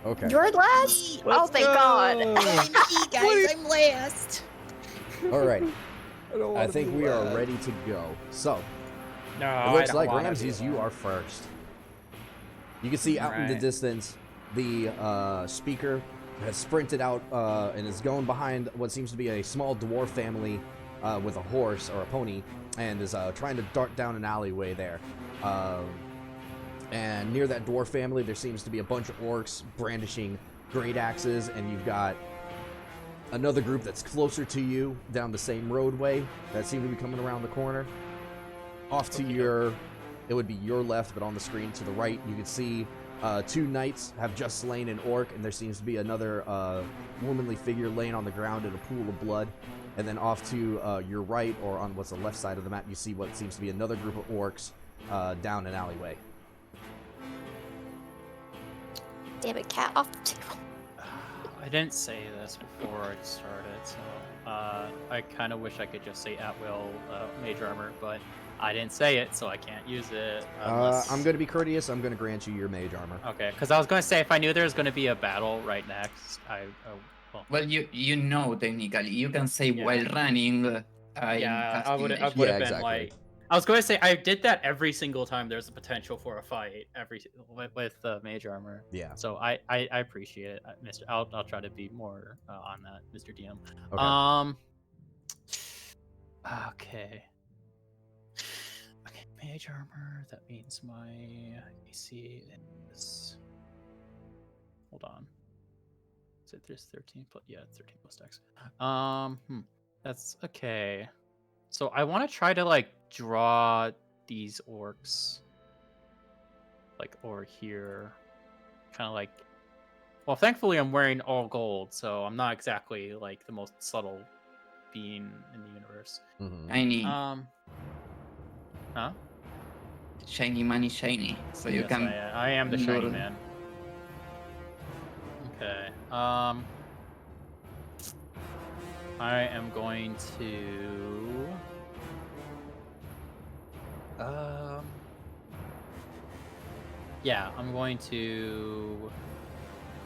Okay. You're last? Oh, thank God. OMG, guys, I'm last. All right. I think we are ready to go. So, No, it looks like Ramses, you are first. You can see out in the Alright. distance, the speaker has sprinted out and is going behind what seems to be a small dwarf family with a horse or a pony, and is trying to dart down an alleyway there. And near that dwarf family, there seems to be a bunch of orcs brandishing great axes, and you've got another group that's closer to you down the same roadway that seem to be coming around the corner. Off to your, it would be your left, but on the screen to the right, you can see 2 knights have just slain an orc, and there seems to be another womanly figure laying on the ground in a pool of blood. And then off to your right, or on what's the left side of the map, you see what seems to be another group of orcs down an alleyway. Damn it, cat off the table. I didn't say this before I started, so I kind of wish I could just say at will mage armor, but I didn't say it, so I can't use it. Unless... I'm going to be courteous. I'm going to grant you your mage armor. Okay, because I was going to say if I knew there was going to be a battle right next, Well, you know technically you can say Yeah. while running. I would have Yeah, been exactly. like. I was going to say I did that every single time there's a potential for a fight with mage armor. Yeah. So I appreciate it, Mr. I'll try to be more on that, Mr. DM. Okay. Okay. Okay, mage armor. That means my AC is. Hold on. Is it there's 13 plus? Yeah, 13 plus dex. That's okay. So I want to try to like draw these orcs, like over here, kind of like. Well, thankfully I'm wearing all gold, so I'm not exactly like the most subtle being in the universe. Mm-hmm. Shiny, Huh? shiny money, shiny. So you Yes, can. I am the shiny lure- man. Okay. I am going to. Yeah, I'm going to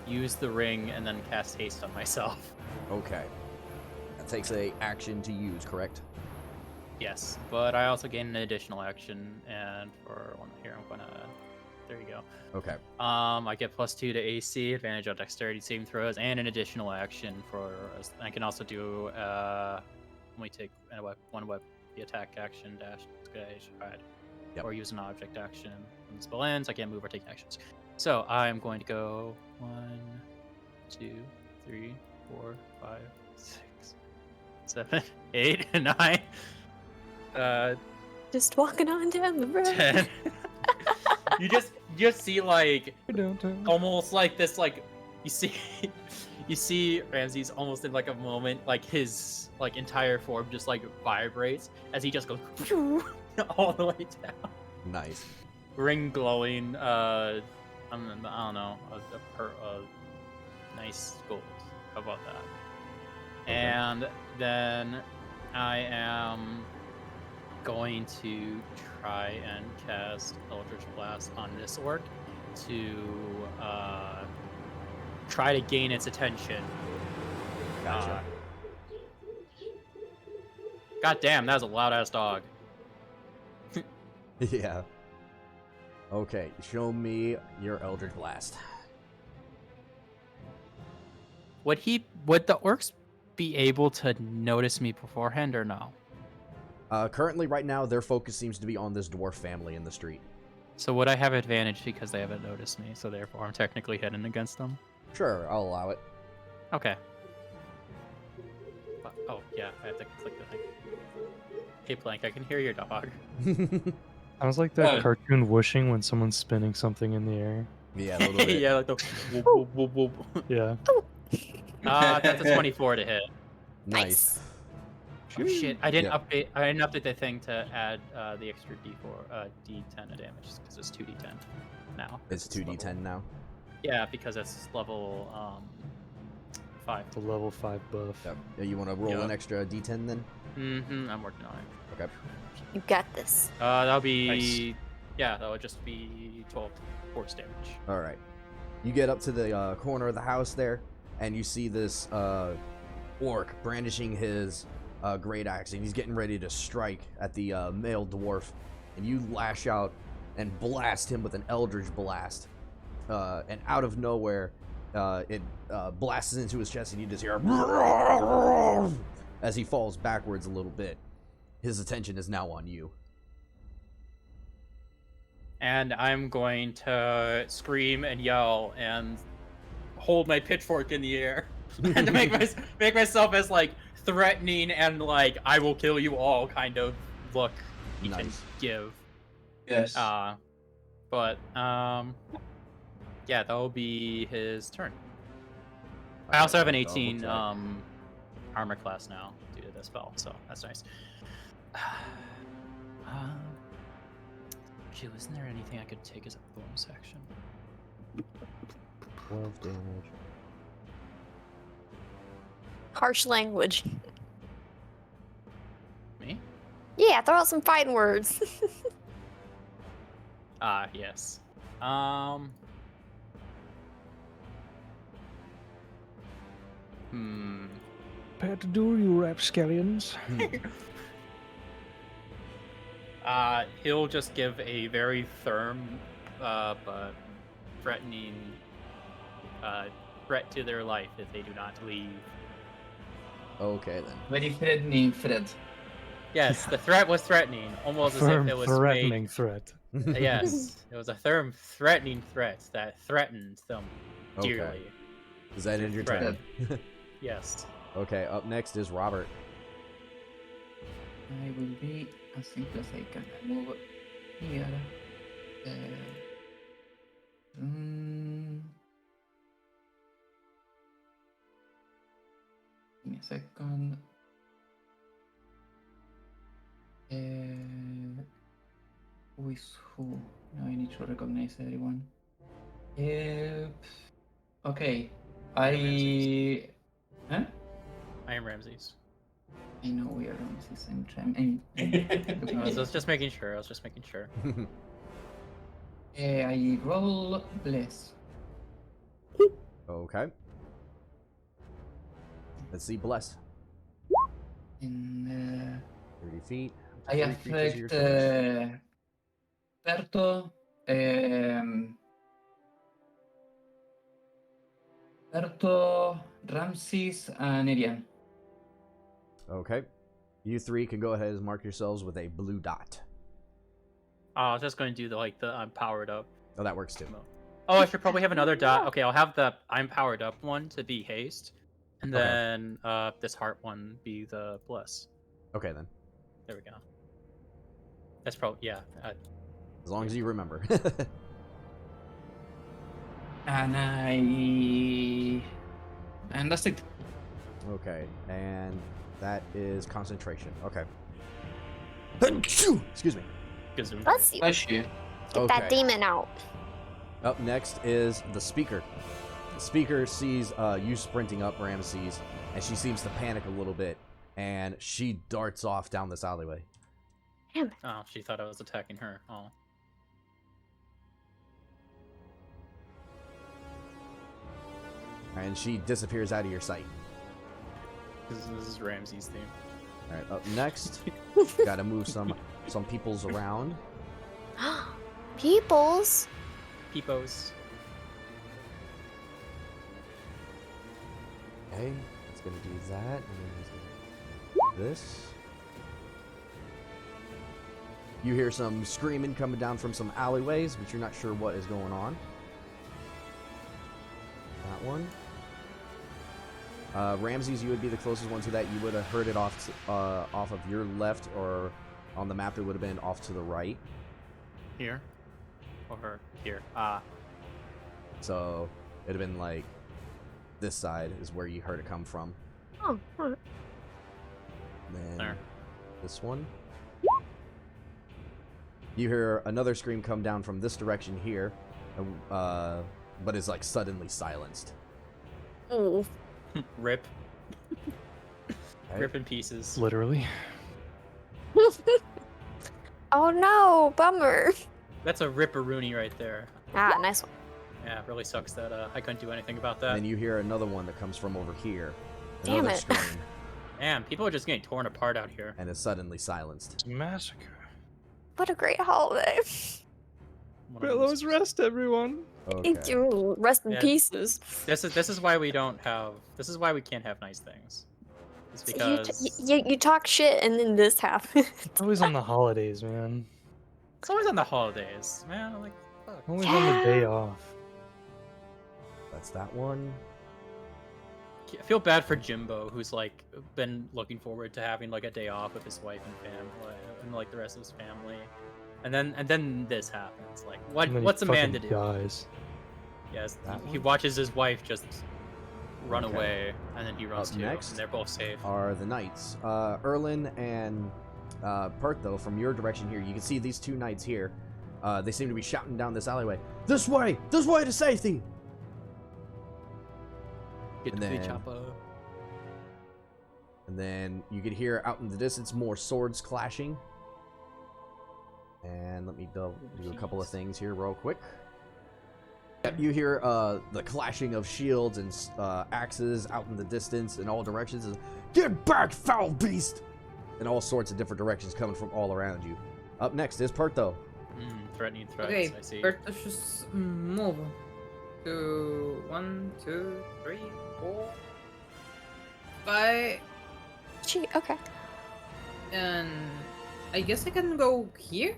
use the ring and then cast haste on myself. Okay. That takes a action to use, correct? Yes, but I also gain an additional action, and for one here, I'm gonna. There you go. Okay. I get +2 to AC, advantage on dexterity saving throws, and an additional action for. I can also do. Let me take one weapon, the attack action dash hide, Yep. or use an object action when the spell ends. I can't move or take actions. So I'm going to go 1, 2, 3, 4, 5, 6, 7, 8, and 9. Just walking on down the road. 10. you just see like almost like this like you see Ramses almost in like a moment like his like entire form just like vibrates as he just goes all the way down. Nice. Ring glowing. I don't know, a nice gold. How about that? Okay. And then I am going to try and cast Eldritch Blast on this orc to try to gain its attention. Gotcha. God damn, that was a loud ass dog. Yeah. Okay, show me your Eldritch Blast. Would the orcs be able to notice me beforehand or no? Currently, right now, their focus seems to be on this dwarf family in the street. So would I have advantage because they haven't noticed me, so therefore I'm technically hidden against them? Sure, I'll allow it. Okay. Oh, yeah, I have to click the thing. Hey, Plank, I can hear your dog. Sounds like that cartoon whooshing when someone's spinning something in the air. Yeah, a little bit. Yeah, like the whoop, whoop, whoop, whoop. Yeah. That's a 24 to hit. Nice. Oh, shit, I didn't Yeah. update. I didn't update the thing to add the extra D10 of damage because it's 2D10 now. It's 2d10 now. Yeah, because it's level 5. The level 5 buff. Yep. Yeah, you want to roll Yeah. an extra d10 then? I'm working on it. Okay. You got this. That'll be Nice. yeah, that would just be 12 force damage. All right. You get up to the corner of the house there, and you see this orc brandishing his great axe, and he's getting ready to strike at the male dwarf. And you lash out and blast him with an Eldritch Blast. And out of nowhere, it blasts into his chest, and you just hear as he falls backwards a little bit. His attention is now on you. And I'm going to scream and yell and hold my pitchfork in the air and to make myself as like threatening and like I will kill you all kind of look you can Nice. give. Yes. But Yeah, that will be his turn. I also have an Alright, 18 double armor class now due to this spell, so that's nice. Gee, wasn't there anything I could take as a bonus action? check. 12 damage. Harsh language. Me? Yeah, throw out some fighting words. Yes. Prepare to do, you rapscallions. He'll just give a very firm, but threatening, threat to their life if they do not leave. Okay then. Very threatening threat. Yes, the threat was threatening, almost as if Firm, it was threatening threat. Yes, it was a firm, threatening threat that threatened them Okay. dearly. Does that end your turn? Yes. Okay, up next is Robert. I will be as simple as I can. I move here. Give me a second. Who is who? Now I need to recognize everyone. Okay. Huh? I am Ramses. I know we are on the same time. I was just making sure. I was just making sure. I roll bless. Okay. Let's see, bless. And 30 feet. I Three creatures of your choice. affect Berto, Berto, Ramses, and Irian. Okay. You three can go ahead and mark yourselves with a blue dot. I was just going to do the I'm powered up. Oh, that works too. Oh, I should probably have another dot. Okay, I'll have the I'm powered up one to be haste, and Okay. then this heart one be the bless. Okay then. There we go. That's probably yeah. As long as you remember. And that's it. Okay, and that is concentration. Okay. Excuse me. Gazoom. Bless you. Bless you. Get that demon out. Up next is the speaker. The speaker sees you sprinting up Ramses, and she seems to panic a little bit, and she darts off down this alleyway. Damn it. Oh, she thought I was attacking her. Oh. And she disappears out of your sight. This is Ramses' theme. All right, up next, gotta move some peoples around. Peoples. Peepos. Okay, it's gonna do that, and then he's gonna do this. You hear some screaming coming down from some alleyways, but you're not sure what is going on. That one. Ramses, you would be the closest one to that. You would have heard it off of your left, or on the map it would have been off to the right. Here. Or here. So it'd have been like this side is where you heard it come from. Oh, alright. Then There. this one. You hear another scream come down from this direction here, but is like suddenly silenced. Ooh. Rip. Okay. Rip in pieces. Literally. Oh no, bummer. That's a ripperoonie right there. Ah, nice one. Yeah, it really sucks that I couldn't do anything about And that. then you hear another one that comes from over here. Damn Another it. scream, Man, people are just getting torn apart out here. and is suddenly silenced. Massacre. What a great holiday. One of them's- rest, everyone. Okay. Rest in Yeah. pieces. This is why we don't have. This is why we can't have nice things. It's because You talk shit and then this happens. Always on the holidays, man. it's always on the holidays, man. I'm like, fuck. Always on the day off. That's that one. I feel bad for Jimbo, who's like been looking forward to having like a day off with his wife and family, and like the rest of his family, and then this happens. Like, And then he what's a man to fucking do? dies. Yes, That he one? watches his wife just run Okay. away, and then he runs Up too, next and they're both safe. are the knights. Erlin and Pertho, from your direction here, you can see these two knights here. They seem to be shouting down this alleyway. This way to safety! Get and the then- chopper. And then you could hear out in the distance more swords clashing. And let me do a couple of things here real quick. Yep, you hear the clashing of shields and axes out in the distance in all directions. Get back, foul beast! In all sorts of different directions coming from all around you. Up next is Pertho. Threatening threats, Okay, I see. let's just move to 1, 2, 3, 4, 5, Gee, okay. and I guess I can go here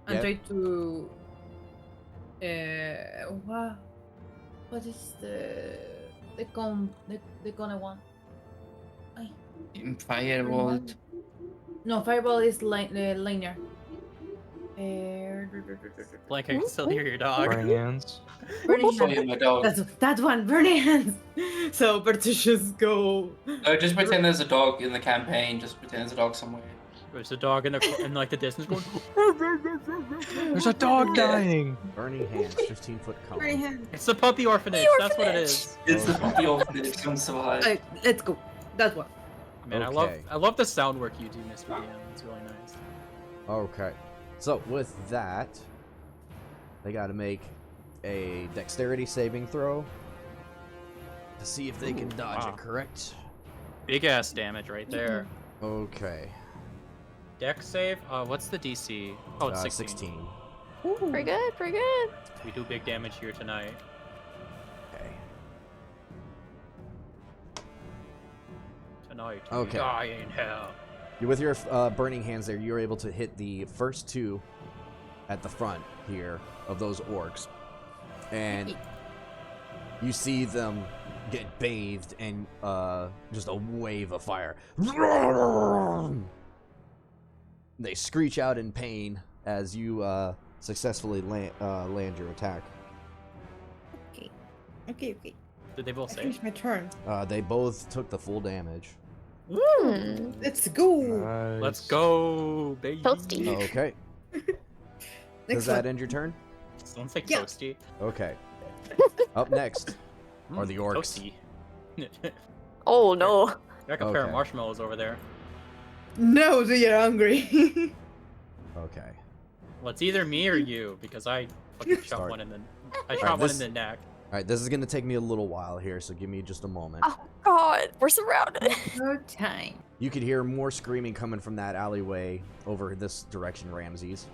and Yep. try to. What is the gonna one? Ay, Firebolt. no, fireball is linear. Blank, I can still hear your dog. Burning hands. Burning Oh, yeah, hands. my dog. That's that one. Burning hands. So Bertus just go. Just pretend there's a dog in the campaign. Just pretend there's a dog somewhere. There's a dog in like the distance going. There's a dog dying. Burning Hands, 15-foot column. Burning hands. It's the puppy orphanage. That's what it is. It's the puppy orphanage. Come survive. Alright, let's go. That one. Man, Okay. I love the sound work you do, Mr. DM. It's really nice. Okay. So, with that, they gotta make a dexterity saving throw to see if they can dodge wow. it, correct? Big ass damage right there. Okay. Dex save. What's the DC? Oh, it's 16. Pretty good, pretty good. We do big damage here tonight. Okay. Tonight. Okay. We die in hell. With your burning hands there, you're able to hit the first two at the front here of those orcs. And you see them get bathed in just a wave of fire. They screech out in pain as you successfully land your attack. Okay. Did they both I save? finished my turn. They both took the full damage. Hmm. Let's go. Nice. Let's go, baby. Toasty. Okay. Does Next that one. end your turn? Sounds like Yeah. toasty. Okay. Up next are the orcs. Toasty. Oh no. Got a pair of Okay. marshmallows over there. No, so you're hungry. Okay. Well, it's either me or you because I fucking shot Start. one in the. I shot one this- in the neck. All right, this is going to take me a little while here, so give me just a moment. Oh god, we're surrounded. No time. You could hear more screaming coming from that alleyway over this direction, Ramses.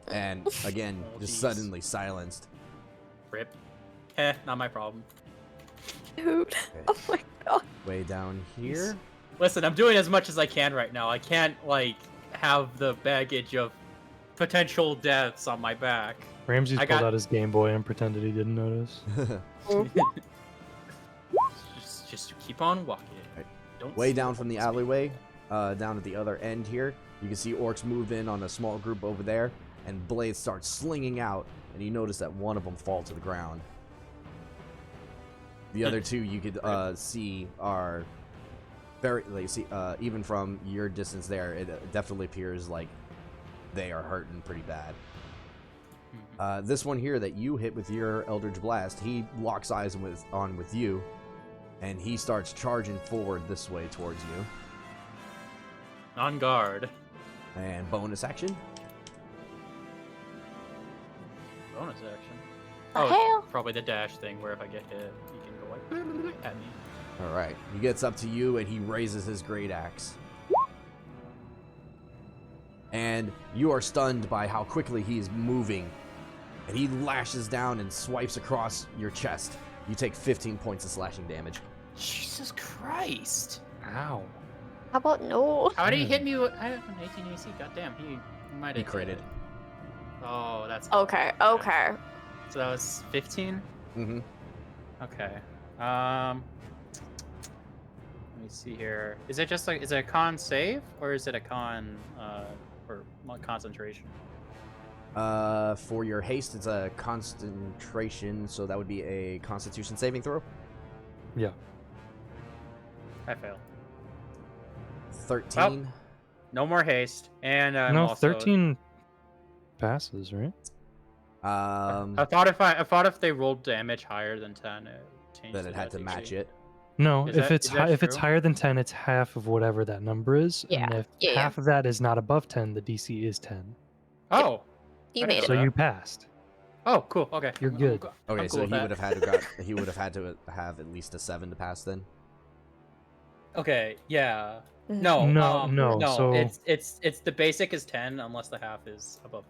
And again, Oh, just jeez. suddenly silenced. Rip. Not my problem. Dude. Oh my god. Way down here. Listen, I'm doing as much as I can right now. I can't like have the baggage of potential deaths on my back. Ramses I pulled got- out his Game Boy and pretended he didn't notice. Just keep on walking. Right. Don't Way see down what from the happens. alleyway, down at the other end here, you can see orcs move in on a small group over there, and blades start slinging out, and you notice that one of them fall to the ground. The other two you could see are very, like, see, even from your distance there, it definitely appears like they are hurting pretty bad. This one here that you hit with your Eldritch Blast, he locks eyes on with you, and he starts charging forward this way towards you. On guard. And bonus action. Bonus action. The Oh, hell? probably the dash thing where if I get hit, you can go like at me. All right, he gets up to you and he raises his great axe. And you are stunned by how quickly he is moving. And he lashes down and swipes across your chest. You take 15 points of slashing damage. Jesus Christ! Ow. How about no? How did he hit me with? I have an 18 AC. Goddamn, he might He have critted. Oh, that's Okay, okay. So that was 15. Mm-hmm. Okay. Let me see here. Is it just like, is it a con save or is it a con or concentration? For your haste, it's a concentration, so that would be a Constitution saving throw. Yeah. I fail. 13. No more haste, and I'm No, also... 13 passes, right? I thought if they rolled damage higher than 10, it changed. Then it had to DC. match it. No, Is if that- it's is that if it's true? higher than 10, it's half of whatever that number is. Yeah, And if yeah, half of that is not above 10, the DC is 10. Oh. You I made didn't it. So know you that. passed. Oh, cool. Okay. You're good. Okay, I'm so cool he with would that. have had to have at least a 7 to pass then. Okay. Yeah. Mhm. No. No, no, No. so- It's the basic is 10 unless the half is above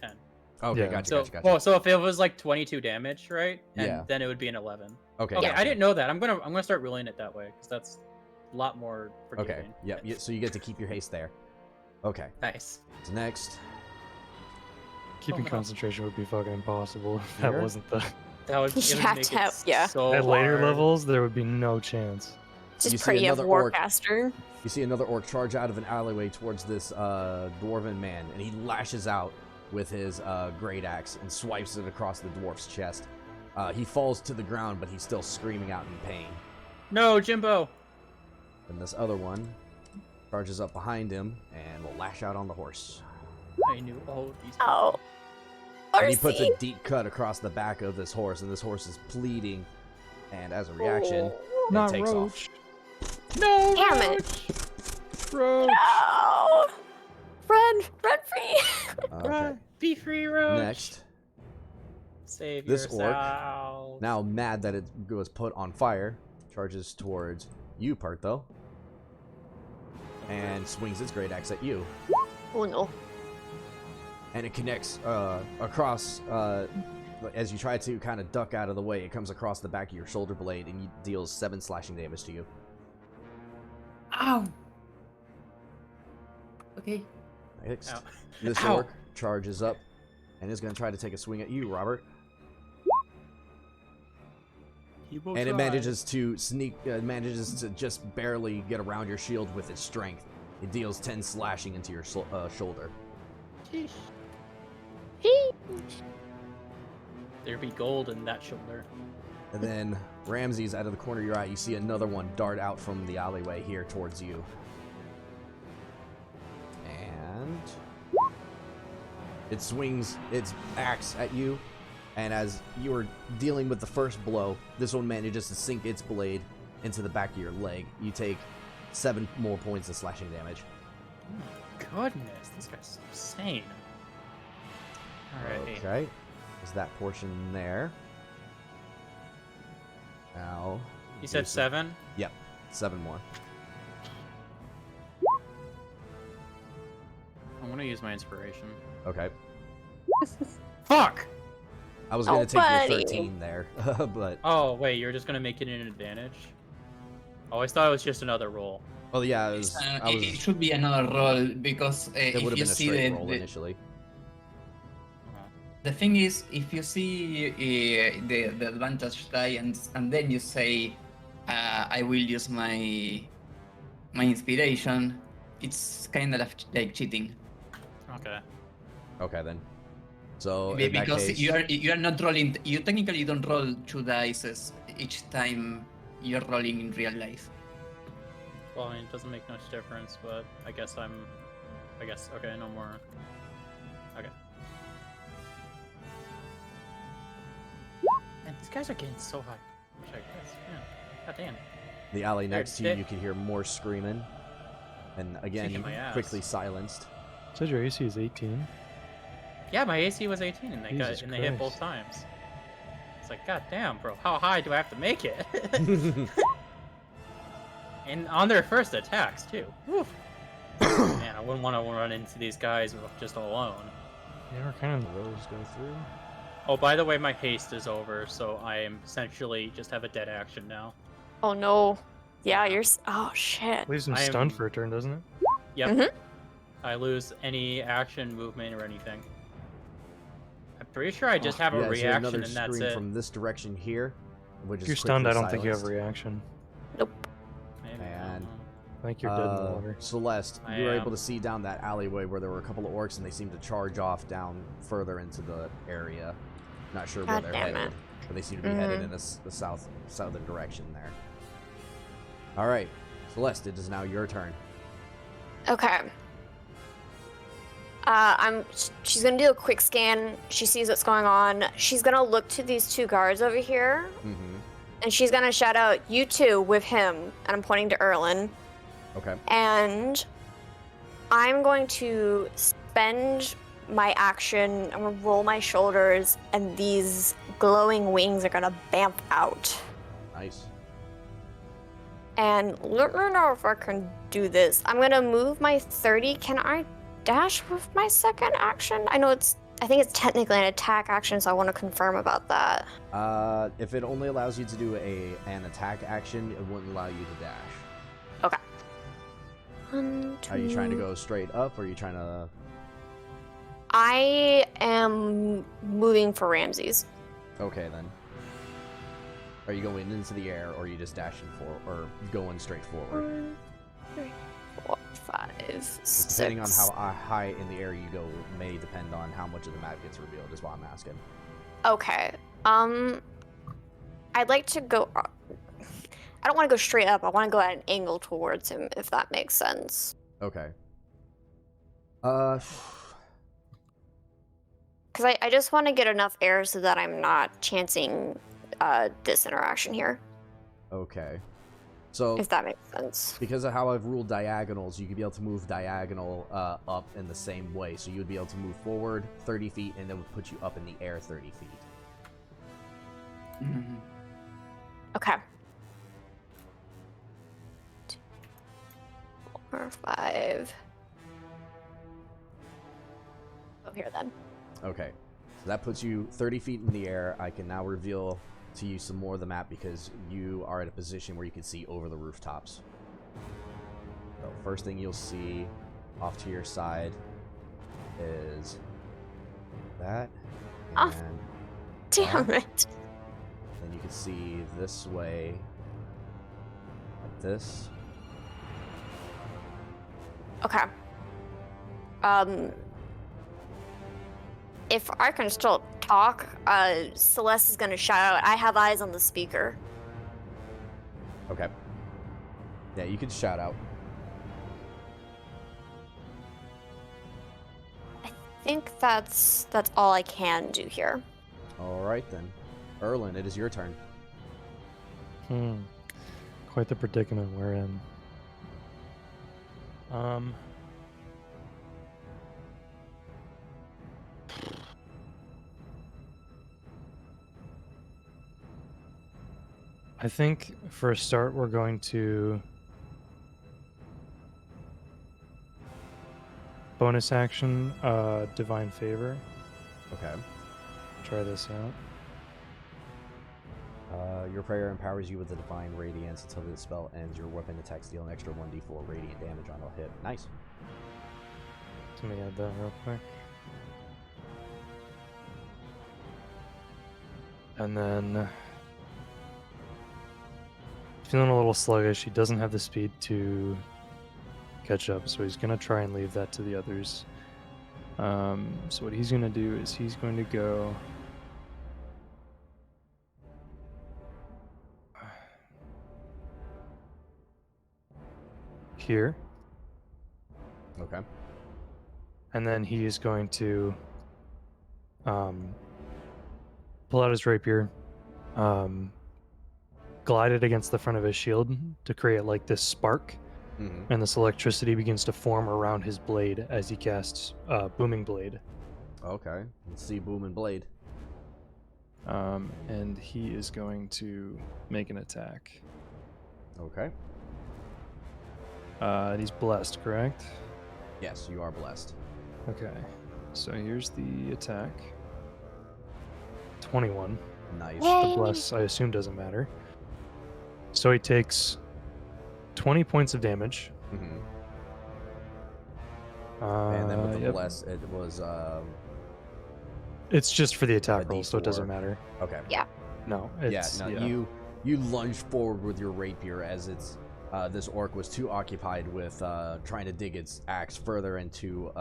10. Okay, Yeah. gotcha. So if it was like 22 damage, right? And Yeah. then it would be an 11. Okay, Okay, gotcha. I didn't know that. I'm gonna start ruling it that way because that's a lot more Okay, forgiving. yep. So you get to keep your haste there. Okay, Nice. so next. Keeping no. concentration would be fucking impossible if that Here? wasn't the. That would, it You would have make to it have- yeah. so At later hard. levels, there would be no chance. You Just see pray you have another orc. Warcaster. You see another orc charge out of an alleyway towards this dwarven man, and he lashes out with his great axe and swipes it across the dwarf's chest. He falls to the ground, but he's still screaming out in pain. No, Jimbo. And this other one charges up behind him and will lash out on the horse. I knew all of these. Oh. And he puts Mercy. a deep cut across the back of this horse, and this horse is bleeding. And as a reaction, it Not takes Roach. No. Damn it. Roach. No! Run! Run free! off. Okay. Be free, Roach. Next, Save this orc, yourself. now mad that it was put on fire, charges towards you, Partho, and swings its great axe at you. Oh no. And it connects across, as you try to kind of duck out of the way, it comes across the back of your shoulder blade and deals 7 slashing damage to you. Ow. Okay. Next, Ow. this Ow. orc charges up and is going to try to take a swing at you, Robert. He will And it try. manages to manages to just barely get around your shield with its strength. It deals 10 slashing into your shoulder. Sheesh. There be gold in that shoulder. And then Ramses, out of the corner of your eye, you see another one dart out from the alleyway here towards you. And it swings its axe at you. And as you are dealing with the first blow, this one manages to sink its blade into the back of your leg. You take 7 more points of slashing damage. Oh my goodness, this guy's insane. Alright. Okay. Is that portion there? Now. You said here's 7? 7 more. I'm gonna use my inspiration. Okay. Fuck! I was gonna Oh, take your buddy. 13 there, but Oh, wait, you're just gonna make it an advantage? Oh, I thought it was just another roll. well, yeah, I was. It should be another roll because It would if have you been a see straight the, roll initially. the thing is, if you see the advantage die and then you say, I will use my inspiration, it's kind of like cheating. Okay. Okay then. So in that Because case, you are not rolling. You technically don't roll 2 dice each time you're rolling in real life. Well, I mean, it doesn't make much difference, but I guess okay, no more. Okay. Man, these guys are getting so high. Wish I guess. Yeah. God damn. the alley next to you, it- you can hear more screaming, and again, Kicking my ass. quickly silenced. Said your AC is 18. Yeah, my AC was 18 and Jesus they hit both Christ. times. It's like, god damn, bro, how high do I have to make it? And on their first attacks too. Woof. Man, I wouldn't want to run into these guys just alone. Yeah, we're kind of the rows go through. Oh, by the way, my haste is over, so I am essentially just have a dead action now. Oh no. Yeah, oh shit. Leaves him I am- stunned for a turn, doesn't it? Yep. Mhm. I lose any action, movement, or anything. I'm pretty sure I just have Yeah, a so reaction another and that's scream it. from this direction here, which If is you're stunned, I quickly don't think you have a silenced. reaction. Maybe, I don't And know. I think you're dead in the water. Celeste, I you were am. able to see down that alleyway where there were a couple of orcs, and they seemed to charge off down further into the area. Not sure where God they're damn headed, it. but they seem to be headed in the southern direction there. All right, Celeste, it is now your turn. Okay. She's gonna do a quick scan. She sees what's going on. She's gonna look to these two guards over here, Mm-hmm. and she's gonna shout out, "You two with him," and I'm pointing to Erlin. Okay. And I'm going to spend my action. I'm gonna roll my shoulders, and these glowing wings are gonna bamf out. Nice. And let me know if I can do this. I'm gonna move my 30. Can I dash with my second action? I think it's technically an attack action, so I want to confirm about that. If it only allows you to do an attack action, it wouldn't allow you to dash. Okay. 1, 2. Are you trying to go straight up, or are you trying to... I am moving for Ramses. Okay, then. Are you going into the air, or are you just dashing forward, or going straight forward? 1, 3, 4, 5, 6. Depending on how high in the air you go may depend on how much of the map gets revealed, is what I'm asking. Okay. I'd like to go. I don't want to go straight up. I want to go at an angle towards him, if that makes sense. Okay. Because I just want to get enough air so that I'm not chancing this interaction here, Okay. So, if that makes sense. because of how I've ruled diagonals, you could be able to move diagonal up in the same way. So you would be able to move forward 30 feet, and it would put you up in the air 30 feet. Mhm. Okay. 2, 4, 5. Over here then. Okay. So that puts you 30 feet in the air. I can now reveal to you some more of the map because you are at a position where you can see over the rooftops. So first thing you'll see off to your side is that. Oh. And Damn it. then you can see this way, like this. Okay. If I can still talk, Celeste is gonna shout out, "I have eyes on the speaker." Okay. Yeah, you can shout out. I think that's all I can do here. All right then. Erlin, it is your turn. Quite the predicament we're in. I think for a start we're going to bonus action divine favor. Okay. Try this out. Your prayer empowers you with the divine radiance until the spell ends. Your weapon attacks deal an extra 1d4 radiant damage on a hit. Nice. Let me add that real quick. And then feeling a little sluggish. He doesn't have the speed to catch up, so he's gonna try and leave that to the others. So what he's gonna do is he's going to go here, Okay. and then he is going to pull out his rapier, glide it against the front of his shield to create like this spark, Mm-hmm. and this electricity begins to form around his blade as he casts Booming Blade. Okay. Let's see Boom and Blade. And he is going to make an attack. Okay. And he's blessed, correct? Yes, you are blessed. Okay. So here's the attack. 21. Nice. The bless, I assume, doesn't matter. So he takes 20 points of damage. Mm-hmm. And then with the Yep. bless, it was It's just for the attack a roll, so it doesn't D4. matter. Okay. No, it's You lunge forward with your rapier as it's This orc was too occupied with trying to dig its axe further into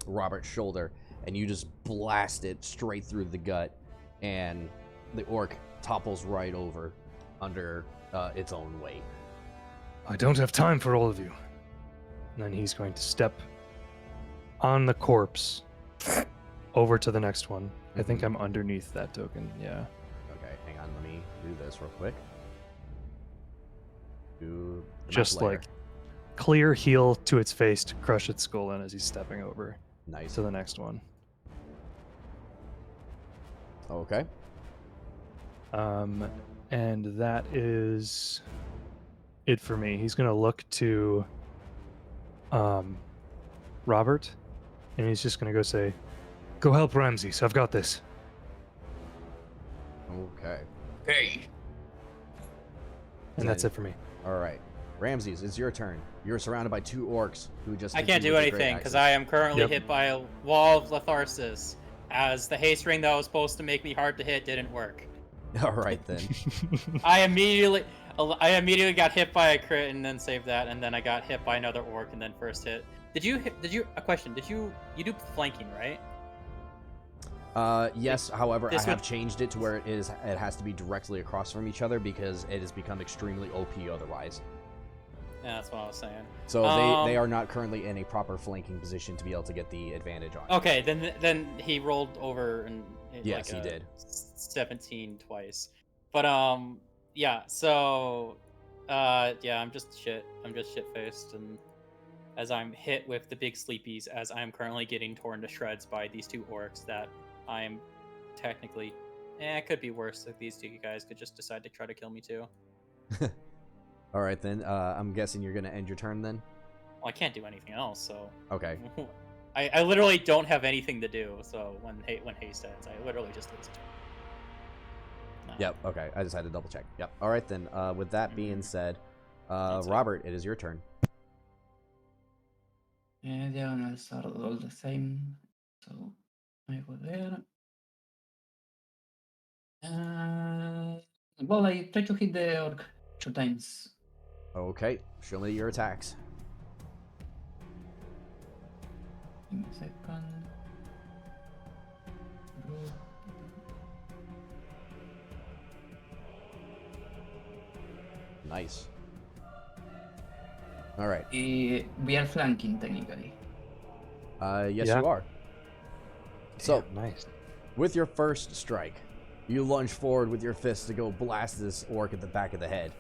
Robert's shoulder, and you just blast it straight through the gut, and the orc topples right over under its own weight. I don't have time for all of you. And then he's going to step on the corpse over to the next one. I think I'm underneath that token, yeah. Okay, hang on, let me do this real quick. Do the Just map layer. like clear heel to its face to crush its skull in as he's stepping over Nice. to the next one. Okay. And that is it for me. He's gonna look to Robert, and he's just gonna go say, "Go help Ramses. I've got this." Okay. Hey. And that's it for me. All right. Ramses, it's your turn. You're surrounded by 2 orcs who just. I hit can't you do with their great anything because axes. I am currently Yep. hit by a wall of letharsis, as the haste ring that was supposed to make me hard to hit didn't work. All right then. I immediately got hit by a crit and then saved that, and then I got hit by another orc and then first hit. A question? Did you do flanking, right? Yes. However, I This have would- changed it to where it has to be directly across from each other because it has become extremely OP otherwise. Yeah, that's what I was saying. So they are not currently in a proper flanking position to be able to get the advantage on. Okay, then he rolled over and Yes, he did. 17 twice. But yeah. So yeah, I'm just shit faced, and as I'm hit with the big sleepies, as I am currently getting torn to shreds by these 2 orcs that I am technically. It could be worse if these 2 guys could just decide to try to kill me too. All right then. I'm guessing you're gonna end your turn then. Well, I can't do anything else, so. Okay. I literally don't have anything to do, so when haste ends, I literally just lose. No. Yep. Okay. I just had to double check. Yep. All right then. With that being said, That's it. Robert, it is your turn. Diagonals are all the same, so I go there. Well, I try to hit the orc 2 times. Okay. Show me your attacks. Give me a second. Nice. All right. We are flanking technically. Yes, Yeah. you are. So, Damn, nice. with your first strike, you lunge forward with your fist to go blast this orc at the back of the head.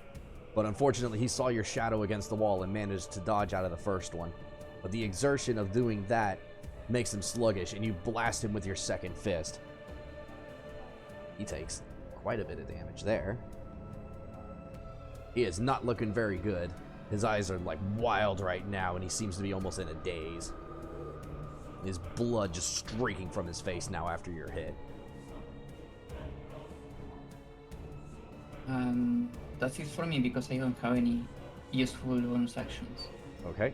But unfortunately, he saw your shadow against the wall and managed to dodge out of the first one. But the exertion of doing that makes him sluggish, and you blast him with your second fist. He takes quite a bit of damage there. He is not looking very good. His eyes are like wild right now, and he seems to be almost in a daze. His blood just streaking from his face now after your hit. That's it for me because I don't have any useful bonus actions. Okay.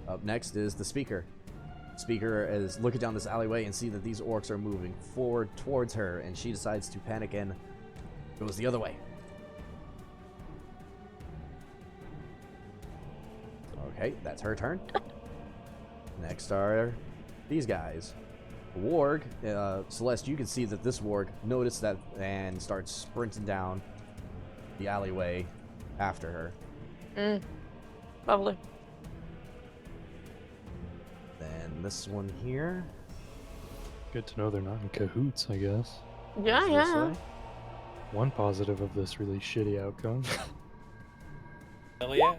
Up next is the speaker. Speaker is looking down this alleyway and see that these orcs are moving forward towards her, and she decides to panic and goes the other way. Okay, that's her turn. Next are these guys. Warg, Celeste, you can see that this warg noticed that and starts sprinting down the alleyway after her. Lovely. Then this one here. Good to know they're not in cahoots, I guess. Yeah, goes this yeah. way. One positive of this really shitty outcome. Hell yeah.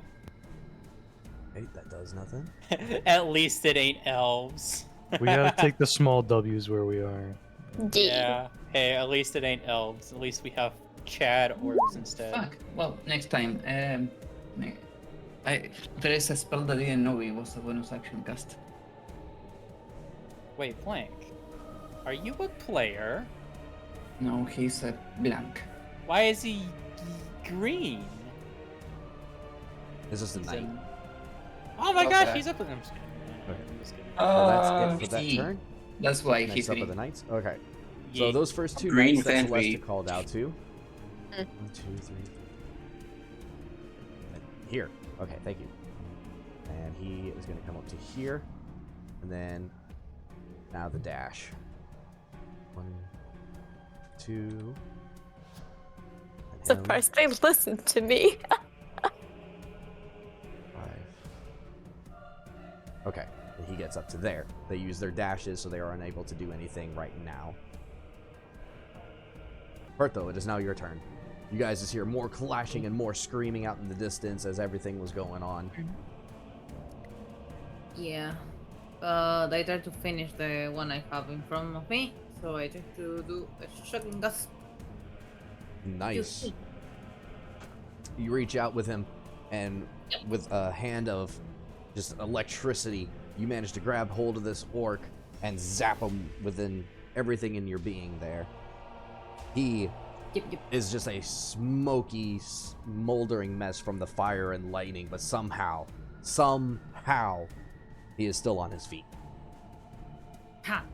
Hey, that does nothing. At least it ain't elves. We gotta take the small W's where we are. Yeah. Hey, at least it ain't elves. At least we have Chad orcs instead. Fuck. Well, next time. There is a spell that I didn't know it was a bonus action cast. Wait, Blank. Are you a player? No, he's a blank. Why is he green? It's just a He's knight. in- Oh my gosh, Okay. he's up. I'm just kidding. Okay. I'm just kidding. So that's it for that see. turn. That's why Next he's up are green. the knights. Okay. So Yeet. those first 2 Green knights that Fanry. Celeste called out to. 1, 2, 3. Here. Okay, thank you. And he is going to come up to here. And then now the dash. 1, 2. and him. Surprised they listened to me. 5. Okay, and he gets up to there. They use their dashes, so they are unable to do anything right now. Bertho, it is now your turn. You guys just hear more clashing and more screaming out in the distance as everything was going on. Yeah. I try to finish the one I have in front of me, so I try to do a shocking gust. Nice. You reach out with him, and with a hand of just electricity, you manage to grab hold of this orc and zap him within everything in your being there. He is just a smoky, smoldering mess from the fire and lightning, but somehow, he is still on his feet. Ha!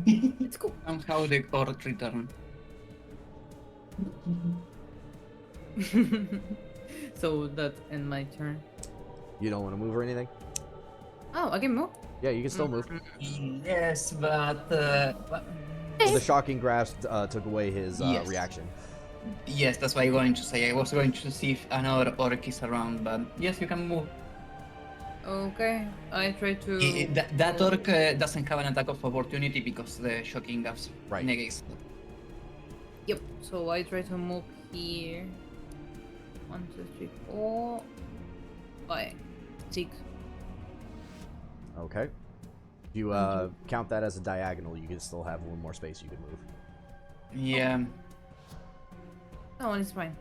It's cool. Somehow the orc return. So that end my turn. You don't want to move or anything? Oh, I can move. Yeah, you can still move. Yes, but The shocking grasp took away his Yes. reaction. yes, that's what I'm going to say. I was going to see if another orc is around, but yes, you can move. Okay, I try to. That orc doesn't have an attack of opportunity because the shocking gas Right. negates. Yep. So I try to move here. 1, 2, 3, 4, 5, 6. Okay. If you count that as a diagonal, you can still have one more space you can move. Yeah. That one is fine.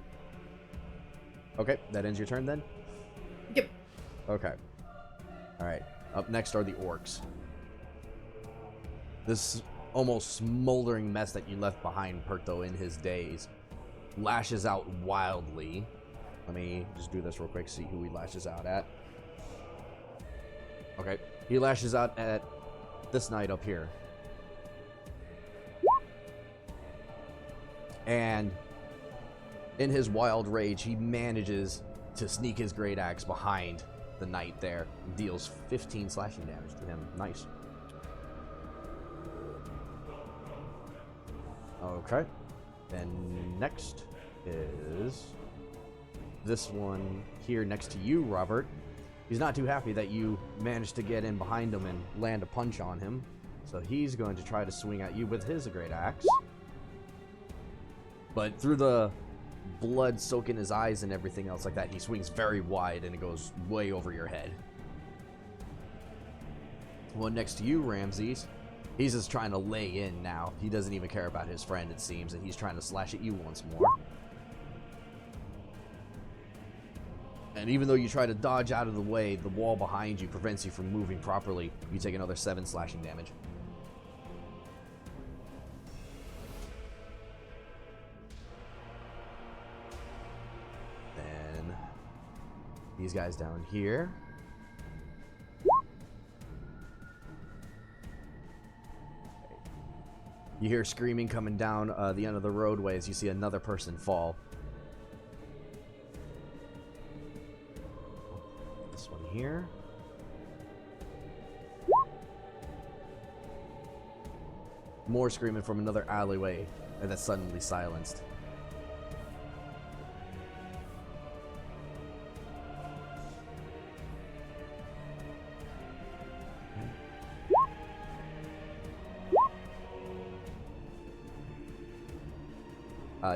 Okay, that ends your turn then? Yep. Okay. Alright, up next are the orcs. This almost smoldering mess that you left behind Pertho in his days lashes out wildly. Let me just do this real quick, see who he lashes out at. Okay, he lashes out at this knight up here. And in his wild rage, he manages to sneak his great axe behind the knight there and deals 15 slashing damage to him. Nice. Okay. And next is this one here next to you, Robert. He's not too happy that you managed to get in behind him and land a punch on him. So he's going to try to swing at you with his great axe. But through the blood soaking his eyes and everything else like that, he swings very wide and it goes way over your head. One next to you, Ramses. He's just trying to lay in now. He doesn't even care about his friend, it seems, and he's trying to slash at you once more. And even though you try to dodge out of the way, the wall behind you prevents you from moving properly. You take another 7 slashing damage. Then these guys down here. You hear screaming coming down the end of the roadway as you see another person fall. This one here. More screaming from another alleyway, and that's suddenly silenced.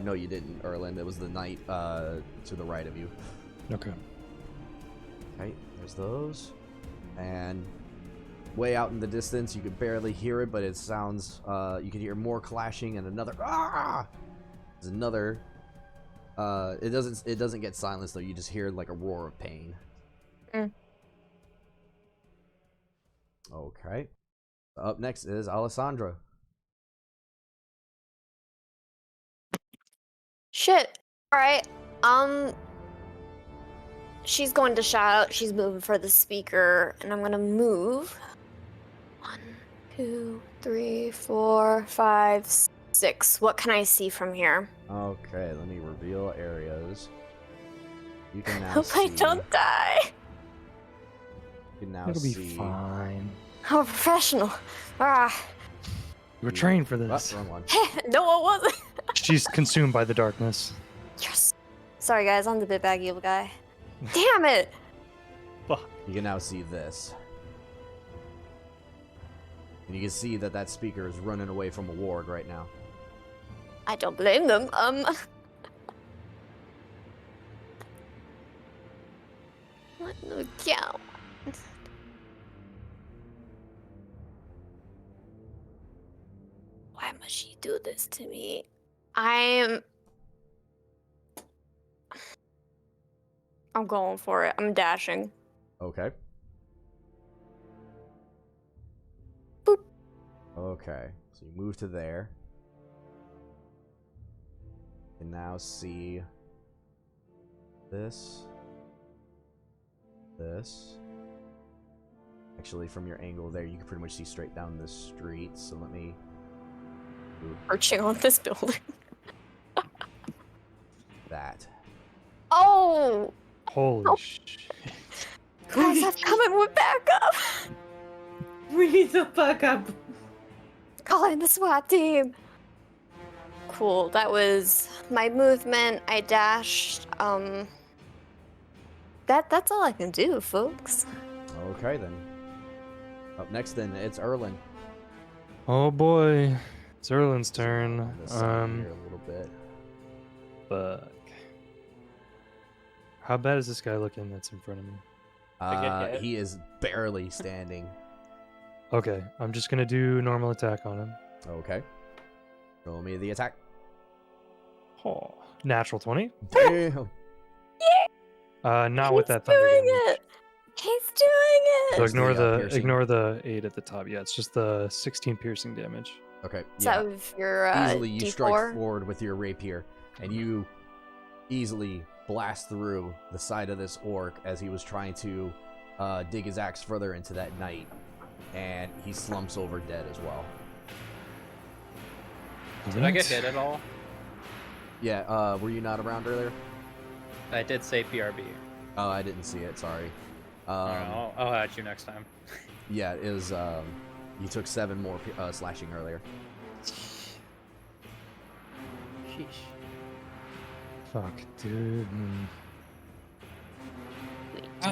No, you didn't, Erland. It was the knight to the right of you. Okay. Okay, there's those. And way out in the distance, you could barely hear it, but it sounds, you can hear more clashing and another, ah! There's another, it doesn't get silenced though, you just hear like a roar of pain. Okay. Up next is Alessandra. Shit. Alright. She's going to shout out. She's moving for the speaker. And I'm gonna move. 1, 2, 3, 4, 5, 6. What can I see from here? Okay, let me reveal areas. You can now Hope I see. don't die. You can now It'll be see. fine. I'm a professional. Ah, You were trained for this. Oh, wrong one. no, I wasn't. She's consumed by the darkness. Yes. Sorry, guys. I'm the bit bag evil guy. Damn it. Fuck. You can now see this. And you can see that that speaker is running away from a warg right now. I don't blame them. What the cow? Why must she do this to me? I'm going for it. I'm dashing. Okay. Boop. Okay. So you move to there. You can now see this. This. Actually, from your angle there, you can pretty much see straight down the street. So let me. Perching on this building. That. Oh! Holy Oh. shit. Guys, I'm coming with backup! We need to back up. Calling the SWAT team! Cool, that was my movement. I dashed. That's all I can do, folks. Okay then. Up next, then it's Erlin. Oh boy. It's Erlin's turn. On this side here a little bit. Fuck. How bad is this guy looking that's in front of me? hit. He is barely standing. Okay, I'm just gonna do normal attack on him. Okay. Roll me the attack. Oh, natural 20. Damn. Not with He's that thunder doing damage. it! He's doing it! So There's the, ignore piercing. the 8 at the top. Yeah, it's just the 16 piercing damage. Okay. Is Yeah. that with your Easily, you strike D4? forward with your rapier, and you easily blast through the side of this orc as he was trying to dig his axe further into that night, and he slumps over dead as well. Did I get hit at all? Yeah. Were you not around earlier? I did say PRB. Oh, I didn't see it. Sorry. Alright, I'll add you next time. Yeah, it was. You took 7 more slashing earlier. Sheesh. Fuck, dude.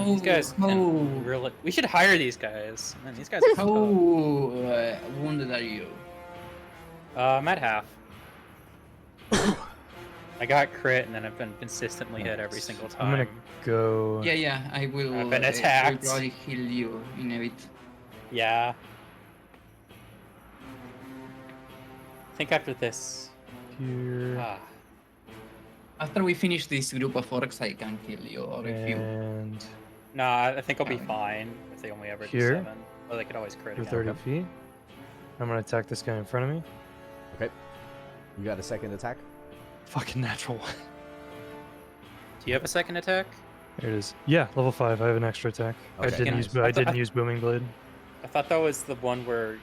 These guys how, can really. We should hire these guys. Man, these guys are how tough. wounded are you? I'm at half. I got crit and then I've been consistently hit every single time. I'm gonna go. Yeah, I will. I've been will attacked. probably heal you in a bit. Yeah. I think after this. Here. Ah, After we finish this group of orcs, I can heal you, or if you. And nah, I think I'll be fine if they only ever do Here? 7. Or they could always crit for again. 30 feet. I'm gonna attack this guy in front of me. Okay. You got a second attack? Fucking natural one. Do you have a second attack? There it is. Yeah, level 5. I have an extra attack. Okay. I didn't Nice. use. I didn't use booming blade. I thought that was the one where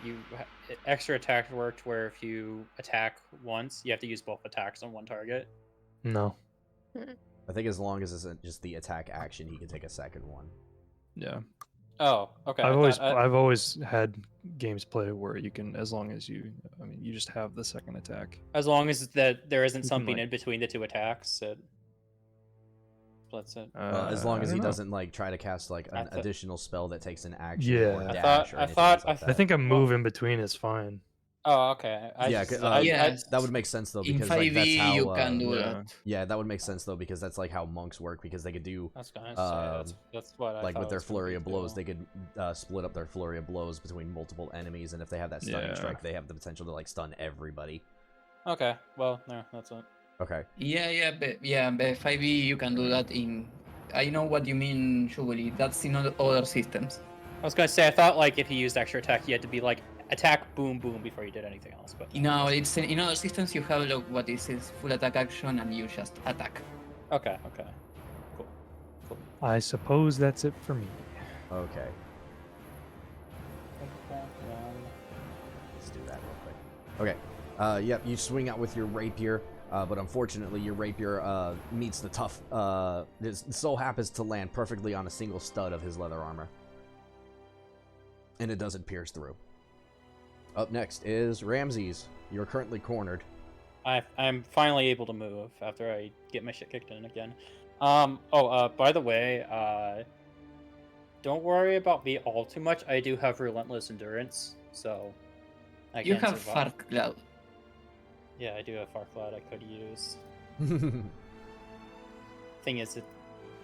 extra attack worked where if you attack once, you have to use both attacks on one target. No. I think as long as it's just the attack action, he can take a second one. Yeah. Oh, okay. I've always had games play where you can, as long as you, I mean, you just have the second attack. as long as that there isn't You can, something like- in between the two attacks, it splits it. As long I as he don't know. doesn't like try to cast like I an thought- additional spell that takes an action Yeah. or a I dash thought- or I anything thought- else like I I that. think a move in between is fine. Oh, okay. Yeah, that would make sense though In because like 5e, that's how you can do yeah. that. yeah, that would make sense though because that's like how monks work because they could do That's nice. That's what I like thought with their was gonna flurry be of blows, too. they could split up their flurry of blows between multiple enemies, and if they have that stunning Yeah. strike, they have the potential to like stun everybody. Okay, well, no, that's it. Okay. But 5e you can do that in. I know what you mean, Shuguli. That's in other systems. I was gonna say I thought like if you used extra attack, you had to be like attack, boom, boom before you did anything else. But No, it's in other systems you have like what is full attack action and you just attack. okay, cool. I suppose that's it for me. Okay. Let's do that real quick. Okay. Yep, you swing out with your rapier. but unfortunately your rapier meets the tough. It so happens to land perfectly on a single stud of his leather armor, and it doesn't pierce through. Up next is Ramses. You're currently cornered. I'm finally able to move after I get my shit kicked in again. By the way, don't worry about me all too much. I do have relentless endurance, so I You can have survive. Fark Cloud. Yeah, I do have Far Cloud I could use. Thing is, it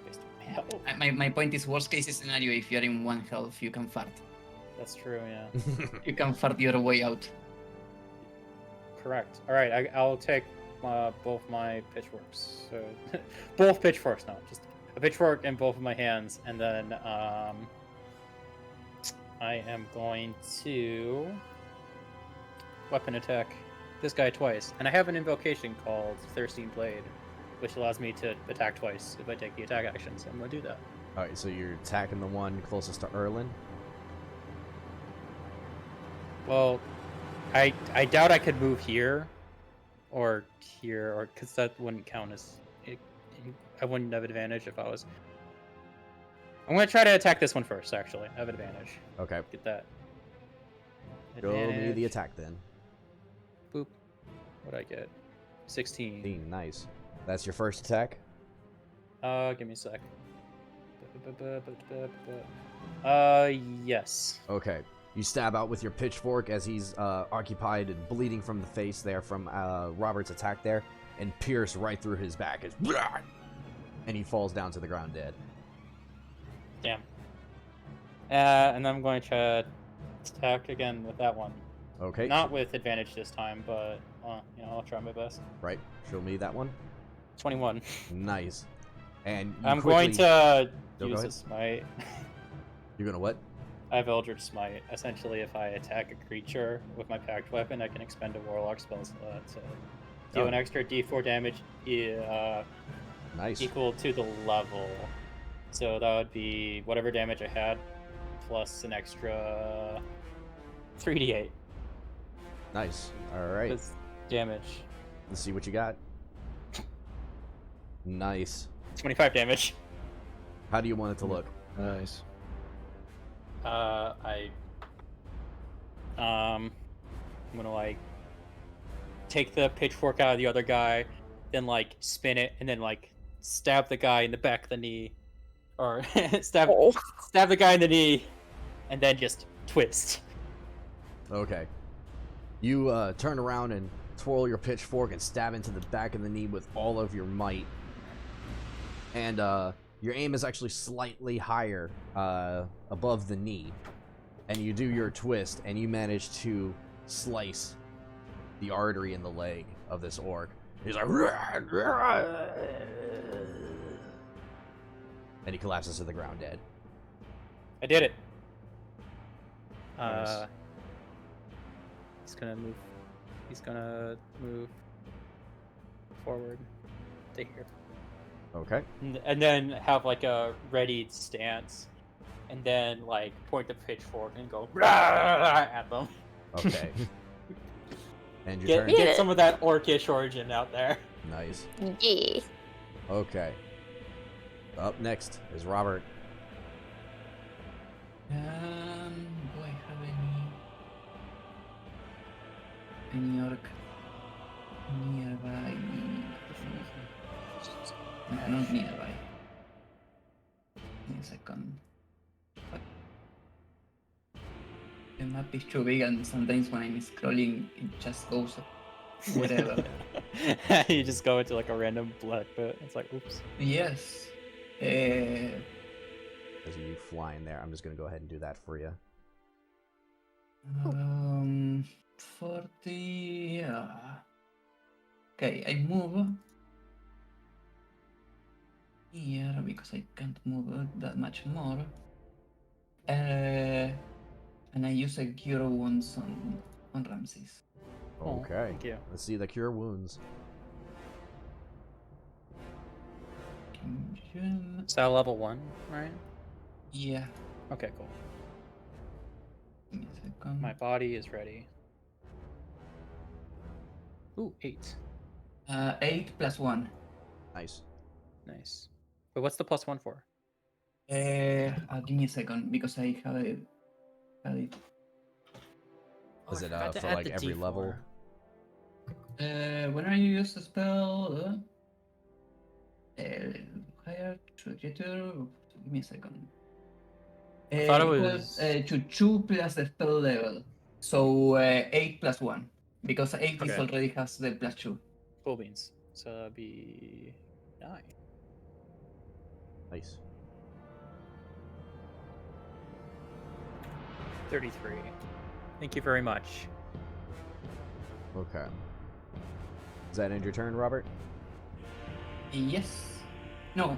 based on my health. My point is, worst case scenario, if you're in 1 health, you can fart. That's true, yeah. You can fart your way out. Correct. All right, I'll take both my pitchforks. So both pitchforks, no, just a pitchfork in both of my hands, and then I am going to weapon attack this guy twice, and I have an invocation called Thirsting Blade, which allows me to attack twice if I take the attack action. So I'm gonna do that. All right, so you're attacking the one closest to Erlin. Well, I doubt I could move here, or here, or because that wouldn't count as I wouldn't have advantage if I was. I'm gonna try to attack this one first. Actually, I have advantage. Okay. Get that. Show me the Advantage. attack then. Boop. What'd I get? 16. Nice. That's your first attack? Give me a sec. Yes. Okay. You stab out with your pitchfork as he's occupied and bleeding from the face there from Robert's attack there, and pierce right through his back. And he falls down to the ground dead. Damn. And I'm going to try to attack again with that one. Okay. Not with advantage this time, but I'll try my best. Right. Show me that one. 21. Nice. And you I'm quickly... going to go use ahead. a smite. You're gonna what? I have Eldritch Smite. Essentially, if I attack a creature with my packed weapon, I can expend a Warlock spell slot to deal an extra D4 damage Nice. equal to the level. So that would be whatever damage I had, plus an extra 3d8. Nice. All right. That's damage. Let's see what you got. Nice. 25 damage. How do you want it to look? Nice. I'm gonna like take the pitchfork out of the other guy, then like spin it, and then like stab the guy in the back of the knee, or stab the guy in the knee, and then just twist. Okay. You turn around and twirl your pitchfork and stab into the back of the knee with all of your might. And your aim is actually slightly higher above the knee. And you do your twist, and you manage to slice the artery in the leg of this orc. He's like... And he collapses to the ground dead. I did it. Nice. He's gonna move forward to here. Okay. And then have like a ready stance, and then like point the pitchfork and go at them. Okay. And your turn. Get some of that orcish origin out there. Nice. Yeah. Okay. Up next is Robert. Do I have any orc nearby? No, not nearby. Give me a second. Fuck. The map is too big, and sometimes when I'm scrolling, it just goes whatever. You just go into like a random black pit. It's like, oops. Yes. As you fly in there, I'm just gonna go ahead and do that for you. 40. Yeah. Okay, I move here because I can't move that much more. And I use a cure wounds on Ramses. Oh, Okay. thank you. Let's see the cure wounds. Is that level 1, right? Yeah. Okay, cool. Give me a second. My body is ready. Ooh, 8. 8 plus 1. Nice. Nice. But what's the +1 for? Give me a second because I have it. Is I it forgot to for add like the every D4. level? When I use a spell, higher creature. Give me a second. I thought it Equals, was- to 2 plus the spell level. So 8 plus 1. Because 8 is Okay. already has the plus 2. Cool beans. So that'd be 9. Nice. 33. Thank you very much. Okay. Does that end your turn, Robert? Yes. No.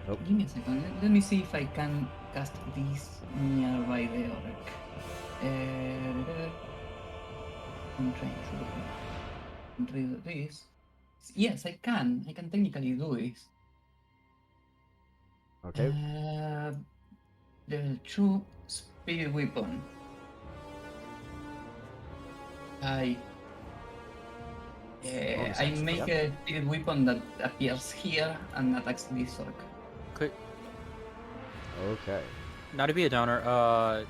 Nope. Give me a second. Let me see if I can cast this nearby the orc. I'm trying to read this. Yes, I can. I can technically do this. Okay. The true spirit weapon. I make a spirit weapon that appears here and attacks this orc. Could Okay. not to be a downer.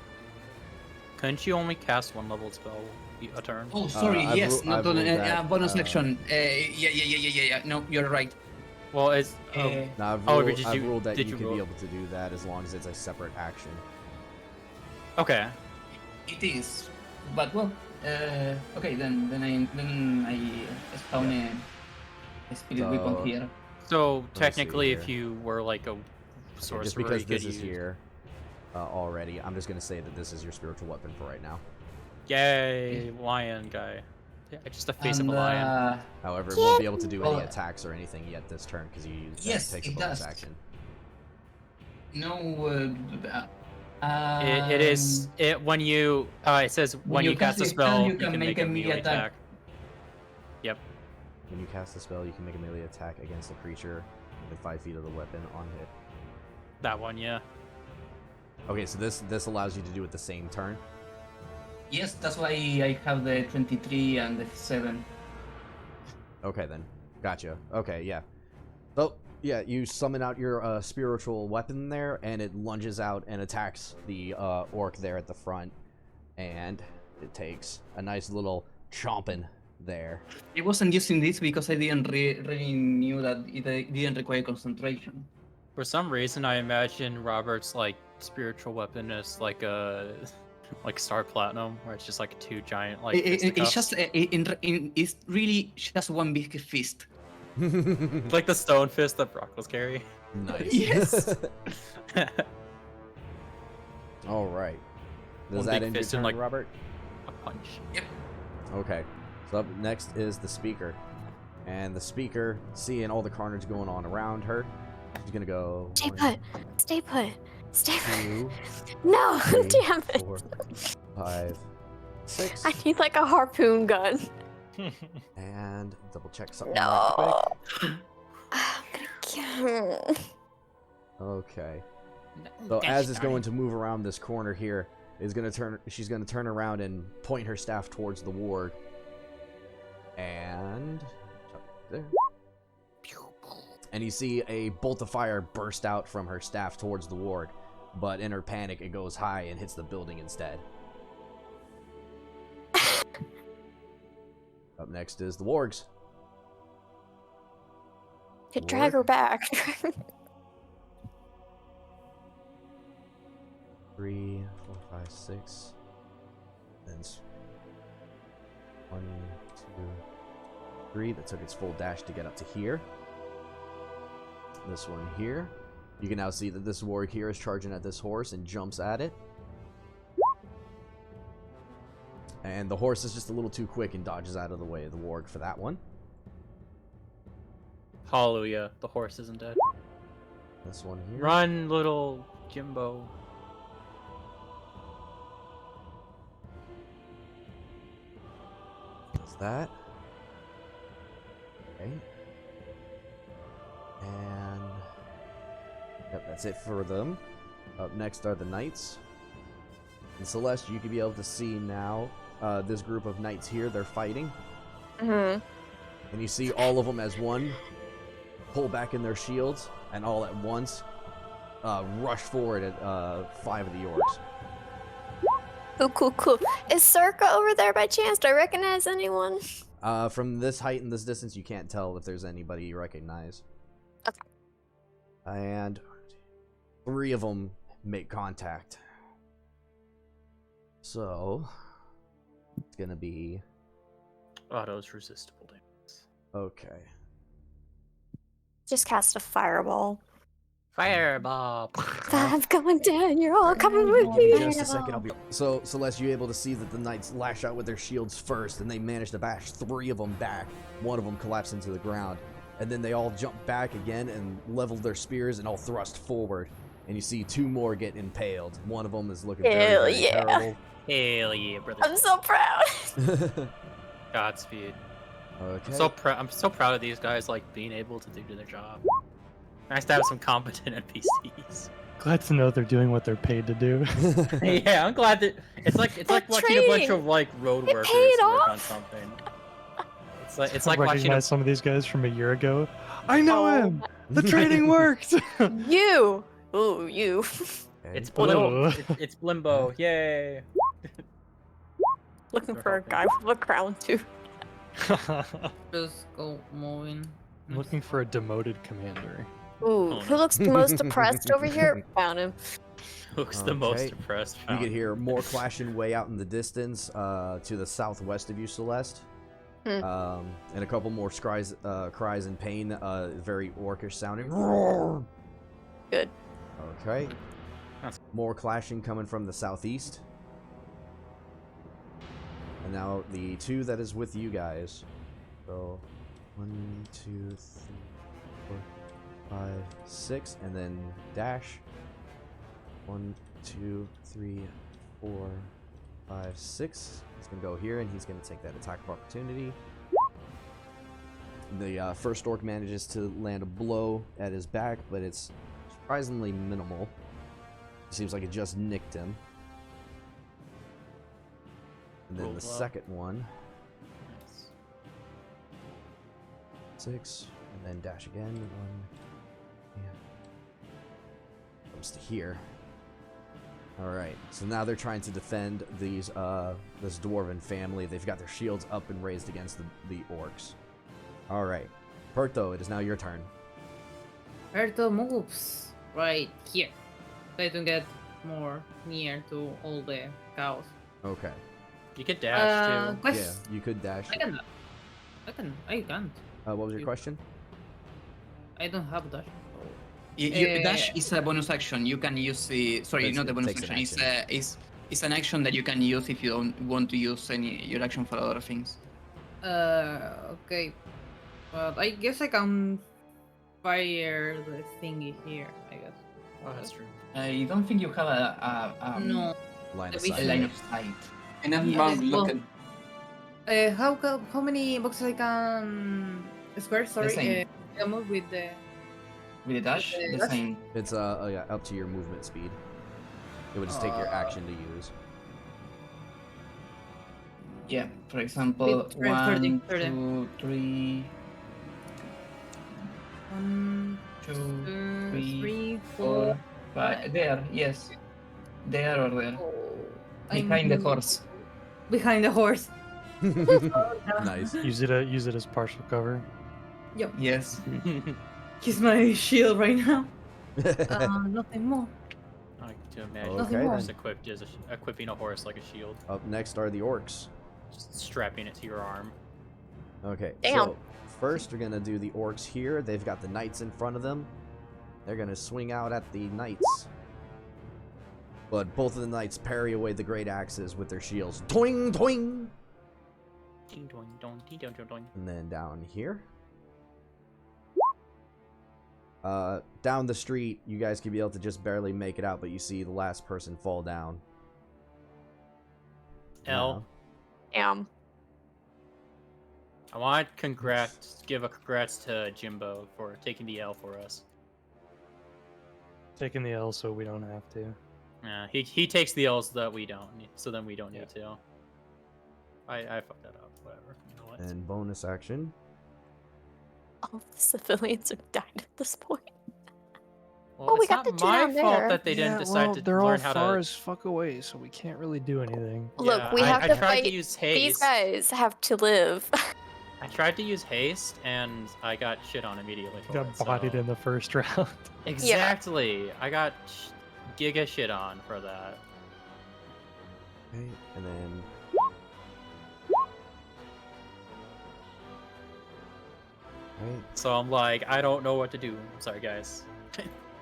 Couldn't you only cast one level spell a turn? Oh, sorry. Yes, not on bonus that, action. Yeah. No, you're right. Well, it's Now I've Oh, ruled, did I've you- ruled that did you you can roll? be able to do that as long as it's a separate action. okay. It is, but well, okay. Then I spawn a spirit weapon So- here. So see technically, if here. you were like a Yeah, sorcerer, just because you this could is use... here already, I'm just gonna say that this is your spiritual weapon for right now. Yay, lion guy. Yeah, just the face of a And, lion. However, it won't be able to do any Oh. attacks or anything yet this turn because you use Yes, that takes a it bonus does. action. No. It is it when you it says when you cast a spell, you can make a melee attack. Yep. When you cast a spell, you can make a melee attack against a creature within 5 feet of the weapon on hit. That one, yeah. Okay, so this allows you to do it the same turn. Yes, that's why I have the 23 and the 7. Okay then, gotcha. Okay, yeah. So yeah, you summon out your spiritual weapon there, and it lunges out and attacks the orc there at the front, and it takes a nice little chomping there. I wasn't using this because I didn't really knew that it didn't require concentration. For some reason, I imagine Robert's like spiritual weapon is like a like Star Platinum, where it's just like two giant like It's fisticuffs. just it's really just one big fist. like the stone fist that Brock was carrying. Nice. Yes. All right. Does One that big end your fist and, turn, like, Robert? A punch. Okay. So up next is the speaker. And the speaker, seeing all the carnage going on around her, she's gonna go Stay 1, put. Stay put. Stay 2, put. No, 3, damn it. 4, 5, 6, I need like a harpoon gun. and double check something right No. quick. I'm gonna kill. Okay. So as it's going to move around this corner here, she's gonna turn around and point her staff towards the ward. And there. And you see a bolt of fire burst out from her staff towards the ward, but in her panic it goes high and hits the building instead. Up next is the wargs. To drag her back. 3, 4, 5, 6. Then 1, 2, 3. That took its full dash to get up to here. This one here. You can now see that this warg here is charging at this horse and jumps at it. And the horse is just a little too quick and dodges out of the way of the warg for that one. Hallelujah, the horse isn't dead. This one here. Run, little Jimbo. That's that. Okay. And yep, that's it for them. Up next are the knights. And Celeste, you can be able to see now this group of knights here. They're fighting. Hmm. And you see all of them as one pull back in their shields, and all at once rush forward at 5 of the orcs. Cool. Is Circa over there by chance? Do I recognize anyone? From this height and this distance, you can't tell if there's anybody you recognize. Okay. And 3 of them make contact. So it's gonna be Auto's resistible damage. okay. Just cast a fireball. Fireball. I'm going down. You're all coming with me. Just a second, I'll be. So Celeste, you're able to see that the knights lash out with their shields first, and they manage to bash 3 of them back. 1 of them collapsed into the ground, and then they all jump back again and level their spears and all thrust forward. And you see 2 more get impaled. 1 of them is looking very, Hell very yeah. terrible. Hell yeah, brother. I'm so proud. Godspeed. Okay. I'm so proud of these guys, like being able to do their job. Nice to have some competent NPCs. Glad to know they're doing what they're paid to do. Yeah, I'm glad that it's like watching a bunch training. of like road It workers paid work on off. something. It's I like watching. recognize some of these guys from a year ago. I know Oh. him. The training worked. You. Ooh, you. It's Ooh. Blimbo. It's Blimbo. Yay. Looking for a guy with a crown too. Just go moving. I'm looking for a demoted commander. Ooh, who looks most depressed over here? Found him. Who's the most Okay. depressed? You can hear more clashing way out in the distance to the southwest of you, Celeste. Hmm. And a couple more cries in pain, very orcish sounding. Good. Okay. More clashing coming from the southeast. And now the 2 that is with you guys. So 1, 2, 3, 4, 5, 6, and then dash. 1, 2, 3, 4, 5, 6. He's gonna go here, and he's gonna take that attack of opportunity. The first orc manages to land a blow at his back, but it's surprisingly minimal. Seems like it just nicked him. And then Roll the blow. second one, 6, and then dash again. 1, yeah. Comes to here. All right, so now they're trying to defend these this dwarven family. They've got their shields up and raised against the orcs. All right, Perto, it is now your turn. Berto moves right here. Try to get more near to all the cows. Okay. You could dash too. Yeah, you could dash. I can't. What was your question? I don't have dash. Dash is a bonus action. You can use the. Sorry, It's- not the it bonus takes an action. action. It's an action that you can use if you don't want to use your action for other things. Okay. But I guess I can fire the thingy here, I guess. Oh, that's true. I don't think you have a No. Line of The a sight. line of sight. And I'm Yeah, wrong well- looking. How many boxes I can square? Sorry, same. I move with the. With the dash, the Dash? same. It's yeah, up to your movement speed. It would just take your action to use. Yeah, for example, With 30, 1, 2, 3, 1, 2, 2, 3, 3, 4, 4. 5. There, yes. There or there. Oh, Behind the horse. Behind the horse. Nice. Use it as partial cover. Yes. He's my shield right now. Nothing more. I like to imagine Okay, a then. horse equipping a horse like a shield, Up next are the orcs. just strapping it to your arm. Okay, Damn. so first we're gonna do the orcs here. They've got the knights in front of them. They're gonna swing out at the knights. But both of the knights parry away the great axes with their shields. Toing, toing! Ding dong dong, ding dong dong dong. And then down here. Down the street, you guys could be able to just barely make it out, but you see the last person fall down. L. Damn. I want to give a congrats to Jimbo for taking the L for us. Taking the L so we don't have to. Yeah, he takes the L's that we don't need, so then we don't need to. I fucked that up. Whatever. You know what? And bonus action. All the civilians have died at this point. Well, Oh, we it's got not the two my down fault there. that they didn't decide to they're all learn how far to. as fuck away, so we can't really do anything. Look, Yeah, we have I to tried fight. to use These haste. guys have to live. I tried to use haste, and I got shit on immediately. For Got it, bodied so- in the first round. Exactly. I got giga shit on for that. Okay, and then. Right. So I'm like, I don't know what to do. Sorry, guys.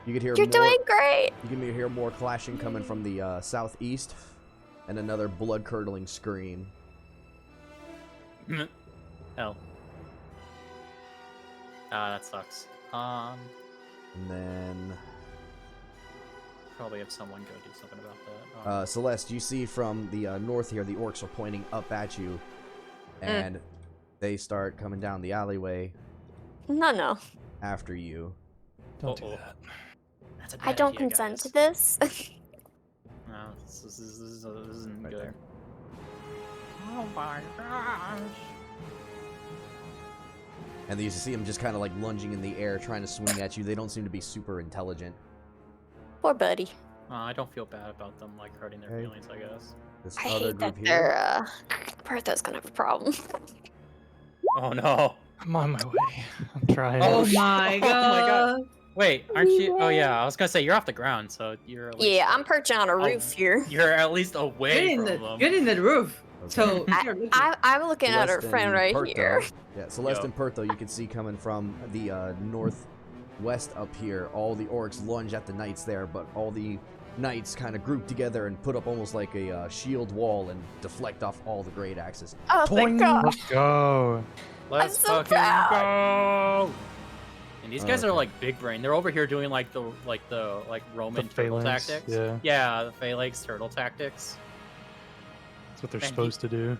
You could hear You're more. doing great. You can hear more clashing coming from the southeast, and another blood-curdling scream. Hell. That sucks. And then, Probably have someone go do something about that. Celeste, you see from the north here, the orcs are pointing up at you, and they start coming down the alleyway No. after you. Don't do Uh-oh. that. That's a I bad don't idea, consent guys. to this. No, this isn't Right good. there. Oh my gosh. And you see them just kind of like lunging in the air, trying to swing at you. They don't seem to be super intelligent. Poor buddy. I don't feel bad about them like hurting their Okay. feelings, I guess. This I other hate that group here. Bertha's gonna have a problem. Oh no. I'm on my way. I'm trying. Oh my Oh my god. God. Wait, aren't you? Oh yeah, I was gonna say you're off the ground, so you're. At least, Yeah, I'm like, perching on a roof here. You're at least away from them. Get in the roof. Okay. So you're looking- I'm looking at her Celeste friend and right Pertho- here. Yeah, Celeste Yo. and Pertho, you can see coming from the northwest up here. All the orcs lunge at the knights there, but all the knights kind of group together and put up almost like a shield wall and deflect off all the great axes. Oh, thank Toing! God. Let's go. Let's so fucking proud. go. And these guys are Okay. like big brain. They're over here doing like the Roman The turtle phalanx, tactics. yeah. Yeah, the phalanx turtle tactics. That's what they're Man, supposed to do.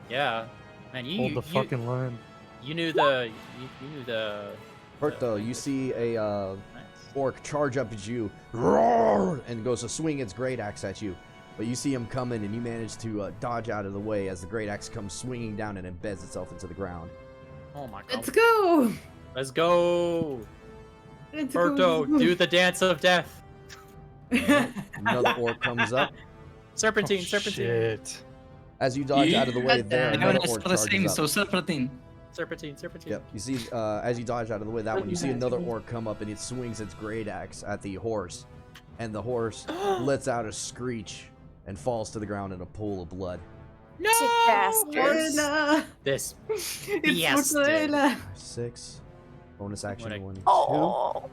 Yeah. Man, you Hold the fucking line. you knew the you knew the Pertho, you language. see a Nice. orc charge up at you, roar, and goes to swing its great axe at you. But you see him coming, and you manage to dodge out of the way as the great axe comes swinging down and embeds itself into the ground. Oh my god. Let's go. Let's go. Let's Berto, go. do the dance of death. Another orc comes up. Serpentine, Oh, serpentine, shit. As you dodge out of the way Yeah, there, I another was orc the same, charges so up. serpentine. serpentine, serpentine. Yep, you see, as you dodge out of the way of that one, you see another orc come up and it swings its great axe at the horse. And the horse lets out a screech and falls to the ground in a pool of blood. No! Bastards. Mortadella. This It's bastard. mortadella. 6. Bonus action What a- 1, 2. Oh.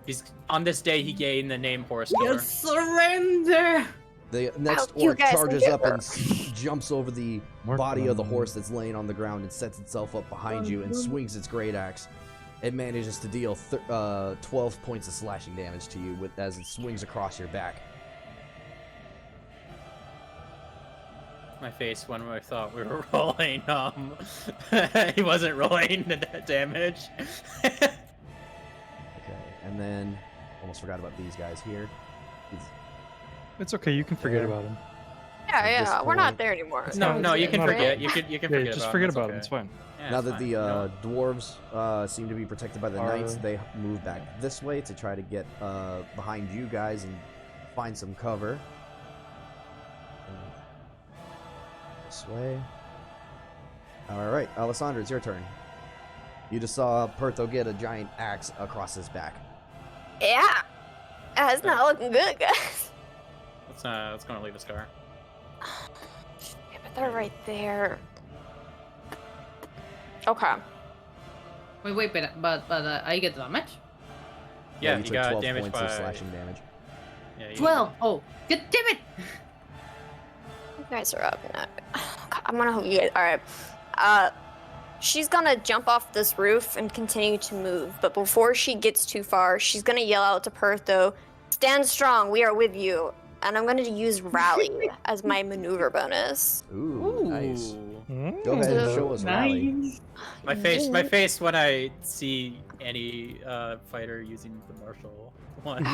He's on this day he gained the name Horse Killer. You surrender. The next you orc guys charges get up and her. jumps over the More body of the fun. horse that's laying on the ground and sets itself up behind you and swings its great axe. It manages to deal 12 points of slashing damage to you as it swings across your back. My face when I thought we were rolling. He wasn't rolling the damage. Okay, and then almost forgot about these guys here. It's okay. You can forget There. about him. Yeah, this yeah, we're not point- there anymore. no, no, you can Not a forget. problem. You can Yeah, forget. just about forget him. about him. It's It's okay. fine. Yeah, Now it's that fine. the You know? dwarves seem to be protected by the knights, Are- they move back this way to try to get behind you guys and find some cover. This way. Alright, Alessandra, it's your turn. You just saw Pertho get a giant axe across his back. Yeah. It's not looking good, guys. Let's go and leave a scar. Yeah, but they're right there. Okay. Wait, but I get damage. Yeah, you you took got 12 damaged points by of slashing damage. Yeah, you- 12. Oh, god damn it! You guys are up now. I'm gonna hope you guys. Alright. She's gonna jump off this roof and continue to move, but before she gets too far, she's gonna yell out to Pertho, "Stand strong, we are with you." And I'm gonna use Rally as my maneuver bonus. Ooh, nice. Ooh. Go ahead and Ooh, show us Rally. Nice. My face when I see any fighter using the martial one.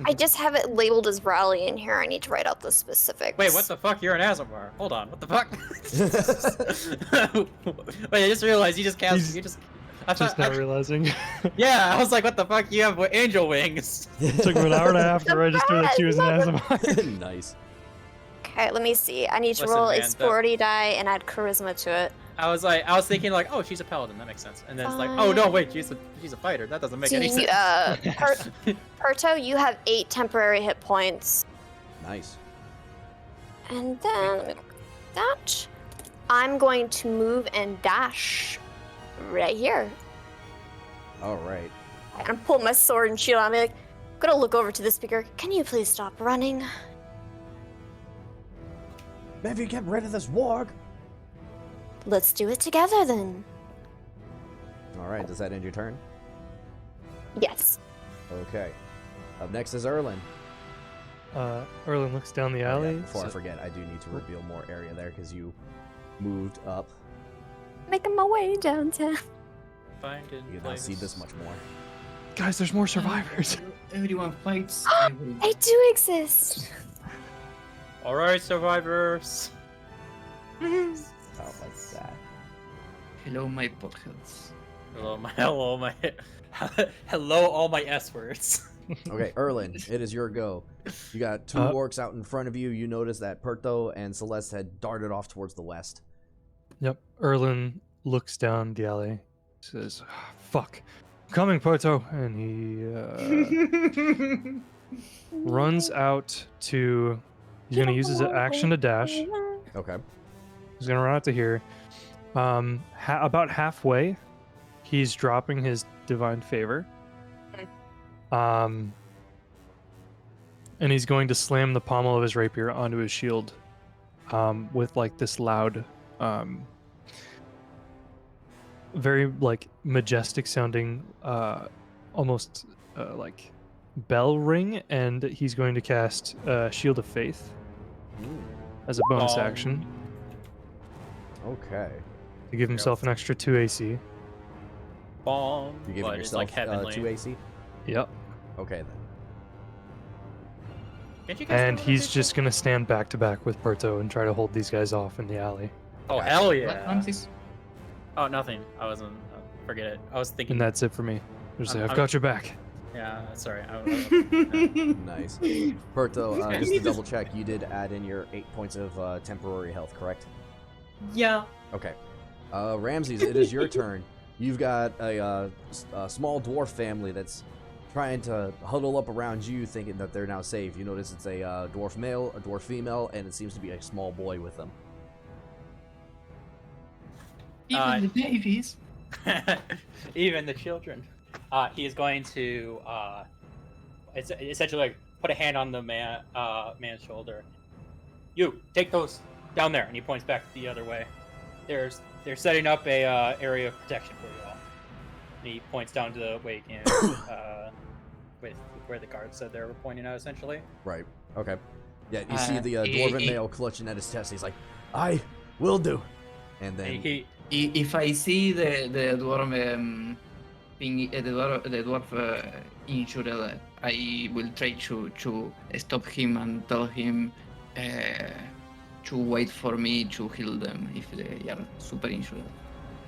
I just have it labeled as Rally in here. I need to write out the specifics. Wait, what the fuck? You're an Azamar. Hold on, what the fuck? Wait, I just realized you just cast. He's- You just. I Just thought, now realizing. yeah, I was like, what the fuck? You have angel wings. Took me an hour and a half to register that she was an ASMR. Nice. Okay, let me see. I need to Listen, roll a man, that- sporty die and add charisma to it. I was thinking like, oh, she's a paladin. That makes sense. And then it's like, oh no, wait, she's a fighter. That doesn't make So any you, sense. Perto, you have 8 temporary hit points. Nice. And then, let me look at that. I'm going to move and dash right here. All right. And I'm pulling my sword and shield. I'm like, gonna look over to the speaker. Can you please stop running? Maybe get rid of this warg. Let's do it together then. All right. Does that end your turn? Yes. Okay. Up next is Erlin. Erlen looks down the Oh, yeah, alley. before I forget, I do need to reveal more area there because you moved up. Making my way downtown. Finding You can now see this much more. Guys, there's more survivors. Everyone fights. I will- I do exist. All right, survivors. Out like that. Hello, my potheads. Hello, all my S words. Okay, Erlin, it is your go. You got 2 orcs out in front of you. You notice that Perto and Celeste had darted off towards the west. Yep. Erlen looks down the alley, says, "Fuck, I'm coming, Porto," and he runs out to. He's gonna use his action to dash. Okay. He's gonna run out to here. About halfway, he's dropping his divine favor. And he's going to slam the pommel of his rapier onto his shield, with like this loud, very like majestic sounding, almost like bell ring, and he's going to cast Shield of Faith as a bonus action Okay. to give himself an extra 2 AC. Bomb. You giving But it's yourself like heavenly. 2 AC? Yep. Okay then. Can't you guys And do he's that? just gonna stand back to back with Porto and try to hold these guys off in the alley. Oh hell What yeah. one is? Oh nothing. I wasn't. Forget it. I was thinking. And that's it for me. Just say, I'm- I've got your back. Yeah. Sorry. Nice. Perto, just to double check, you did add in your 8 points of temporary health, correct? Yeah. Okay. Ramses, it is your turn. You've got a small dwarf family that's trying to huddle up around you, thinking that they're now safe. You notice it's a dwarf male, a dwarf female, and it seems to be a small boy with them. Even the babies. Even the children. He is going to it's essentially like put a hand on the man's shoulder. You take those down there, and he points back the other way. They're setting up a area of protection for you all. And he points down to the wake and with where the guards said they were pointing out, essentially. Right. Okay. Yeah, you see the dwarven he- male clutching at his chest. He's like, "I will do," and then If I see the dwarf thing, the dwarf injured, I will try to stop him and tell him to wait for me to heal them if they are super injured.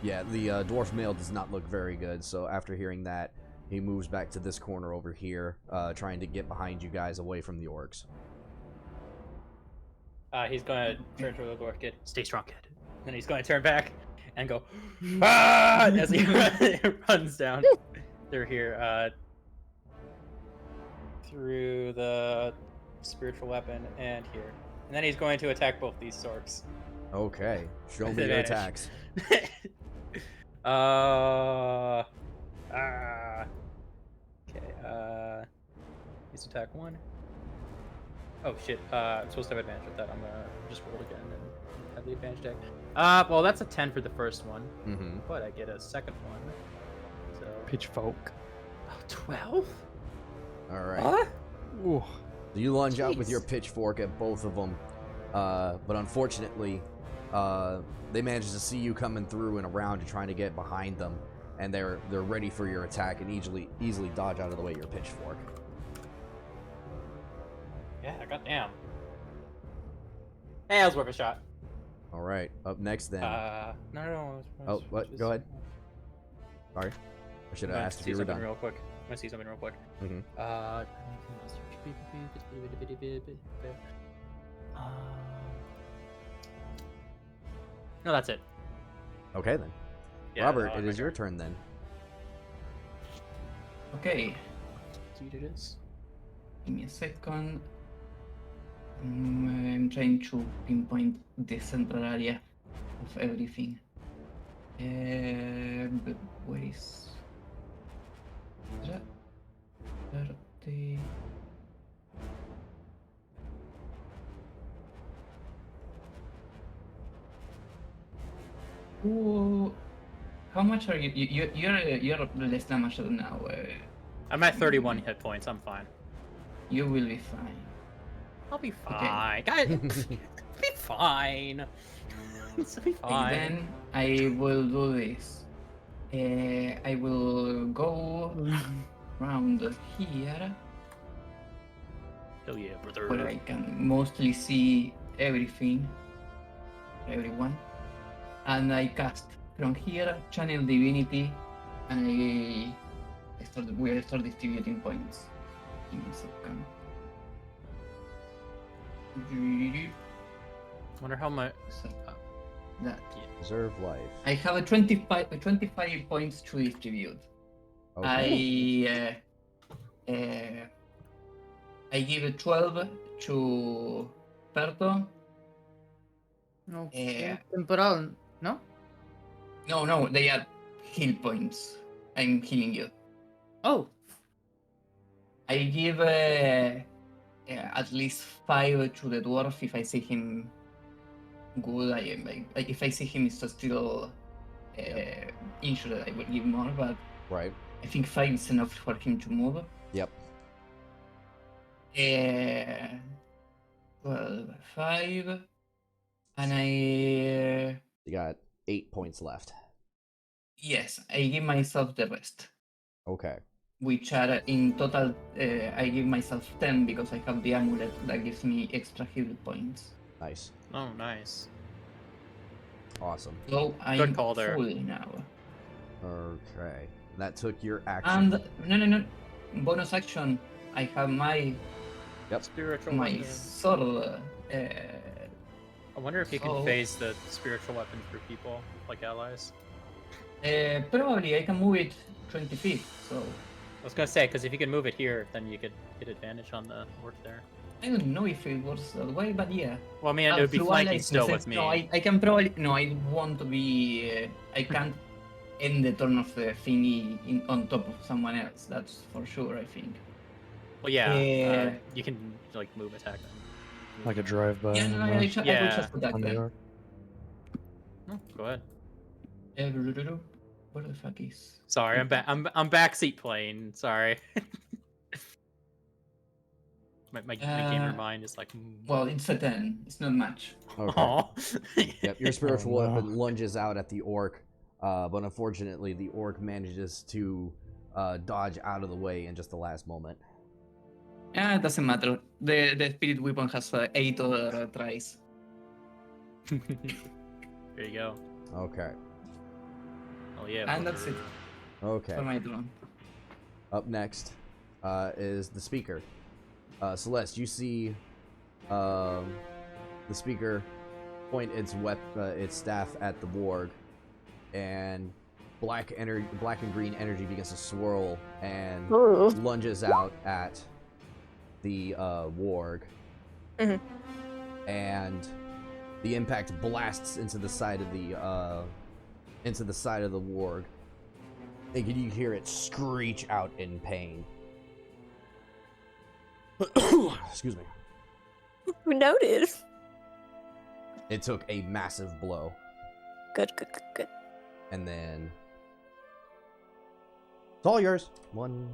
yeah, the dwarf male does not look very good. So after hearing that, he moves back to this corner over here, trying to get behind you guys away from the orcs. he's going to turn to the dwarf kid. Stay strong, kid. Then he's going to turn back and go ah! As he runs down through here, through the spiritual weapon and here. And then he's going to attack both these orcs. Okay, show With me your advantage. attacks. Okay, he's attack 1. Oh shit, I'm supposed to have advantage with that. I'm gonna just roll again and have the advantage deck. Well, that's a 10 for the first one, Mm-hmm. but I get a second one. So, Pitchfork. oh, 12? All right. What? Ooh. So you lunge out with Jeez. your pitchfork at both of them, but unfortunately, they manage to see you coming through and around and trying to get behind them, and they're ready for your attack and easily dodge out of the way of your pitchfork. Yeah, goddamn. Hey, that was worth a shot. All right, up next then. No. Oh, what? Go ahead. Sorry. I should have asked if see you were something done. real quick. I'm gonna see something real quick. Mhm. No, that's it. Okay then. Yeah, Robert, no, it my is your turn then. Okay, Dude, it is. give me a second. I'm trying to pinpoint the central area of everything. But where is... 30... Ooh, how much are you? You're less damaged now. I'm at 31 hit points. I'm fine. You will be fine. I'll be fine. Guys, be fine. It's be fine. Then I will do this. I will go around here Hell yeah, where brother. I can mostly see everything, everyone, and I cast from here Channel Divinity, and we start distributing points. Give me a second. Wonder how much. So, that Preserve life. I have a 25 points to distribute. Okay. I give a 12 to Perto. No. Eh. Temporal, no? No, they are heal points. I'm healing you. Oh. I give at least 5 to the dwarf if I see him good. If I see him is still injured, I will give more, but Right. I think 5 is enough for him to move. Yep. 12, 5, and I... You got 8 points left. yes, I give myself the rest. Okay. Which are in total, I give myself 10 because I have the amulet that gives me extra heal points. Nice. Oh, nice. Awesome. So I'm Good call there. full now. Okay. That took your action. And no. Bonus action. I have my Spiritual my weapon. sword. I wonder if you can so- phase the spiritual weapon through people, like allies. Probably I can move it 20 feet. So I was gonna say, because if you can move it here, then you could get advantage on the work there. I don't know if it works that way, but yeah. Well, I mean, it would be Through flanking allies, still since- with me. No, I can probably no. I want to be. I can't end the turn of the thingy on top of someone else. That's for sure. I think. Well, yeah, Yeah. you can like move attack them. Like a drive-by. Yeah, no, I will just attack on the them. arc. Oh, go ahead. Where the fuck is? Sorry, I'm back. I'm backseat playing. Sorry. my gamer mind is like. Well, it's a 10. It's not much. Okay. Aw. Yep, your spiritual Oh, no. weapon lunges out at the orc, but unfortunately the orc manages to dodge out of the way in just the last moment. It doesn't matter. The spirit weapon has 8 other tries. There you go. Okay. Oh yeah. And that's it Okay. for my turn. Up next is the speaker. Celeste, you see the speaker point its staff at the warg, and black and green energy begins to swirl and Ooh. lunges out at the warg. Mhm. And the impact blasts into the side of the warg. And you hear it screech out in pain. Excuse me. Who noted? It took a massive blow, Good. and then it's all yours. 1,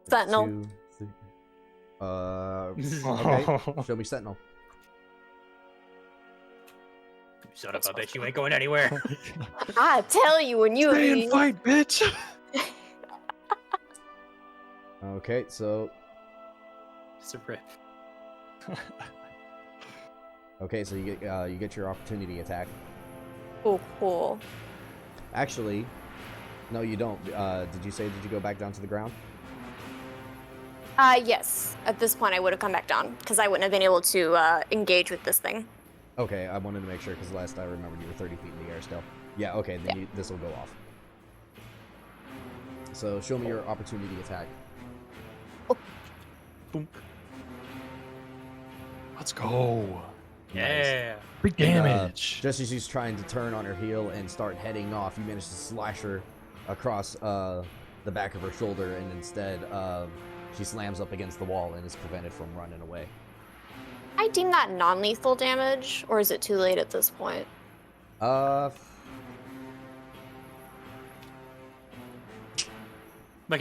Sentinel. 2, 3. Okay. Show me Sentinel. Shut up! I bet you ain't going anywhere. I tell you when you Stay and leave. fight, bitch! Okay, so Just a rip. you get your opportunity attack. Oh, cool. Actually, No, you don't. Did you go back down to the ground? Yes. At this point, I would have come back down because I wouldn't have been able to engage with this thing. Okay, I wanted to make sure because last I remembered you were 30 feet in the air still. Yeah, okay, then this will go off. So show me your opportunity attack. Boom. Let's go. Yeah. Big And, damage. just as she's trying to turn on her heel and start heading off, you manage to slash her across the back of her shoulder, and instead she slams up against the wall and is prevented from running away. I deem that non-lethal damage, or is it too late at this point? Like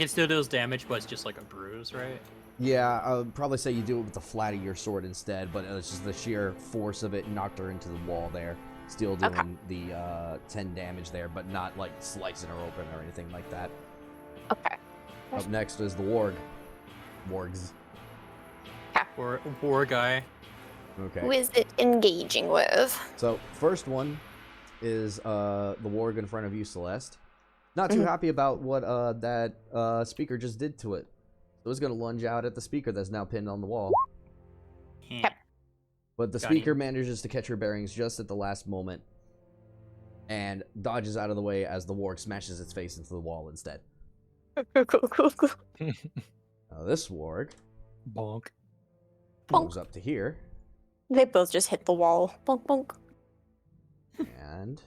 it still deals damage, but it's just like a bruise, right? Yeah, I would probably say you do it with the flat of your sword instead, but it's just the sheer force of it knocked her into the wall there. Still doing the 10 damage there, but not like slicing her open or anything like that. Okay. Up next is the warg. Wargs. Or war guy. Okay. Who is it engaging with? So first one is the warg in front of you, Celeste. Not too happy about what that speaker just did to it. So it's gonna lunge out at the speaker that's now pinned on the wall. But the speaker manages to catch her bearings just at the last moment and dodges out of the way as the warg smashes its face into the wall instead. Cool. Now this warg Bonk. moves up to here They both just hit the wall. Bonk, bonk. and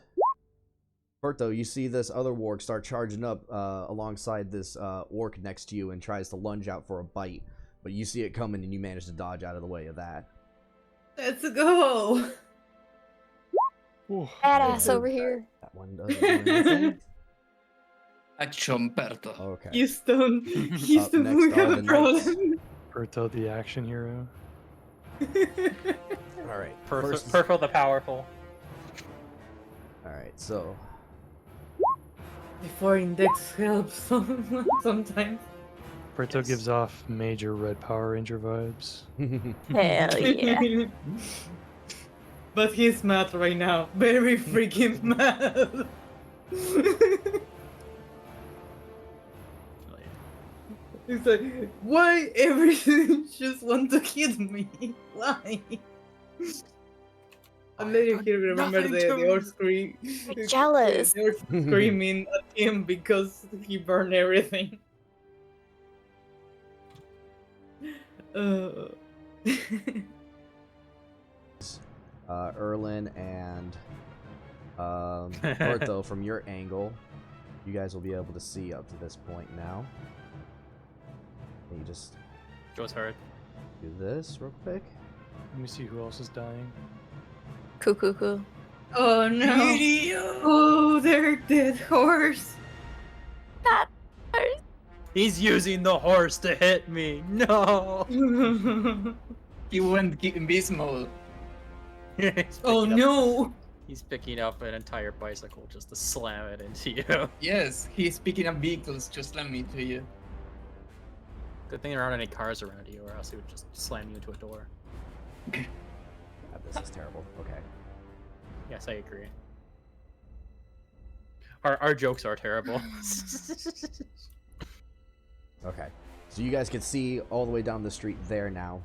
Berto, you see this other warg start charging up alongside this orc next to you and tries to lunge out for a bite, but you see it coming and you manage to dodge out of the way of that. Let's go. Badass over here. That one doesn't do anything. Action, Berto. Okay. Houston, Houston, next we are have the a knights. problem. Berto, the action hero. All right. Perfo the powerful. All right. So Before index helps sometimes. Berto gives off major Red Power Ranger vibes. Hell yeah. But he's mad right now. Very freaking mad. He's like, why everything just want to hit me? Why? I'm letting him remember the orc scream. Jealous. The orc screaming at him because he burned everything. Erlin and Berto, from your angle, you guys will be able to see up to this point now. And you just Goes hard. do this real quick. Let me see who else is dying. Cool. Oh no! Oh, their dead horse! That He's using the horse to hit me. No. He went in beast mode. Oh no! He's picking up an entire bicycle just to slam it into you. Yes, he's picking up vehicles, just let me to you. Good thing there aren't any cars around you, or else he would just slam you into a door. God, this is terrible. Okay. Yes, I agree. Our jokes are terrible. Okay. So you guys can see all the way down the street there now,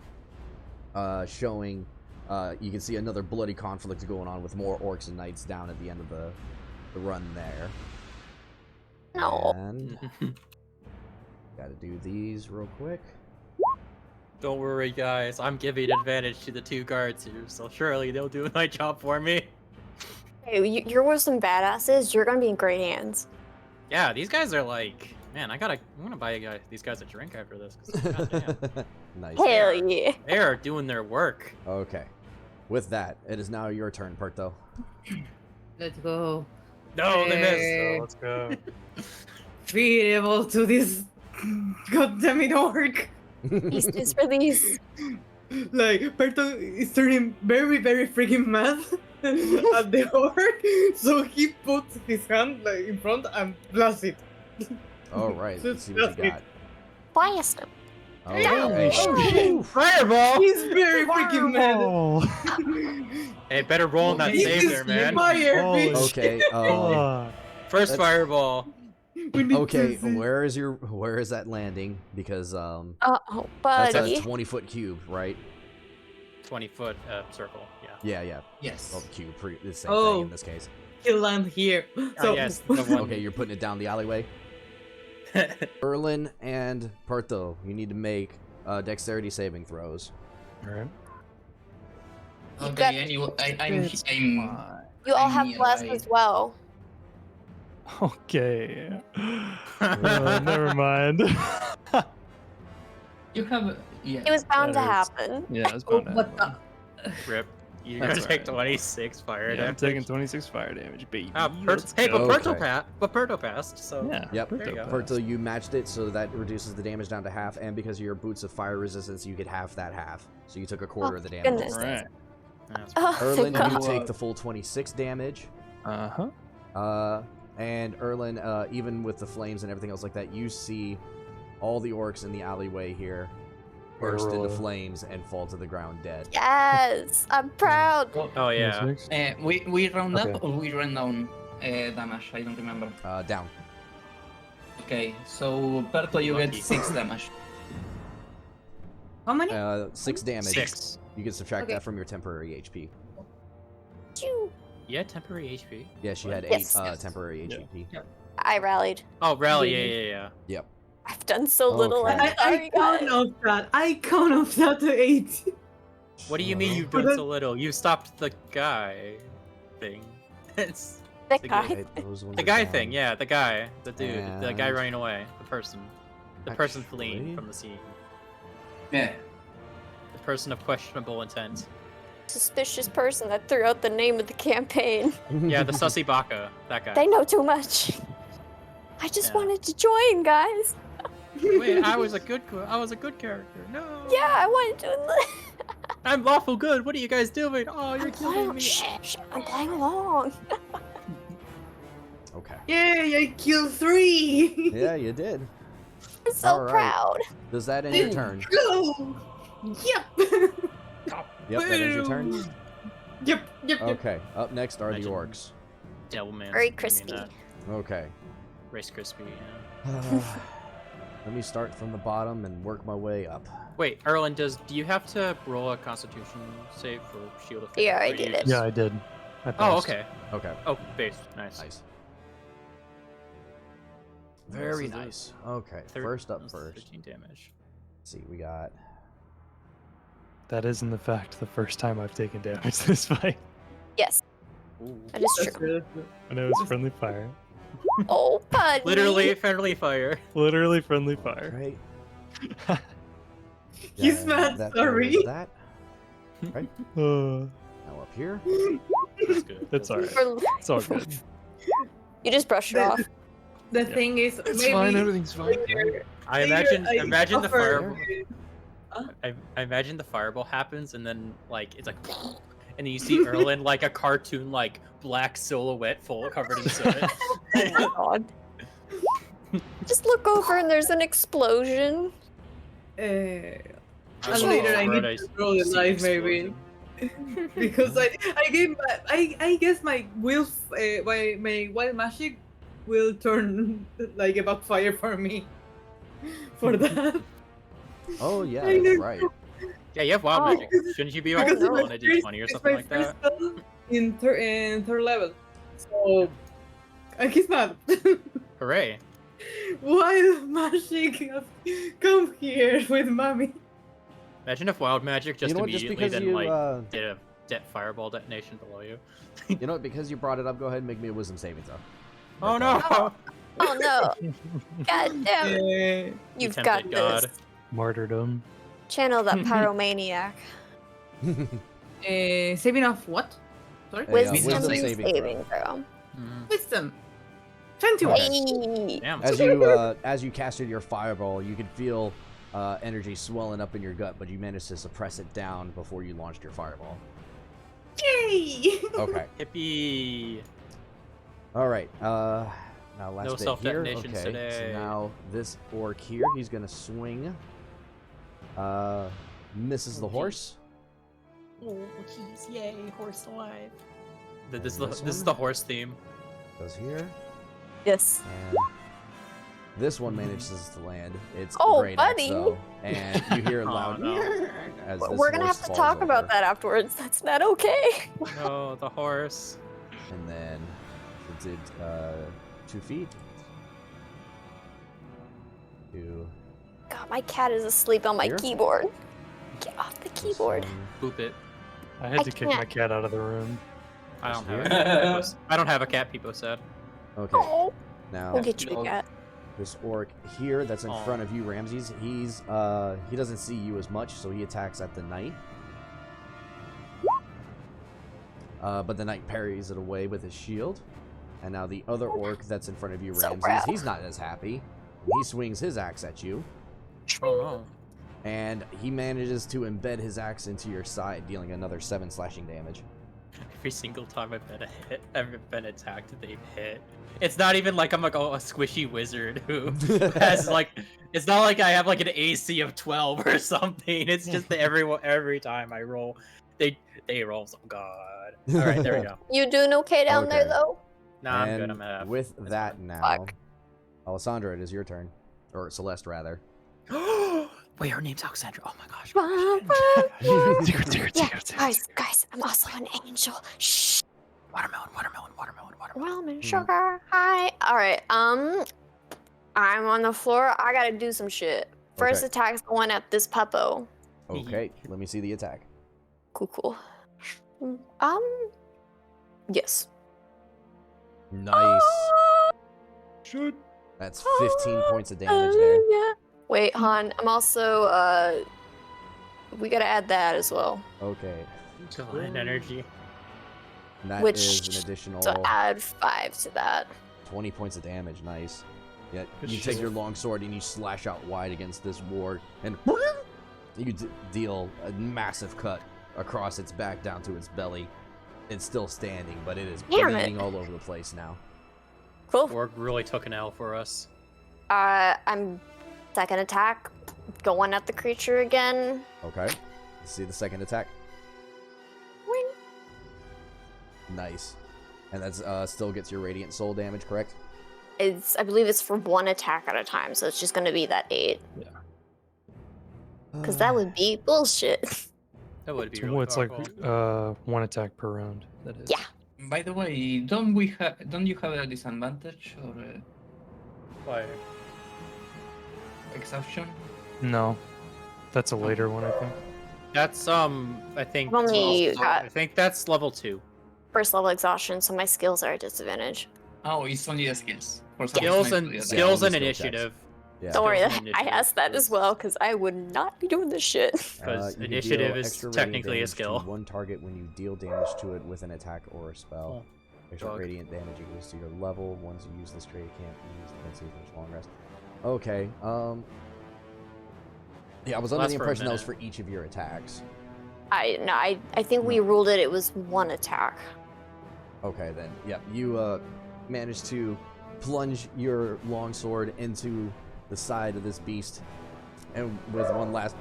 showing. You can see another bloody conflict going on with more orcs and knights down at the end of the run there. no. And gotta do these real quick. Don't worry, guys. I'm giving advantage to the two guards here, so surely they'll do my job for me. Hey, you're with some badasses. You're gonna be in great hands. Yeah, these guys are like, man, I'm gonna buy these guys a drink after this. 'Cause, goddamn, Nice. Hell yeah. they are doing their work. Okay. With that, it is now your turn, Perto. Let's go. No, they missed. Hey. So let's go. Be able to this goddamn orc. Feast is for these. Like, Berto is turning very, very freaking mad at the orc, so he puts his hand like in front and blasts it. All right. Let's see what you got. Blast him. Okay. Fireball! He's very freaking mad. Oh. Hey, better roll on that He save is there, man. fire, Holy bitch. Okay. Oh. First That's- fireball. We need Okay, to see. where is that landing? Because Oh, that's a buddy. 20-foot cube, right? 20-foot circle. Yeah. Yeah, yeah. Yes. Well, cube, the same thing Oh. in this case. He'll land here. So yes, the one. Okay, you're putting it down the alleyway. Erlin and Pertho, you need to make dexterity saving throws. All right. You got- Okay, anyway, I'm You all I'm have bless nearby. as well. Okay. Never mind. You have yeah. It was bound to That is- happen. Yeah, it's Oh, bound to what happen. the? Rip. You're That's gonna take right. 26 fire Yeah, I'm damage. taking 26 fire damage, baby. Ah, Let's hey, go. but Okay. Perto passed, so Yeah. Yep. There you go. Pertho, you matched it, so that reduces the damage down to half, and because of your boots of fire resistance, you get half that half. So you took a quarter of the damage. goodness. All right. That's Oh, Erlin, thank you God. take the full 26 damage. Uh-huh. And Erlin, even with the flames and everything else like that, you see all the orcs in the alleyway here burst into Roll. flames and fall to the ground dead. Yes, I'm proud. Oh yeah. 26. We round Okay. up or we run down damage? I don't remember. Down. Okay, so Perto, you get Lucky. 6 damage. How many? 6 damage. 6. You can subtract Okay. that from your temporary HP. Phew. Yeah, temporary HP. Yeah, she had 8 Yes. temporary Yeah. HP. I rallied. Oh, rally. Yeah. Yep. I've done so little. Okay. I'm sorry, I count guys. off that. I count off that to 8. What do you mean you've But done then- so little? You stopped the guy thing. It's That the guy. Okay, those ones the are guy down. thing. Yeah, the guy, the dude, the guy And- running away, the person fleeing Actually- from the scene, Yeah. the person of questionable intent. Suspicious person that threw out the name of the campaign. Yeah, the sussy baka, that guy. They know too much. I just Yeah. wanted to join, guys. Wait, I was a good character. No. Yeah, I wanted to. I'm lawful good. What are you guys doing? Oh, you're I'm killing playing. me. Shh, I'm playing along. Okay. Yay, I killed 3. Yeah, you did. I'm so All right. proud. Does that end your turn? Go! Yep. Yep, that ends your turn. Yep. Okay, up next are the Imagine- orcs. Devilman. Very you mean crispy. that. Okay. Rice crispy. Yeah. Let me start from the bottom and work my way up. Wait, Erlen, do you have to roll a Constitution save for Shield of Faith? Yeah, I or you did it. just- Yeah, I did. I Oh, passed. okay. Okay, Oh, base. Nice. nice. Very This is a nice. Okay, Thir- first up that's first. 13 damage. Let's see, we got. That is, in the fact, the first time I've taken damage this fight. Yes, Ooh. that is That's true. really And it was friendly fire. Oh, buddy. Literally friendly fire. Literally friendly fire. Right. He's mad, that sorry. covers That. Right. Uh, Now up here. That's good. it's alright. For- It's all good. You just brush it off. The Yeah. thing is, It's maybe fine, everything's fine. later- I later imagine the offer- fireball. I imagine the fireball happens and then like it's like, and then you see Erlen like a cartoon like black silhouette full covered in soot. Oh my god. Just look over and there's an explosion. And Oh, later I Right, need to roll a see life maybe. explosion. Because I guess my will my wild magic will turn like a backfire for me for that. Oh yeah, I that's know. right. Yeah, you have wild Oh. magic. Shouldn't you be like Because rolling a it's my d20 or first- something it's like my that? first spell in third level. So he's mad. Hooray! Wild magic has come here with mommy. Imagine if wild magic just You know what? Just immediately because then you, like did a fireball detonation below you. you know what? Because you brought it up, go ahead and make me a wisdom saving throw. Oh no! Oh no. God damn it. You've tempted got God. this. Martyrdom. Channel that pyromaniac. Saving off what? Sorry? Hey, Wisdom wisdom saving, saving throw. Mhm. Wisdom. 21. Hey. Damn. As you casted your fireball, you could feel energy swelling up in your gut, but you managed to suppress it down before you launched your fireball. Yay! Okay. Hippie. All right. Now last No bit here. self-detonations Okay. today. So now this orc here, he's gonna swing. Misses the horse. Oh, jeez, yay, horse alive. This is And the this this is one? the horse theme. Goes here Yes. and This one manages to land. It's Oh, great axe, buddy. though, and you hear a loud no. as this We're gonna horse have to falls talk about over. that afterwards. That's not okay. No, the horse. And then it did 2 feet. 2. God, my cat is asleep on my Here? keyboard. Get off the this keyboard. one. Boop it. I had I to kick my can't. cat out of the room. I don't Here? have a cat. I don't have a cat. People said. Okay. Oh, Now we'll get you a cat. this orc here that's in Aw. front of you, Ramses. He doesn't see you as much, so he attacks at the knight. But the knight parries it away with his shield. And now the other orc that's in front of you, So Ramses, proud. he's not as happy. He swings his axe at you, Oh no. and he manages to embed his axe into your side, dealing another 7 slashing damage. Every single time I've been attacked, they've hit. It's not even like I'm like a squishy wizard who has like. It's not like I have like an AC of 12 or something. It's just that every time I roll, they roll. Oh god. All right, there we go. You doing okay down there Okay. though? Nah, I'm and good. I'm at F. with That's that fine. now, Fuck. Alessandra, it is your turn. Or Celeste, rather. Wait, her name's Alexandra. Oh my gosh. Secret, Yeah, guys, I'm also an angel. Shh. Watermelon. Ramen sugar. Hi. All right. I'm on the floor. I gotta do some shit. First Okay. attack's going at this puppo. Okay, let me see the attack. Cool. Yes. Nice. That's 15 points of damage there. Yeah. Wait, Han. I'm also we gotta add that as well. Okay. Divine energy. And that Which- is an additional So add 5 to that. 20 points of damage. Nice. Yeah, Good you take shit. your long sword and you slash out wide against this ward, and you deal a massive cut across its back down to its belly. It's still standing, but it is Damn it. bleeding all over the place now. Cool. Orc really took an L for us. I'm second attack, going at the creature again. Okay. Let's see the second attack. Wing. Nice. And that's still gets your radiant soul damage, correct? I believe it's for 1 attack at a time, so it's just gonna be that 8. Because that would be bullshit. That would be So really it's like powerful. 1 attack per round. That is. Yeah. By the way, don't you have a disadvantage or a Why? exhaustion? No, that's a later one, I think. That's I think. I've only so- got I think that's level 2. first level exhaustion, so my skills are at disadvantage. Oh, it's only the skills. For some Skills reason I and put it skills only and skill checks. initiative. Yeah. Don't worry, Skills and I initiative asked that as is- well, because I would not be doing this shit. Because you can initiative deal is extra radiant technically a damage to skill. one target when you deal damage to it with an attack or a spell. Extra dog. radiant damage equals to your level. Once you use this trait, it can't be used against you for long rest. Okay. Yeah, I was under Lasts the for a impression that was minute. for each of your attacks. I think we ruled it was 1 attack. Okay, then. Yep. You managed to plunge your longsword into the side of this beast, and with one last.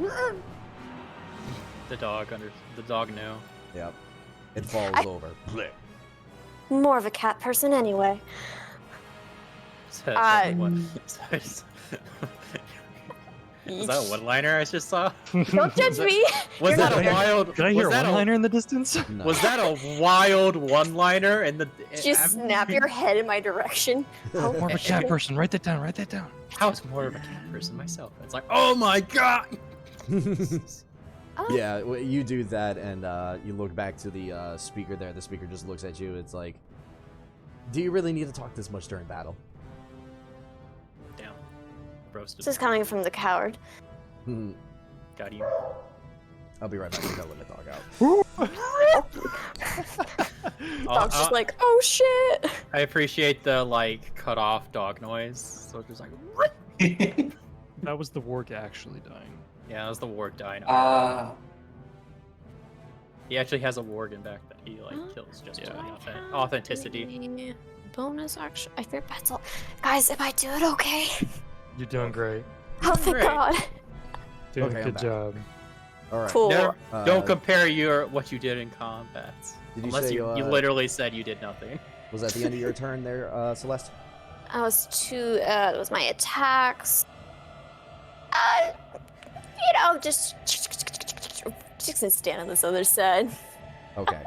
The dog knew. Yep. It falls over. More of a cat person anyway. Says Uh, everyone. Was that a one-liner I just saw? Don't judge me! Was You're that not a there. wild? Did I was hear a that one-liner in the distance? No. Was that a wild one-liner? And the Just snap your head in my direction. More of a cat person. Write that down. Write that down. I was more of a cat person myself. It's like, oh my god! Oh, Yeah, you do that, and you look back to the speaker there. The speaker just looks at you. It's like, do you really need to talk this much during battle? Damn, roasted. This is coming from the coward. Got you. I'll be right back. I gotta let my dog out. Dog's just like, oh shit! I appreciate the like cut off dog noise. So just like, That was the warg actually dying. yeah, that was the warg dying. He actually has a warg in back that he like kills just for the authenticity. Bonus action. I fear battle. Guys, if I do it okay. You're doing great. Oh, thank Great. God. Doing Okay, I'm good back. job. All right. Cool. Never- Uh, Don't compare what you did in combat. Did you Unless say you you literally said you did nothing. was that the end of your turn there, Celeste? That was two. That was my attacks. Just gonna stand on this other side. Okay.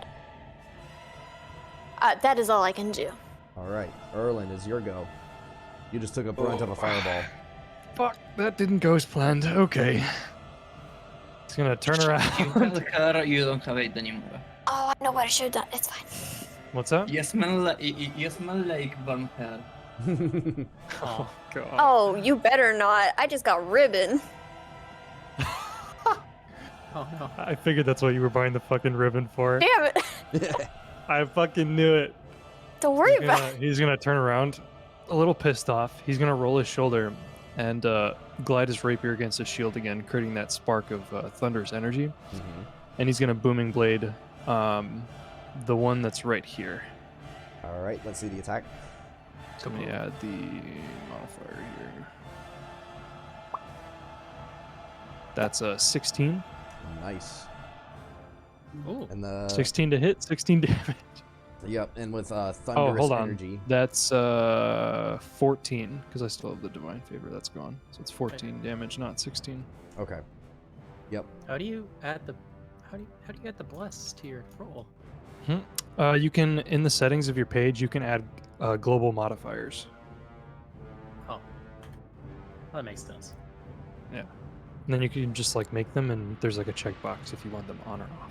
That is all I can do. All right. Erlen, is your go. You just took a brunt of a fireball. Fuck, that didn't go as planned. Okay. He's gonna turn You around. tell her you don't have it anymore. Oh, I know what I should have done. It's fine. What's up? You smell like burnt hair. Oh, God. Oh, you better not. I just got ribbon. Oh no. I figured that's what you were buying the fucking ribbon for. Damn it. I fucking knew it. Don't worry about it. He's gonna turn around, a little pissed off. He's gonna roll his shoulder and glide his rapier against his shield again, creating that spark of thunderous energy. Mm-hmm. And he's gonna booming blade the one that's right here. All right. Let's see the attack. So let me add the modifier here. That's a 16. Nice. Ooh. And the 16 to hit, 16 damage. Yep. And with thunderous hold on. energy. That's 14 because I still have the divine favor. That's gone. So it's 14 damage, not 16. Okay. Yep. How do you add the how do you add the bless to your roll? You can, in the settings of your page, you can add global modifiers. Oh, that makes sense. And then you can just like make them, and there's like a checkbox if you want them on or off.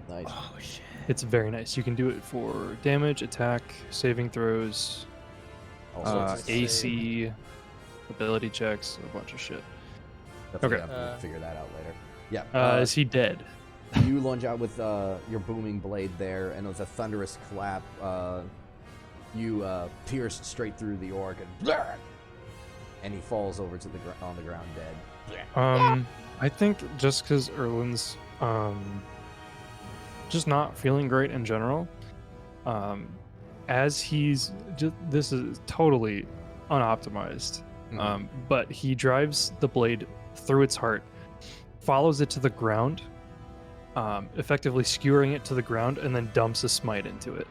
Nice. Oh shit. It's very nice. You can do it for damage, attack, saving throws, All sorts of AC, ability checks, a bunch of shit. Definitely okay. have to figure that out later. Yeah. Is he dead? You lunge out with your booming blade there, and with a thunderous clap, you pierce straight through the orc, and he falls over to the on the ground dead. I think just because Erlen's just not feeling great in general, as he's just, this is totally unoptimized, but he drives the blade through its heart, follows it to the ground, effectively skewering it to the ground, and then dumps a smite into it.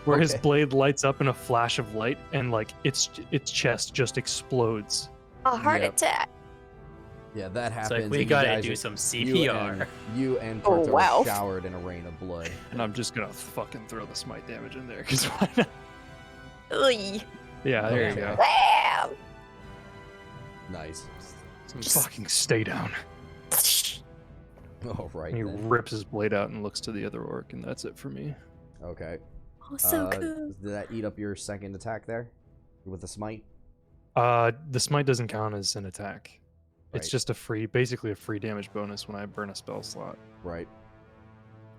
Where his blade lights up in a flash of light, and like its chest just explodes. A heart attack. Yeah, that happens. It's like we and you gotta guys do are- some CPR. You and Oh, Pertha wow. are showered in a rain of blood. And I'm just gonna fucking throw the smite damage in there, because why not? Ugh. Yeah, there you Okay. go. Bam! Nice. Fucking stay down. All right. And he then. rips his blade out and looks to the other orc, and that's it for me. Okay. Oh, so cool. Did that eat up your second attack there with the smite? The smite doesn't count as an attack. It's Right. just basically a free damage bonus when I burn a spell slot. Right.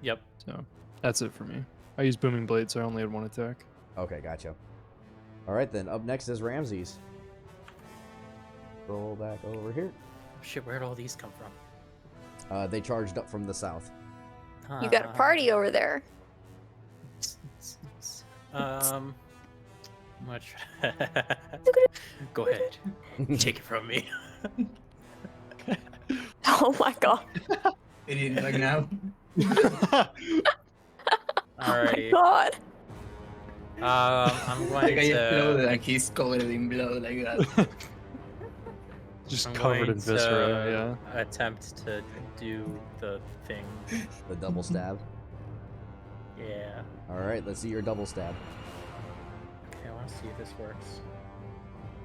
Yep. So that's it for me. I use booming blade, so I only had one attack. Okay, gotcha. All right, then. Up next is Ramses. Roll back over here. Shit, where'd all these come from? They charged up from the south. You got a party over there. Much. Go ahead. Take it from me. Oh my god. It is like now. Oh my Alrighty. god. I'm The going guy exploded to. and he's covered in blood like that. Just I'm covered going in viscera, to yeah. Attempt to do the thing. The double stab. Yeah. All right, let's see your double stab. Okay, I want to see if this works.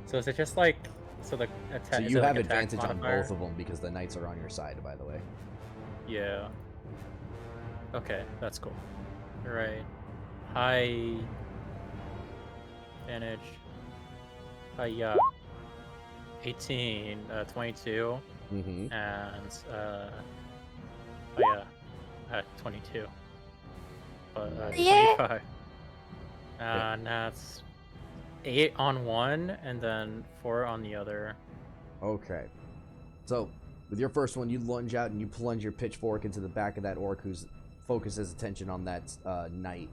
So is it just like so the attack? So you have advantage on both of them because the knights are on your side, by the way. Yeah. Okay, that's cool. All right. High advantage. Yeah. 18, 22, Mm-hmm. and oh yeah, 22. But Yeah. 25. And that's 8 on one, and then 4 on the other. Okay. So, with your first one, you lunge out and you plunge your pitchfork into the back of that orc who's focused his attention on that knight.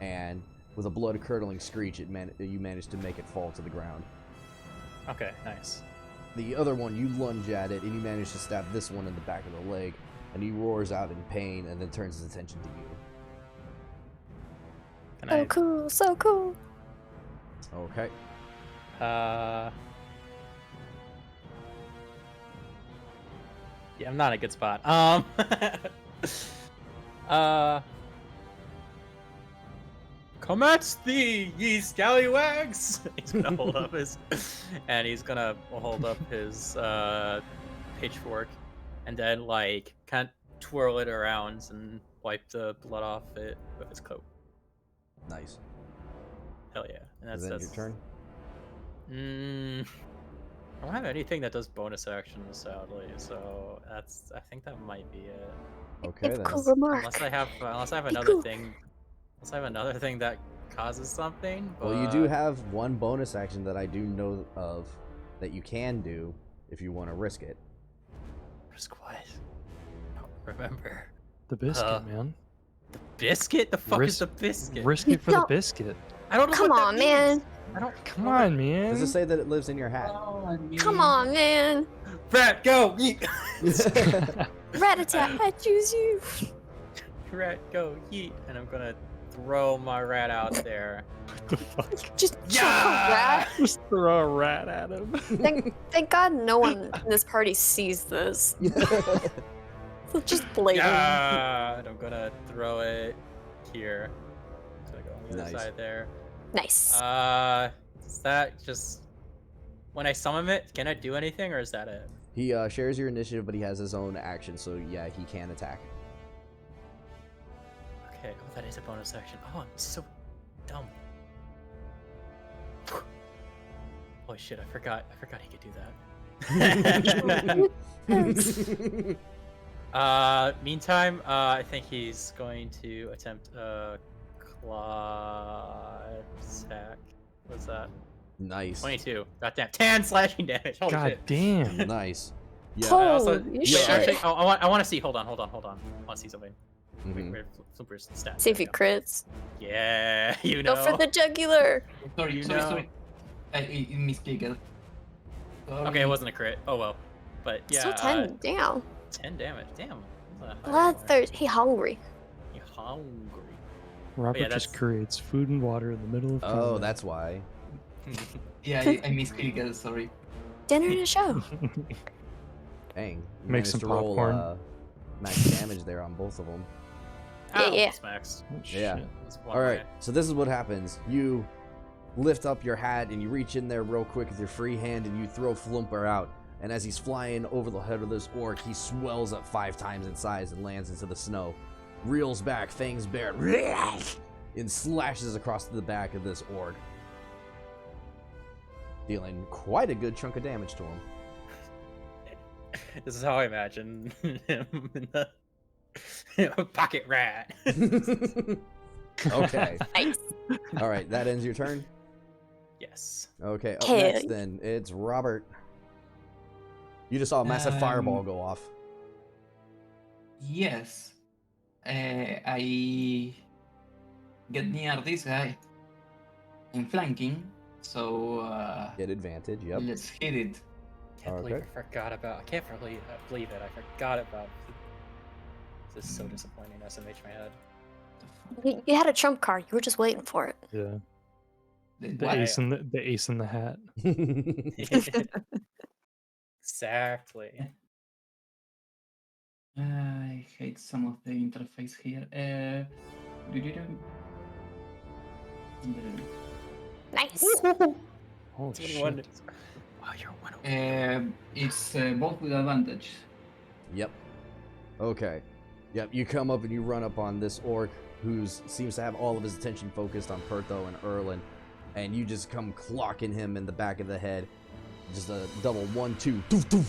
And with a blood-curdling screech, you managed to make it fall to the ground. Okay, nice. The other one, you lunge at it, and you manage to stab this one in the back of the leg. And he roars out in pain and then turns his attention to you. Can So I cool, so cool. Okay. Yeah, I'm not in a good spot. Come at thee, ye scallywags! He's gonna hold up his, and he's gonna hold up his pitchfork, and then like kind of twirl it around and wipe the blood off it with his coat. Nice. Hell yeah! And Is that your turn? I don't have anything that does bonus actions, sadly. So I think that might be it. Okay, then. Cool remark. Unless I have Be another cool. thing. Unless I have another thing that causes something. But... Well, you do have one bonus action that I do know of that you can do if you want to risk it. Risk what? I don't remember. The biscuit, man. The biscuit? The fuck is the biscuit? Risk You it for the don't- biscuit. I don't know Come what that on, means. man. I don't. Come on, man. Does it say that it lives in your hat? Come on, man. Rat, go! Yeet! Rat-a-tat, I choose you. Rat, go! Yeet! And I'm gonna throw my rat out there. What the fuck? Just Yeah! rat. Just throw a rat at him. Thank God no one in this party sees this. It's just blatant. Yeah! And I'm gonna throw it here. It's gonna go on the other Nice. side there. Nice. Is that just when I summon it? Can I do anything, or is that it? He shares your initiative, but he has his own action, so yeah, he can attack. Okay. Oh, that is a bonus action. Oh, I'm so dumb. Oh shit! I forgot he could do that. Meantime, I think he's going to attempt a claw attack. What's that? Nice. 22. Goddamn. 10 slashing damage. Holy God shit. damn. Nice. Yeah. Holy Wait, shit. actually, I want to see. Hold on. I want to see something. Mhm. Wait, Flipper's stats. See if he There we go. crits. Yeah, you know. Go for the jugular. Sorry, You sorry, know. sorry. I misclicked. Okay, it wasn't a crit. Oh well. But yeah. Still 10. Damn. 10 damage. Damn. That's a high Well, roller. he hungry. You hungry. Robert yeah, just that's- creates food and water in the middle of Oh, combat. that's why. Yeah, I misclicked, sorry. Dinner to show. Dang. You Make managed some to roll, popcorn. max damage there on both of them. Yeah, Ow, yeah. Smacks. Oh, Yeah. shit. That's one All right, way. so this is what happens. You lift up your hat and you reach in there real quick with your free hand and you throw Flumper out. And as he's flying over the head of this orc, he swells up 5 times in size and lands into the snow. Reels back, fangs bared, and slashes across the back of this orc, dealing quite a good chunk of damage to him. This is how I imagine him in the pocket rat. Okay. Nice. All right, that ends your turn. Yes. Okay, up Okay. next then, it's Robert. You just saw a massive fireball go off. Yes. I get near this guy. I'm flanking, so Get advantage, yep. let's hit it. Can't believe Okay. I forgot about. I can't believe it. I forgot about. This is so disappointing. SMH my head. You had a trump card. You were just waiting for it. Yeah. The The what? ace in the ace in the hat. Exactly. I hate some of the interface here. Nice. Oh It's shit. one- Wow, you're one. It's both with advantage. Yep. Okay. Yep, you come up and you run up on this orc who seems to have all of his attention focused on Pertho and Erlin, and you just come clocking him in the back of the head. Just a double 1-2, doof, doof,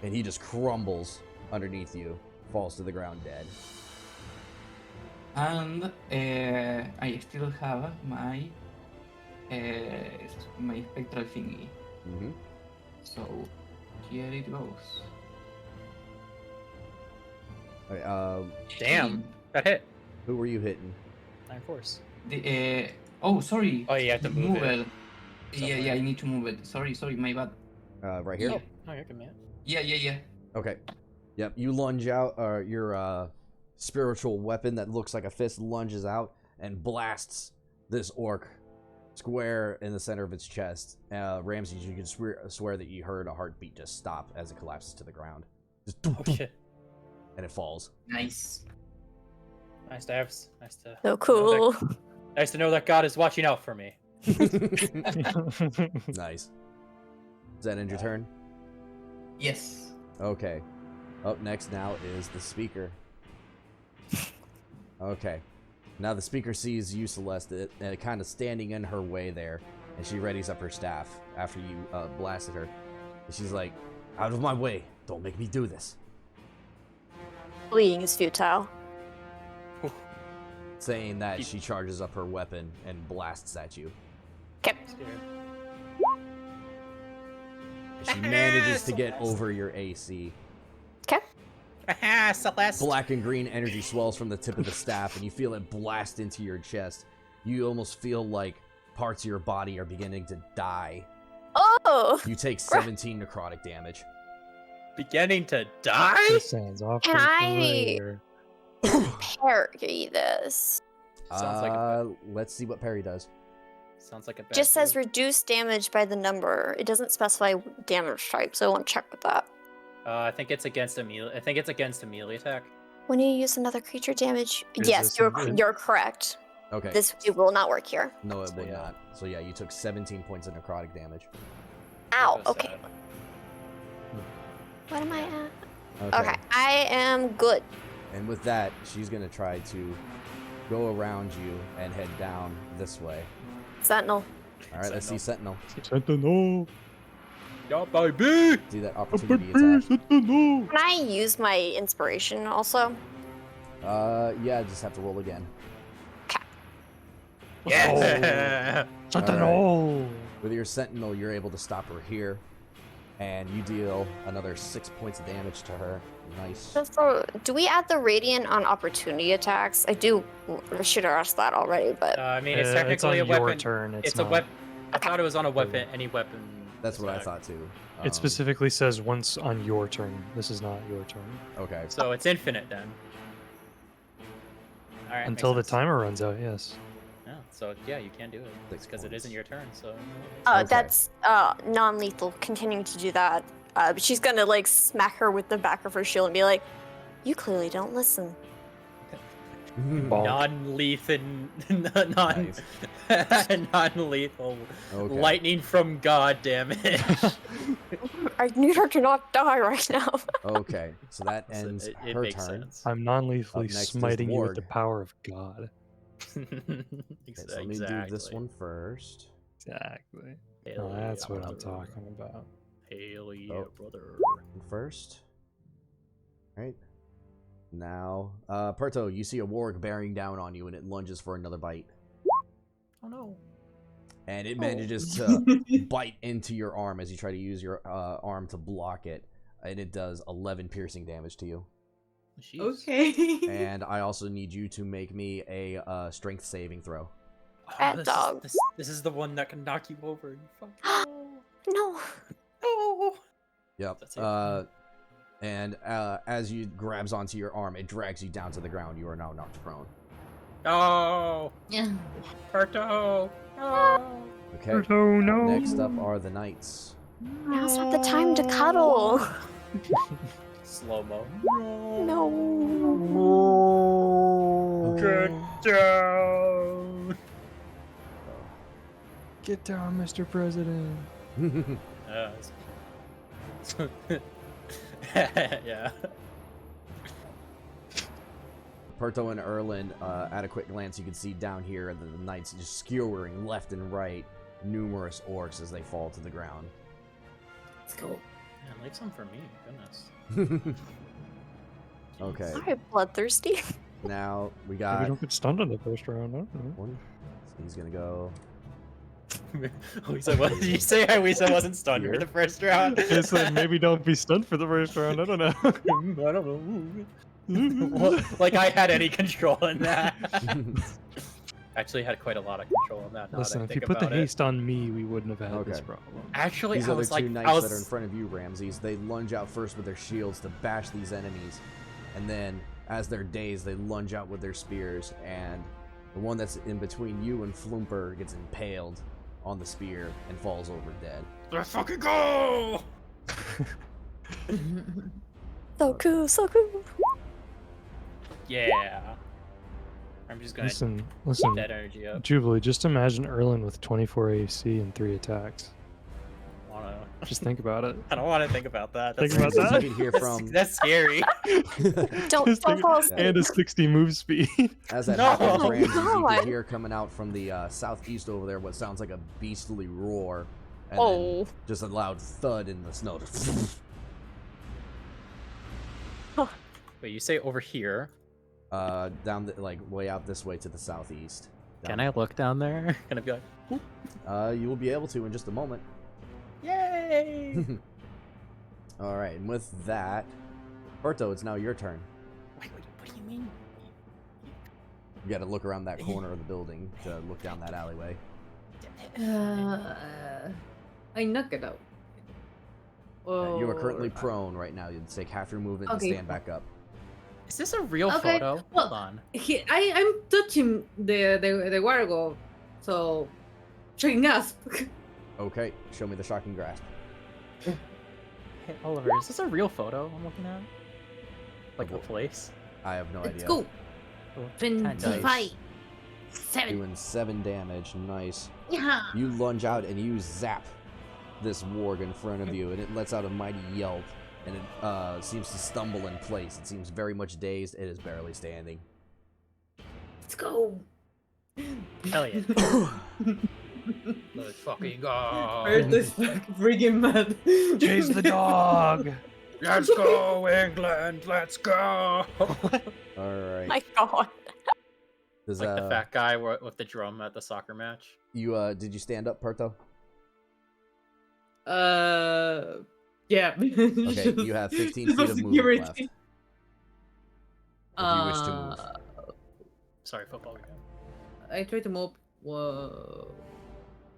and he just crumbles underneath you, falls to the ground dead. And I still have my spectral thingy. Mm-hmm. So here it goes. Damn, that hit. Who were you hitting? 9 force. The oh, sorry. Oh, you have to move it. Yeah, somewhere. I need to move it. Sorry, my bad. Right here? Yeah. Oh, you're good, man. Yeah. Okay. Yep, you lunge out, your spiritual weapon that looks like a fist lunges out and blasts this orc Square in the center of its chest. Ramsey, you can swear that you heard a heartbeat just stop as it collapses to the ground. Just Oh shit. and it falls. Nice. Nice to have. Nice to. So know cool. that- nice to know that God is watching out for me. Nice. Does that end your turn? Yes. Okay. Up next now is the speaker. Okay. Now the speaker sees you, Celeste, kind of standing in her way there, and she readies up her staff after you blasted her. And she's like, out of my way. Don't make me do this. Fleeing is futile. Saying that, she charges up her weapon and blasts at you. Okay. Scared. And she manages to get over your AC. Okay. Celeste. Black and green energy swells from the tip of the staff, and you feel it blast into your chest. You almost feel like parts of your body are beginning to die. Oh! You take 17 necrotic damage. Beginning to die? This sounds awful. Can I- Parry this. Sounds like a Let's see what Perry does. Sounds like a bad Just says move. reduce damage by the number. It doesn't specify damage type, so I won't check with that. I think it's against a melee. I think it's against a melee attack. When you use another creature damage, yes, Resistant. you're correct. Okay. It will not work here. No, it So, would yeah. not. So yeah, you took 17 points of necrotic damage. Ow. That was Okay. sad. What am I at? Okay. Okay, I am good. And with that, she's gonna try to go around you and head down this way. Sentinel. All right, let's see Sentinel. Sentinel. Yeah, baby. Do that opportunity attack. Sentinel. Can I use my inspiration also? Yeah, just have to roll again. Yeah. Sentinel. With your Sentinel, you're able to stop her here, and you deal another 6 points of damage to her. Nice. So, do we add the radiant on opportunity attacks? I should have asked that already, but I mean, it's It's technically on a weapon. your turn. It's a not. weapon. I thought it was on a weapon. Any weapon. That's what I attack. thought too. It specifically says once on your turn. This is not your turn. Okay. So it's infinite then. All right. Until the makes sense. timer runs out, yes. Yeah. So yeah, you can do it. It's 6 because it points. isn't your turn. So. Okay. that's non-lethal. Continuing to do that. But she's gonna like smack her with the back of her shield and be like, "You clearly don't listen." Bonk. Non-lethal, Nice. non-lethal Okay. lightning from God damage. I need her to not die right now. Okay, so that So ends it her makes turn. sense. I'm non-lethally Up next is smiting you with the Warg. power of God. Okay, so let me do this one first. Exactly. Hell Oh, that's yeah, what I'm brother. talking about. Hell yeah, Oh. brother. First. Right. Now, Perto, you see a warg bearing down on you, and it lunges for another bite. Oh no. And it manages to bite into your arm as you try to use your arm to block it. And it does 11 piercing damage to you. Jeez. Okay. And I also need you to make me a strength saving throw. Bad this dog. This is the one that can knock you over. You fuck. No. Oh. Yep. That's it. And as you grabs onto your arm, it drags you down to the ground. You are now knocked prone. Oh. Yeah. Perto. Oh. Okay. Oh no! Next up are the knights. Now's not the time to cuddle. Slow mo. No. Get down. Get down, Mr. President. Yeah. Perto and Erlin, at a quick glance, you can see down here that the knights just skewering left and right numerous orcs as they fall to the ground. Let's go. Man, leave some for me. Goodness. Okay, Alright, bloodthirsty. now we Maybe got don't get stunned in the first round. I don't know. one. So he's gonna go. Lisa, what did you say? How Lisa wasn't stunned for Here. the first round? It's like maybe don't be stunned for the first round. I don't know. I don't know. Like I had any control in that. Actually, had quite a lot of control in that. Now Listen, that I if you think put the about it. haste on me, we wouldn't have had this Okay. problem. Actually, These I other was two like, knights I was. that are in front of you, Ramses, they lunge out first with their shields to bash these enemies, and then as they're dazed, they lunge out with their spears, and The one that's in between you and Floomper gets impaled on the spear and falls over dead. Let's fucking go! So cool, so cool. Yeah. I'm just gonna Listen, keep that energy up. Jubilee, just imagine Erlen with 24 AC and 3 attacks. Just think about it. I don't want to think about that. Think That's about that. You can hear from That's scary. Don't fall asleep. And a 60 move speed. as that No. happens, Ramses, you God. can hear coming out from the southeast over there what sounds like a beastly roar, and Oh. then just a loud thud in the snow. Wait, you say over here? Down the, like way out this way to the southeast. Can I look down there? Can I be like, whoop? You will be able to in just a moment. Yay! All right, and with that, Berto, it's now your turn. Wait, what do you mean? You got to look around that corner of the building to look down that alleyway. I knock it out. You are currently Or- prone right now. You'd take half your movement Okay. to stand back up. Is this a real Okay, photo? well- Hold on. I'm touching the Wargo, so shocking gasp. Okay, show me the shocking grasp. Hey, Oliver, is this a real photo I'm looking at? Like a place? I have no Let's idea. go. Oh, 25. 7. Doing 7 damage. Nice. Yeah. You lunge out and you zap this warg in front of you, and it lets out a mighty yelp, and it seems to stumble in place. It seems very much dazed. It is barely standing. Let's go. Hell yeah. Let's fucking go. Where's this freaking mad? Chase the dog! Let's go, England. Let's go. All right. My God. Does, Like the fat guy with the drum at the soccer match. you did you stand up, Perto? Yeah. Okay, you have 15 feet of movement left. If you wish to move. Sorry, football again. I try to move.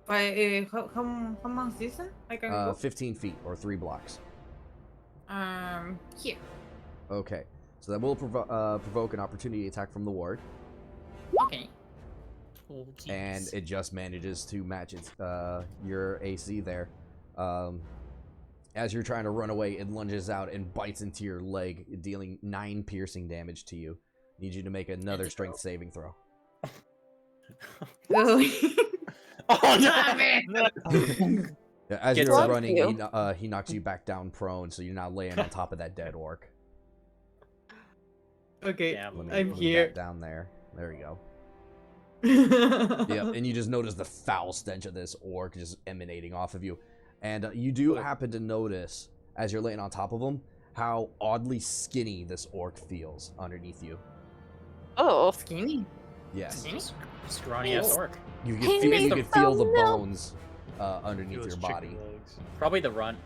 How much distance I can go? 15 feet or 3 blocks. Here. Okay, so that will provoke an opportunity attack from the ward, Okay. Oh, and it just manages to match its your AC there. As you're trying to run away, it lunges out and bites into your leg, dealing 9 piercing damage to you. Need you to make another strength saving throw. Oh, no! Yeah, as Gets you're up. running, You. he knocks you back down prone, so you're now laying on top of that dead orc. Okay. Damn. Let me I'm move here. that down there. There we go. Yep, and you just notice the foul stench of this orc just emanating off of you. And you do happen to notice, as you're laying on top of him, how oddly skinny this orc feels underneath you. Oh. Skinny. Yes. Scrawny ass orc. You He can made feel the some milk. bones underneath your body. Probably the runt.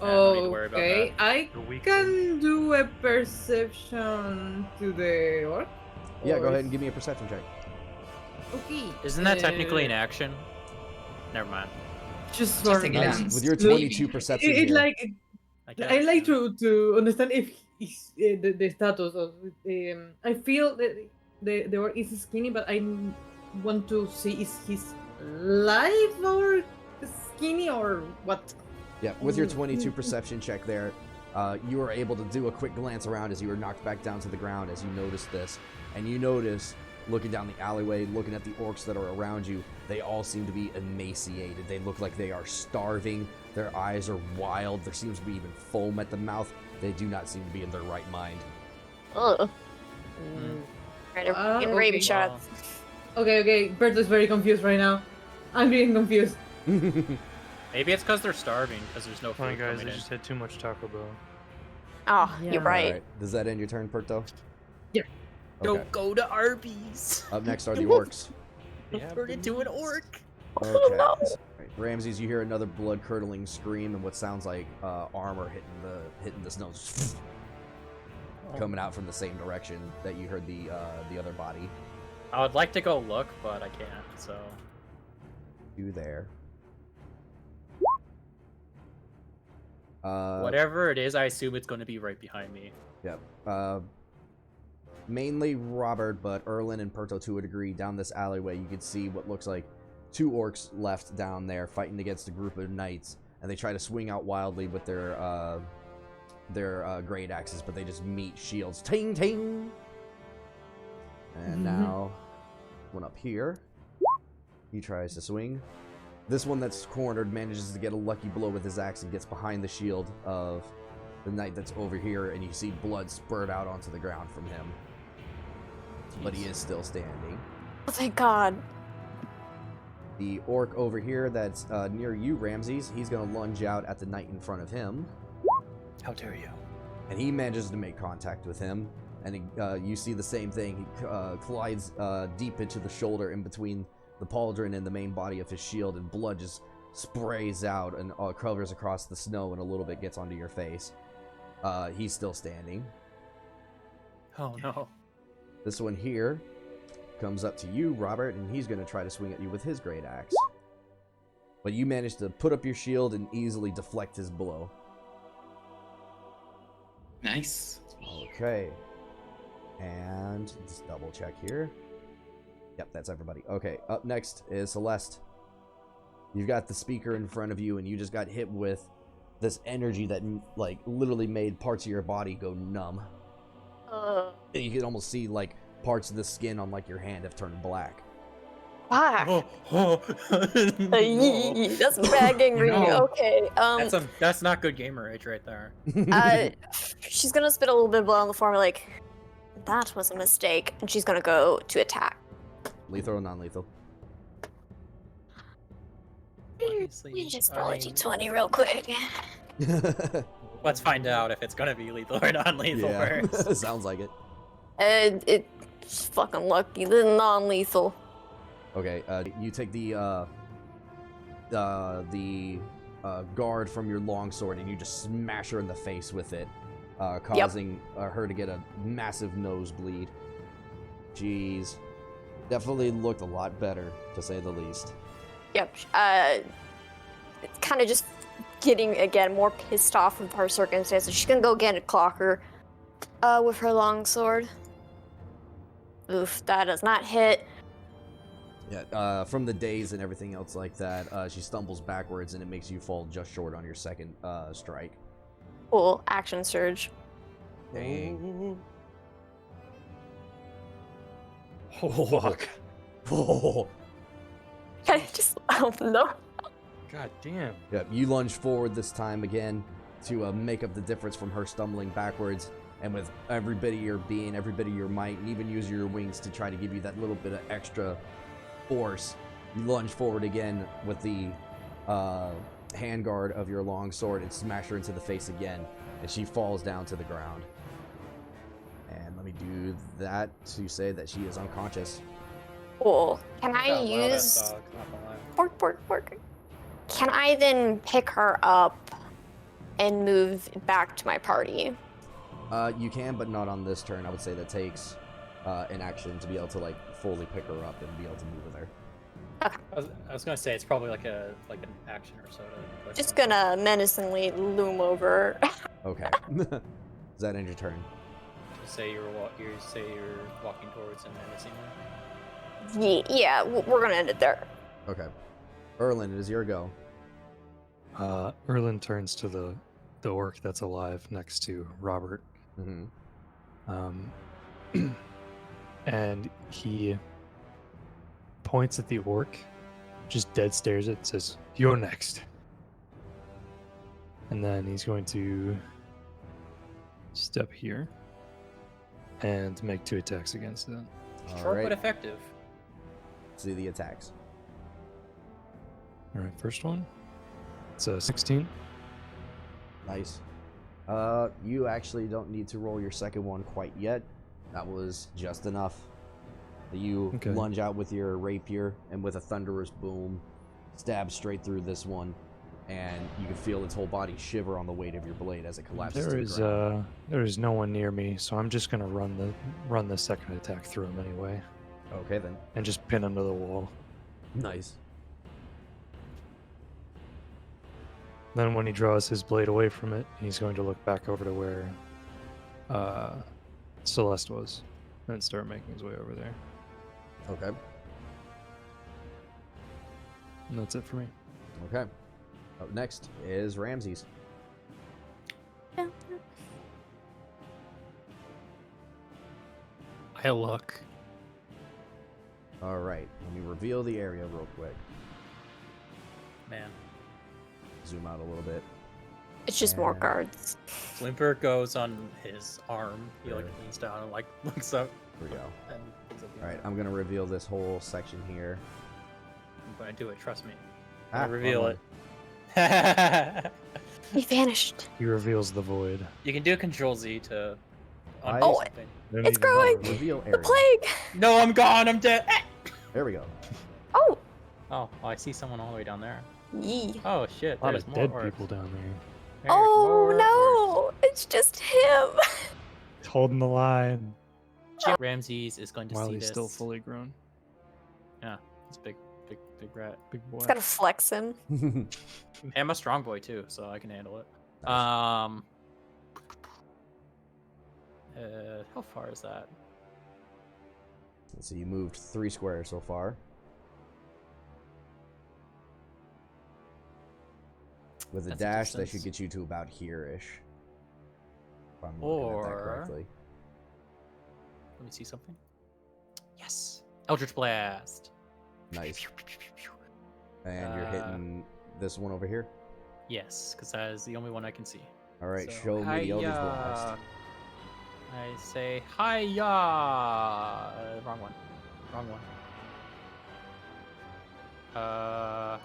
Yeah, don't need to worry about Okay. I The weak can do a perception to the orc. Yeah, Or go ahead is- and give me a perception check. Okay. Isn't that technically an action? Never mind. Just Just for a glance. With your Look, 22 perception It here, like guess, I like yeah. to understand if it's, the status of. I feel that the orc is skinny, but I want to see is his life or skinny or what? yeah, with your 22 perception check there, you were able to do a quick glance around as you were knocked back down to the ground as you noticed this. And you notice, looking down the alleyway, looking at the orcs that are around you, they all seem to be emaciated. They look like they are starving. Their eyes are wild. There seems to be even foam at the mouth. They do not seem to be in their right mind. Ugh. Mm. Right, in okay. rabies shots. Okay. Bert is very confused right now. I'm getting confused. Maybe it's because they're starving, because there's no Come on, food guys, coming I in. just had too much Taco Bell. Oh, Yeah. you're right. Alright, does that end your turn, Perto? Yeah. Okay. Don't go to Arby's. Up next are the orcs. Turn into an orc. Okay. Alright, Ramses, you hear another blood-curdling scream and what sounds like armor hitting the snow, coming out from the same direction that you heard the other body. I would like to go look, but I can't. So You there? whatever it is, I assume it's going to be right behind me. Yep. mainly Robert, but Erlin and Perto to a degree. Down this alleyway, you can see what looks like 2 orcs left down there fighting against a group of knights, and they try to swing out wildly with their great axes, but they just meet shields. Ting ting. And now, one up here. He tries to swing. This one that's cornered manages to get a lucky blow with his axe and gets behind the shield of the knight that's over here, and you see blood spurt out onto the ground from him. But he is still standing. Oh, thank God. The orc over here that's near you, Ramses, he's going to lunge out at the knight in front of him. How dare you? And he manages to make contact with him. And you see the same thing. He collides deep into the shoulder in between the pauldron and the main body of his shield, and blood just sprays out and covers across the snow and a little bit gets onto your face. He's still standing. Oh no. This one here comes up to you, Robert, and he's going to try to swing at you with his great axe. But you manage to put up your shield and easily deflect his blow. Nice. Okay. And just double check here. Yep, that's everybody. Okay, up next is Celeste. You've got the speaker in front of you, and you just got hit with this energy that, like, literally made parts of your body go numb. And you can almost see, like, parts of the skin on, like, your hand have turned black. Why? No. That's bad gangrene. No. Okay. That's not good gamer rage right there. She's gonna spit a little bit of blood on the floor, like, that was a mistake, and she's gonna go to attack. Lethal or non-lethal? Obviously, We just roll a d20 real quick. Let's find out if it's gonna be lethal or non-lethal Yeah, first. sounds like it. It's fucking lucky. This is non-lethal. Okay, you take the guard from your longsword and you just smash her in the face with it, causing her to get a massive nosebleed. Jeez. Definitely looked a lot better, to say the least. Yep. It's kind of just getting, again, more pissed off with her circumstances. She's gonna go again and clock her with her longsword. Oof, that does not hit. Yeah, from the daze and everything else like that, she stumbles backwards and it makes you fall just short on your second strike. Cool. Action surge. Dang. Oh, fuck. Oh. I don't know. God damn. Yep, you lunge forward this time again to make up the difference from her stumbling backwards, and with every bit of your being, every bit of your might, and even use your wings to try to give you that little bit of extra force, you lunge forward again with the handguard of your long sword and smash her into the face again, and she falls down to the ground. And let me do that to say that she is unconscious. Cool. Can I Got loud use ass dog, not gonna lie. pork? Can I then pick her up and move back to my party? You can, but not on this turn. I would say that takes an action to be able to, like, fully pick her up and be able to move with her. I was gonna say it's probably like an action or so. Just gonna menacingly loom over. Okay. Is that end your turn? Say you're walking towards him menacingly. Yeah, we're gonna end it there. Okay. Erlin, it is your go. Erlin turns to the orc that's alive next to Robert. Mm-hmm. And he points at the orc, just dead stares it, says, "You're next." And then he's going to step here and make 2 attacks against it. Short Alright. but effective. See the attacks. All right, first one. It's a 16. Nice. You actually don't need to roll your second one quite yet. That was just enough. You Okay. lunge out with your rapier and with a thunderous boom, stab straight through this one, and you can feel its whole body shiver on the weight of your blade as it collapses to the ground. There is no one near me, so I'm just gonna run the second attack through him anyway, Okay then. and just pin him to the wall. Nice. Then when he draws his blade away from it, he's going to look back over to where Celeste was. and start making his way over there. Okay. And that's it for me. Okay. Up next is Ramses. I look. All right. Let me reveal the area real quick. Man. Zoom out a little bit. It's just more And- guards. Flimper goes on his arm. He like Good. leans down and like looks up. Here we go. And looks up the All right. other. I'm gonna reveal this whole section here. I'm gonna do it. Trust me. Ah, I'm gonna reveal wrong it. He vanished. He reveals the void. You can do Control Z to I- undo Oh, something. Don't It's even growing! bother. Reveal The area. plague! No, I'm gone. I'm dead. There we go. Oh! Oh, I see someone all the way down there. Yee. Oh shit! A lot There's of more dead orcs. people down there. There's Oh more no! It's just him! He's holding the line orcs. Ramses is going to while see he's this. still fully grown. It's big rat. Big boy. It's gotta flex him. And I'm a strong boy too, so I can handle it. Nice. How far is that? Let's see. You moved 3 squares so far. With a That's a dash, that distance. should get you to about here-ish. If I'm looking at that Or- correctly. Let me see something. Yes, Eldritch Blast. Nice. And you're Uh, hitting this one over here. Yes, because that is the only one I can see. All right, So, show me the Eldritch Blast. I say hiya. Wrong one. Wrong one.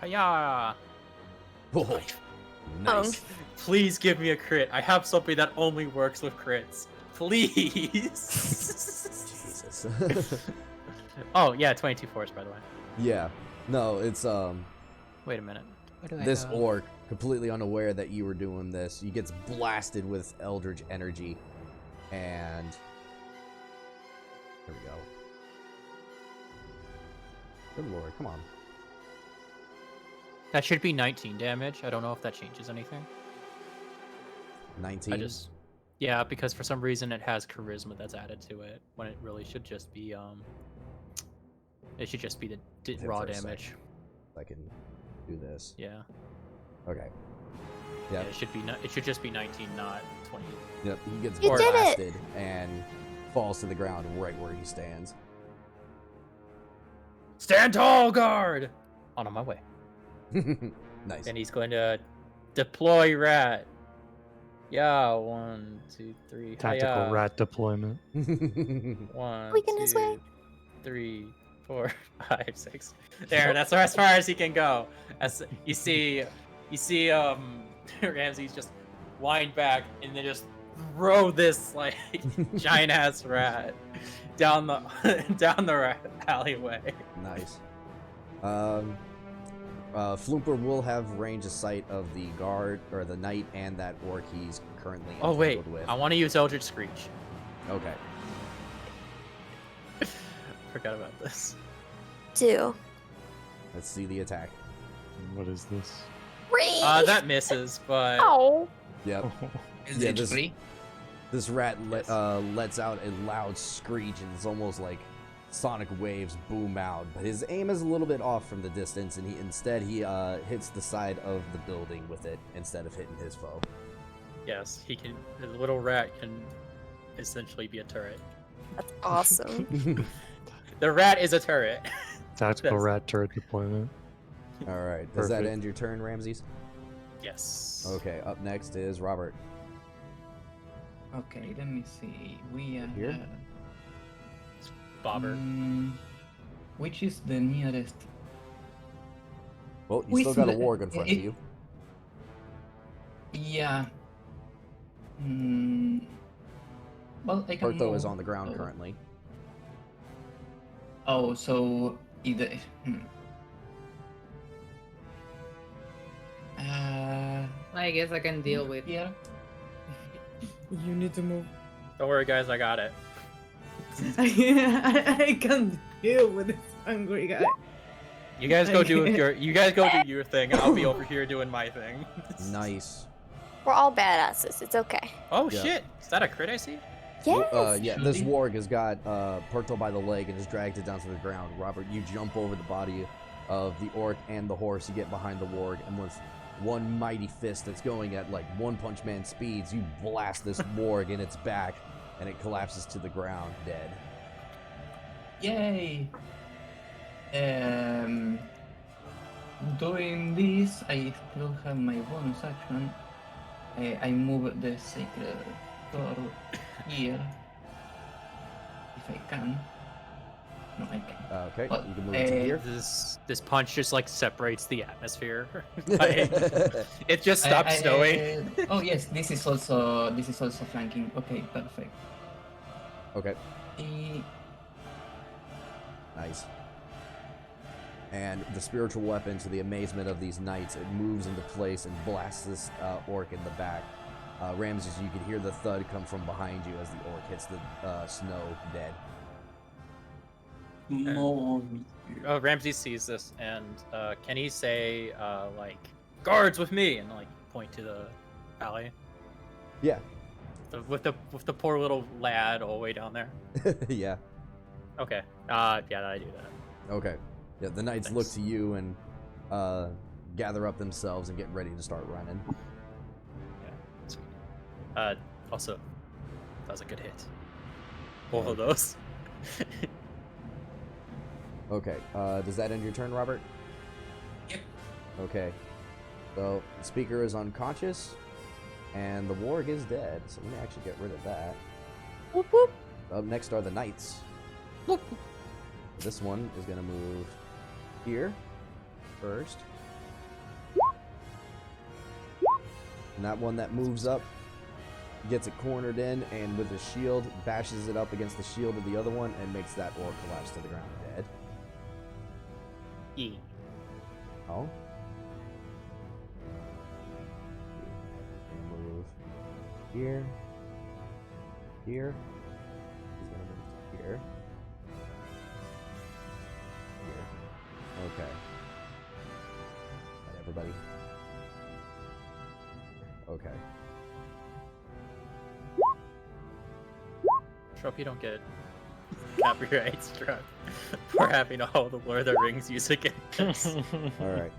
Hiya. Oh, nice. Please give me a crit. I have something that only works with crits. Please. Jesus. Oh yeah, 22 force by the way. Yeah. No, it's Wait a minute. What do I this have? orc, completely unaware that you were doing this. He gets blasted with Eldritch energy, and here we go. Good lord, come on. That should be 19 damage. I don't know if that changes anything. 19. Yeah, because for some reason it has charisma that's added to it when it really should just be it should just be the Hit raw for a damage. second. I can do this. Yeah. Okay. Yeah, Yep. it should be it should just be 19, not 20. Yep. He gets You did it! blasted and falls to the ground right where he stands. Stand tall, guard. On my way. Nice. And he's going to deploy rat. Yeah, 1, 2, 3. Tactical Hiya. rat deployment. 1, Weaken his way. 2, 3, 4, 5, 6. There, that's as far as he can go. As you see Ramses just wind back and then just throw this like giant ass rat down the alleyway. Nice. Floomper will have range of sight of the guard or the knight and that orc he's currently Oh wait, entangled with. I want to use Eldritch Screech. Okay. Forgot about this. 2. Let's see the attack. What is this? 3! That misses, but Oh! Yep. Is Yeah, it this- free? This rat Yes. lets out a loud screech, and it's almost like sonic waves boom out. But his aim is a little bit off from the distance, and he hits the side of the building with it instead of hitting his foe. yes, he can. The little rat can essentially be a turret. That's awesome. The rat is a turret. Tactical That's- rat turret deployment. All right. Does that Perfect. end your turn, Ramses? Yes. Okay. Up next is Robert. Okay, let me see. We are Here? Bobber. which is the nearest? Well, you We still got a sl- warg in front of you. Yeah. Well, I can. Bertho is move. on the ground Oh. currently. Oh, so either. I guess I can deal with. Yeah. You need to move. Don't worry, guys. I got it. I can deal with this hungry guy. You guys go do your thing, and I'll be over here doing my thing. Nice. We're all badasses. It's okay. Oh Yeah. shit! Is that a crit I see? Yes. Yeah, this warg has got Perkle by the leg and has dragged it down to the ground. Robert, you jump over the body of the orc and the horse. You get behind the warg, and with one mighty fist that's going at like One Punch Man speeds, you blast this warg in its back, and it collapses to the ground, dead. Yay! Doing this, I still have my bonus action. I move the sacred sword here. If I can. No, I can't. Okay, But, you can move it to here. This punch just like separates the atmosphere. Like, it just stops snowing. Oh yes, this is also flanking. Okay, perfect. Okay, Eh, nice. And the spiritual weapon, to the amazement of these knights, it moves into place and blasts this orc in the back. Ramses, you can hear the thud come from behind you as the orc hits the snow, dead. Ramses sees this, and can he say like guards with me and like point to the alley? Yeah. With the poor little lad all the way down there. Yeah. Okay. Yeah, I do that. Okay. Yeah, the knights look to you and gather up themselves and get ready to start running. Yeah. Sweet. Also, that was a good hit. Both of those. Okay. Does that end your turn, Robert? Yep. Okay. So the speaker is unconscious, and the warg is dead. So let me actually get rid of that. Whoop whoop. Up next are the knights. Whoop. This one is gonna move here first. And that one that moves up gets it cornered in, and with a shield bashes it up against the shield of the other one and makes that orc collapse to the ground dead. E. Oh. Gonna move here. Here. He's gonna move to here. Here. Okay. Got everybody. Okay. Hope you don't get copyright struck for having all the Lord of the Rings music in this. Alright.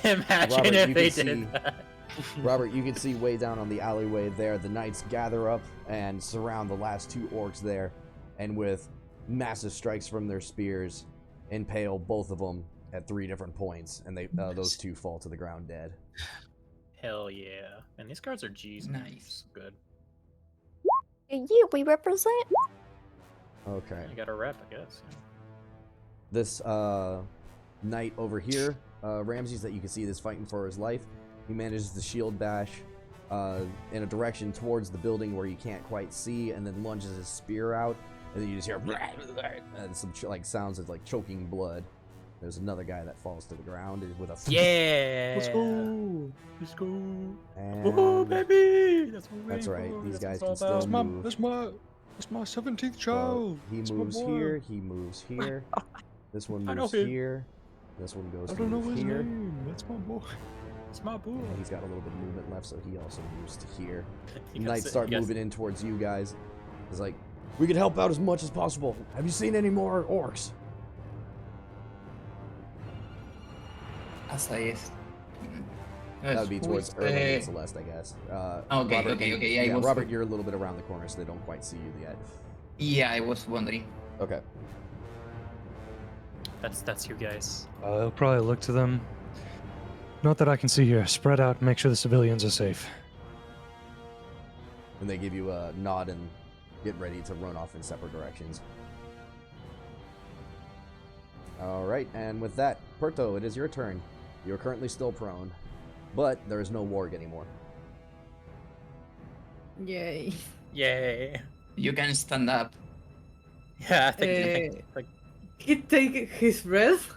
Imagine Robert, if you they can did see- that. Robert, you can see way down on the alleyway there, the knights gather up and surround the last two orcs there, and with massive strikes from their spears, impale both of them at 3 different points, and they those two fall to the ground dead. Hell yeah. And these cards are G's. Nice. Good. Yeah, we represent. Okay. You got a rep, I guess. This knight over here, Ramses, that you can see this fighting for his life, he manages to shield bash in a direction towards the building where you can't quite see, and then lunges his spear out, and then you just hear and some like sounds of like choking blood. There's another guy that falls to the ground with a Yeah. Let's go. Let's go. And Oh, baby. That's what we're that's waiting right. for. These That's guys what can it's all still about. move. That's my 17th So child. he That's my moves boy. here. He moves here. This one I know moves him. here. This one goes I don't know to his here. name. That's my boy. It's my boy. And he's got a little bit of movement left, so he also moves to here. You gotta Knights sit- start you gotta- moving in towards you guys. It's like, we can help out as much as possible. Have you seen any more orcs? As I That would be towards Erlen and Celeste, I guess. Okay, Robert, okay. Yeah, I was- Robert, you're a little bit around the corner, so they don't quite see you yet. Yeah, I was wondering. Okay. That's you guys. I'll probably look to them. Not that I can see here. Spread out, make sure the civilians are safe. And they give you a nod and get ready to run off in separate directions. Alright, and with that, Perto, it is your turn. You're currently still prone, but there is no warg anymore. Yay. Yay. You can stand up. Yeah, I think like He take his breath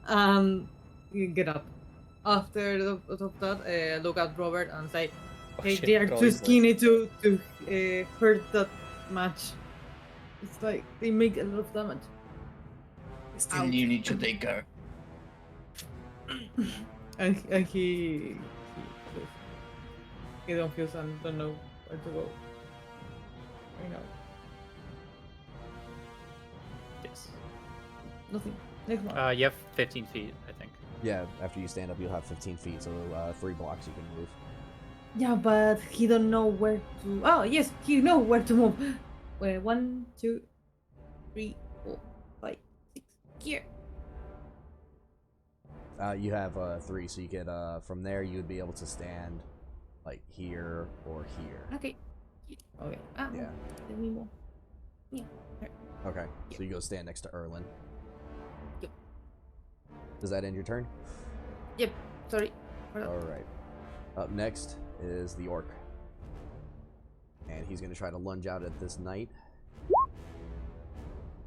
and he get up. After that, look at Robert and say, oh, "Hey, shit, they are throw too his legs. skinny to hurt that much. It's like they make a lot of damage." Still, Ouch. you need to take care. And he don't feel and don't know where to go. right now. Yes. Nothing. Next one. You have 15 feet, I think. Yeah, after you stand up, you'll have 15 feet, so 3 blocks you can move. Yeah, but he don't know where to. Oh yes, he know where to move. Wait, 1, 2, 3, 4, 5, 6. Here. You have 3, so you get from there you would be able to stand like here or here. Okay. Okay. Yeah. Let me move. Yeah. Okay. So you go stand next to Erlin. Yep. Does that end your turn? Yep. Sorry. All right. Up next is the orc, and he's going to try to lunge out at this knight.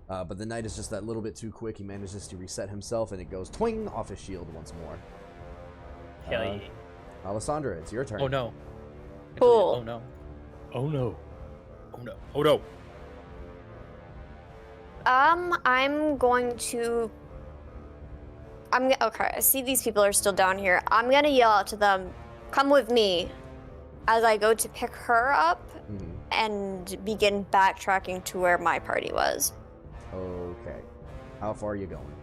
But the knight is just that little bit too quick. He manages to reset himself, and it goes twing off his shield once more. Hell yeah. Alessandra, it's your turn. Oh no. Cool. Oh no. Oh no. Oh no. Oh no. I'm going to. Okay. I see these people are still down here. I'm gonna yell out to them, "Come with me!" as I go to pick her up Mhm. and begin backtracking to where my party was. Okay. How far are you going?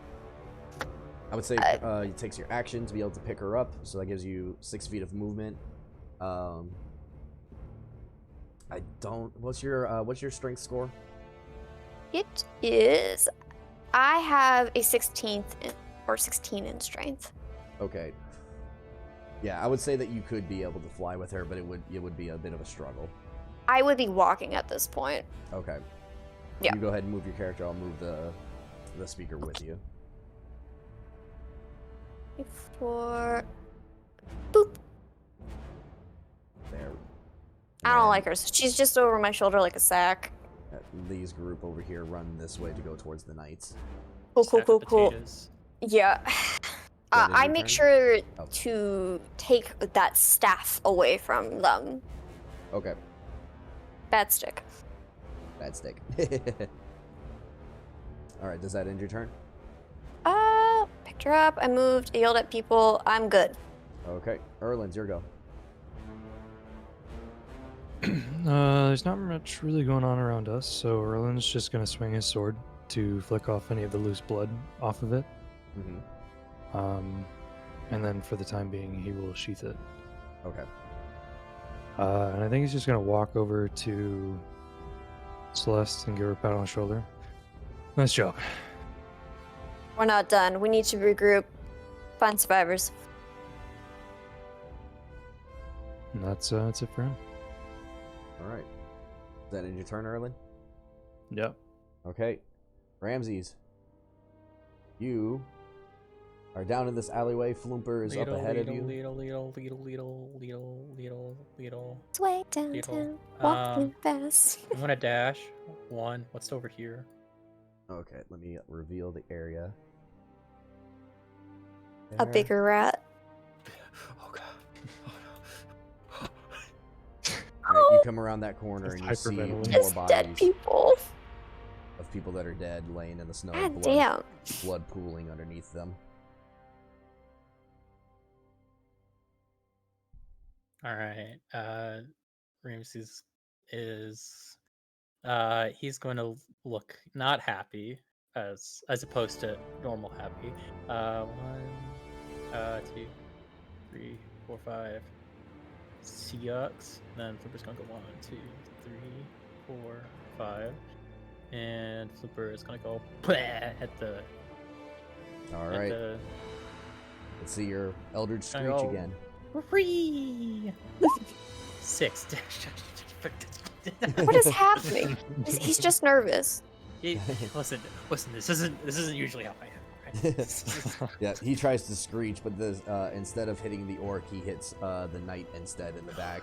I would say it takes your action to be able to pick her up, so that gives you 6 feet of movement. I don't. What's your strength score? It is. I have a 16 in strength. Okay. Yeah, I would say that you could be able to fly with her, but it would be a bit of a struggle. I would be walking at this point. Okay. Yeah. You go ahead and move your character. I'll move the speaker with you. For boop. There. I don't And like her. So she's just over my shoulder like a sack. Lee's group over here run this way to go towards the knights. Cool, Stack cool, of cool, cool. potatoes. Yeah. That is I your make turn? sure Oh. to take that staff away from them. Okay. Bad stick. Bad stick. All right. Does that end your turn? Picked her up. I moved. I yelled at people. I'm good. Okay. Erlin's your go. There's not much really going on around us, so Erlin's just gonna swing his sword to flick off any of the loose blood off of it. Mm-hmm. And then for the time being, he will sheath it. Okay. And I think he's just gonna walk over to Celeste and give her a pat on the shoulder. Nice job. We're not done. We need to regroup. Find survivors. And that's it for him. All right. Does that end your turn, Erlin? Yep. Okay. Ramses, you are down in this alleyway. Floomper is up ahead of you. It's way downtown. Walking fast. I'm gonna dash. 1. What's over here? Okay, let me reveal the area. A There. bigger rat. Oh god. Oh All right, you come around that corner and you see hyperventilating. more It's dead bodies people. of people that are dead laying in the snow. God blood, damn. blood pooling underneath them. All right. Ramses is he's going to look not happy as opposed to normal happy. 1, 2, 3, 4, 5. Yucks. Then Flipper's gonna go 1, 2, 3, 4, 5. And Flipper is gonna go at the All at right, the let's see your Eldritch Screech Oh. again. Whee! 6. What is happening? He's just nervous. Listen. This isn't usually how I am. Right? Yeah, he tries to screech, but instead of hitting the orc, he hits the knight instead in the back.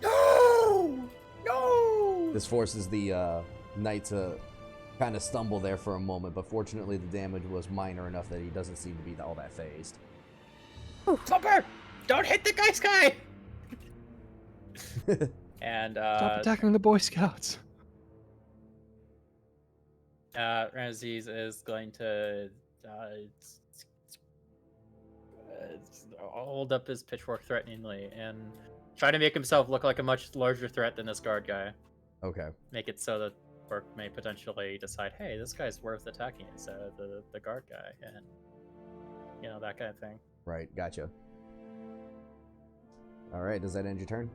No! This forces the knight to kind of stumble there for a moment, but fortunately the damage was minor enough that he doesn't seem to be all that phased. Flipper! Don't hit the guy! And Stop attacking the Boy Scouts. Ramses is going to hold up his pitchfork threateningly and try to make himself look like a much larger threat than this guard guy. Okay. Make it so that Orc may potentially decide, hey, this guy's worth attacking instead of the guard guy, and that kind of thing. Right. Gotcha. All right. Does that end your turn?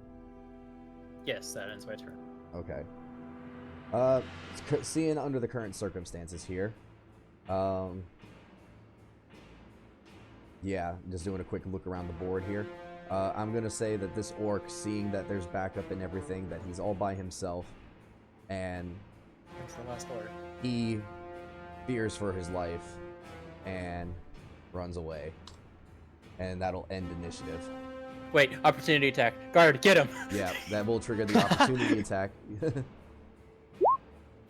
Yes, that ends my turn. Okay. Seeing under the current circumstances here, yeah, just doing a quick look around the board here. I'm gonna say that this orc, seeing that there's backup and everything, that he's all by himself, and That's the last order. he fears for his life and runs away, and that'll end initiative. Wait, opportunity attack. Guard, get him! Yeah, that will trigger the opportunity attack.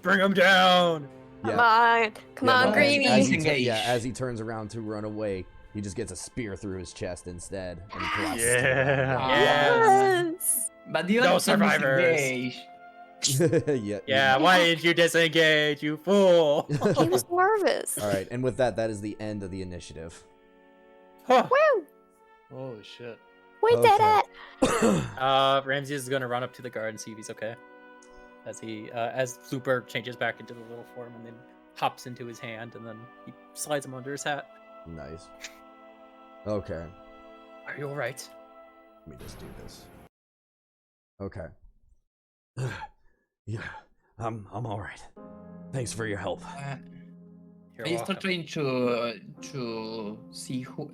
Bring him down! Come Yeah. on, but Greeny. as he turns around to run away, he just gets a spear through his chest instead, and he collapses. Yes. But the No other survivors. Yeah. Yeah, why did you disengage, you fool? He was nervous. All right, and with that, that is the end of the initiative. Huh. Woo! Holy shit. Wait that Okay. at. Ramses is gonna run up to the guard and see if he's okay. As Super changes back into the little form and then hops into his hand and then he slides him under his hat. Nice. Okay. Are you alright? Let me just do this. Okay. Yeah, I'm all right. Thanks for your help. You're I start welcome. trying to see who.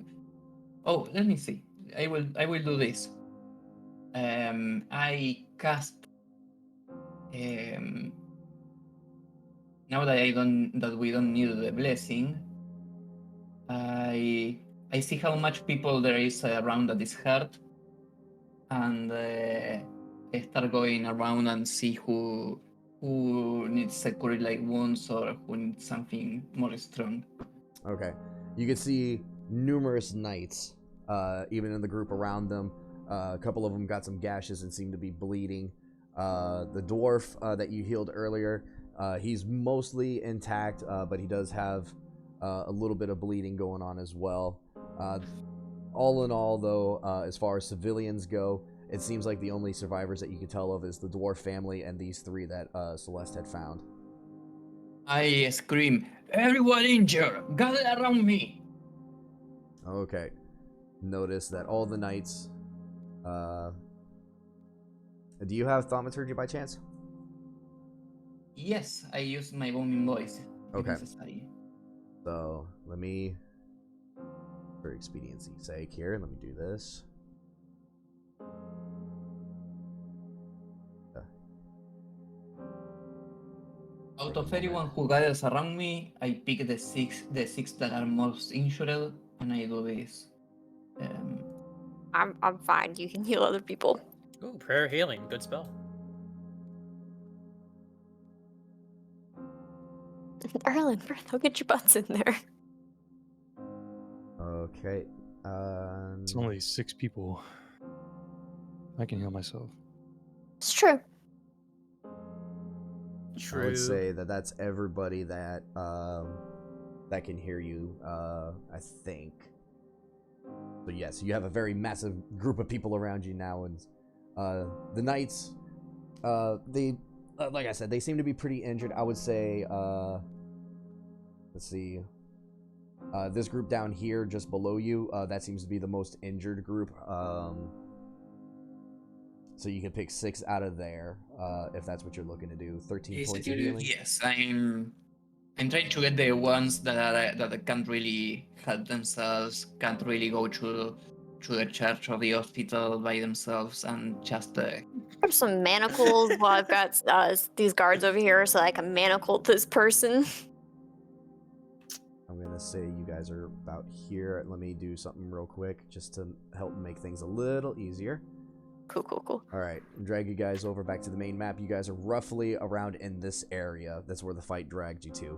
Oh, let me see. I will do this. I cast. Now that we don't need the blessing, I see how much people there is around that is hurt, and I start going around and see who needs security like wounds or who needs something more strong. Okay. You can see numerous knights, even in the group around them. A couple of them got some gashes and seem to be bleeding. The dwarf that you healed earlier, he's mostly intact, but he does have a little bit of bleeding going on as well. All in all, though, as far as civilians go, it seems like the only survivors that you can tell of is the dwarf family and these three that Celeste had found. I scream, "Everyone injured! Gather around me!" Okay. Notice that all the knights... do you have thaumaturgy by chance? Yes, I use my booming voice. if Okay. necessary. So, let me... For expediency's sake here, let me do this. Out of everyone who gathers around me, I pick the six that are most injured, and I do this. I'm fine. You can heal other people. Ooh, prayer healing, good spell. Erlen, Bertho, get your butts in there. Okay. It's only 6 people. I can heal myself. It's true. I would say that that's everybody that that can hear you, I think. So yes, you have a very massive group of people around you now, and the knights, they, like I said, they seem to be pretty injured. I would say, let's see, this group down here, just below you, that seems to be the most injured group. So you can pick 6 out of there, if that's what you're looking to do. 13 points of healing. Yes, I'm trying to get the ones that can't really help themselves, can't really go to the church or the hospital by themselves, and just Grab some manacles while I've got these guards over here so I can manacle this person. I'm gonna say you guys are about here. Let me do something real quick just to help make things a little easier. Cool. All right, drag you guys over back to the main map. You guys are roughly around in this area. That's where the fight dragged you to.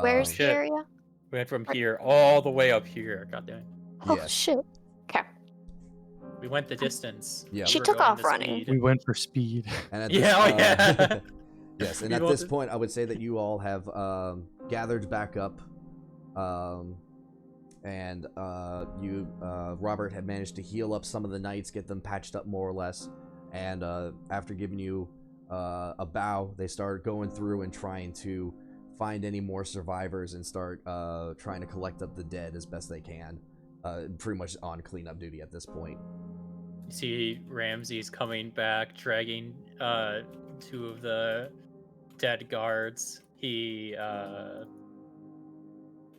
Where's the Shit. area? We went from here all the way up here. God damn it. Oh, Yes. shit. Okay. We went the distance. Yeah. She We were took going off the running. speed. We went for speed. And at Yeah, this, oh, yeah. yes, and We at this wanted- point, I would say that you all have gathered back up, and Robert had managed to heal up some of the knights, get them patched up more or less. And after giving you a bow, they start going through and trying to find any more survivors and start trying to collect up the dead as best they can. Pretty much on cleanup duty at this point. You see Ramses coming back, dragging 2 of the dead guards. He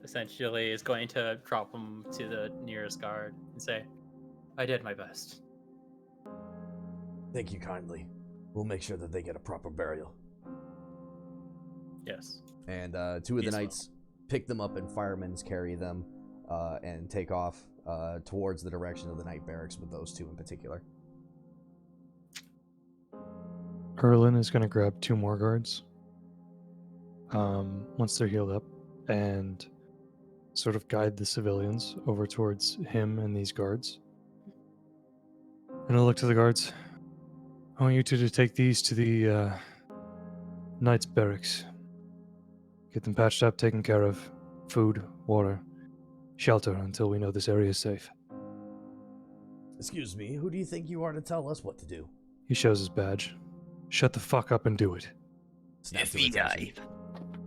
essentially is going to drop them to the nearest guard and say, I did my best. Thank you kindly. We'll make sure that they get a proper burial. Yes. And 2 of the knights pick them up and firemen's carry them and take off towards the direction of the night barracks with those 2 in particular. Erlin is going to grab 2 more guards once they're healed up and sort of guide the civilians over towards him and these guards. And I'll look to the guards. I want you two to take these to the Knights Barracks. Get them patched up, taken care of. Food, water, shelter until we know this area is safe. Excuse me, who do you think you are to tell us what to do? He shows his badge. Shut the fuck up and do it. Snap to FBI. attention.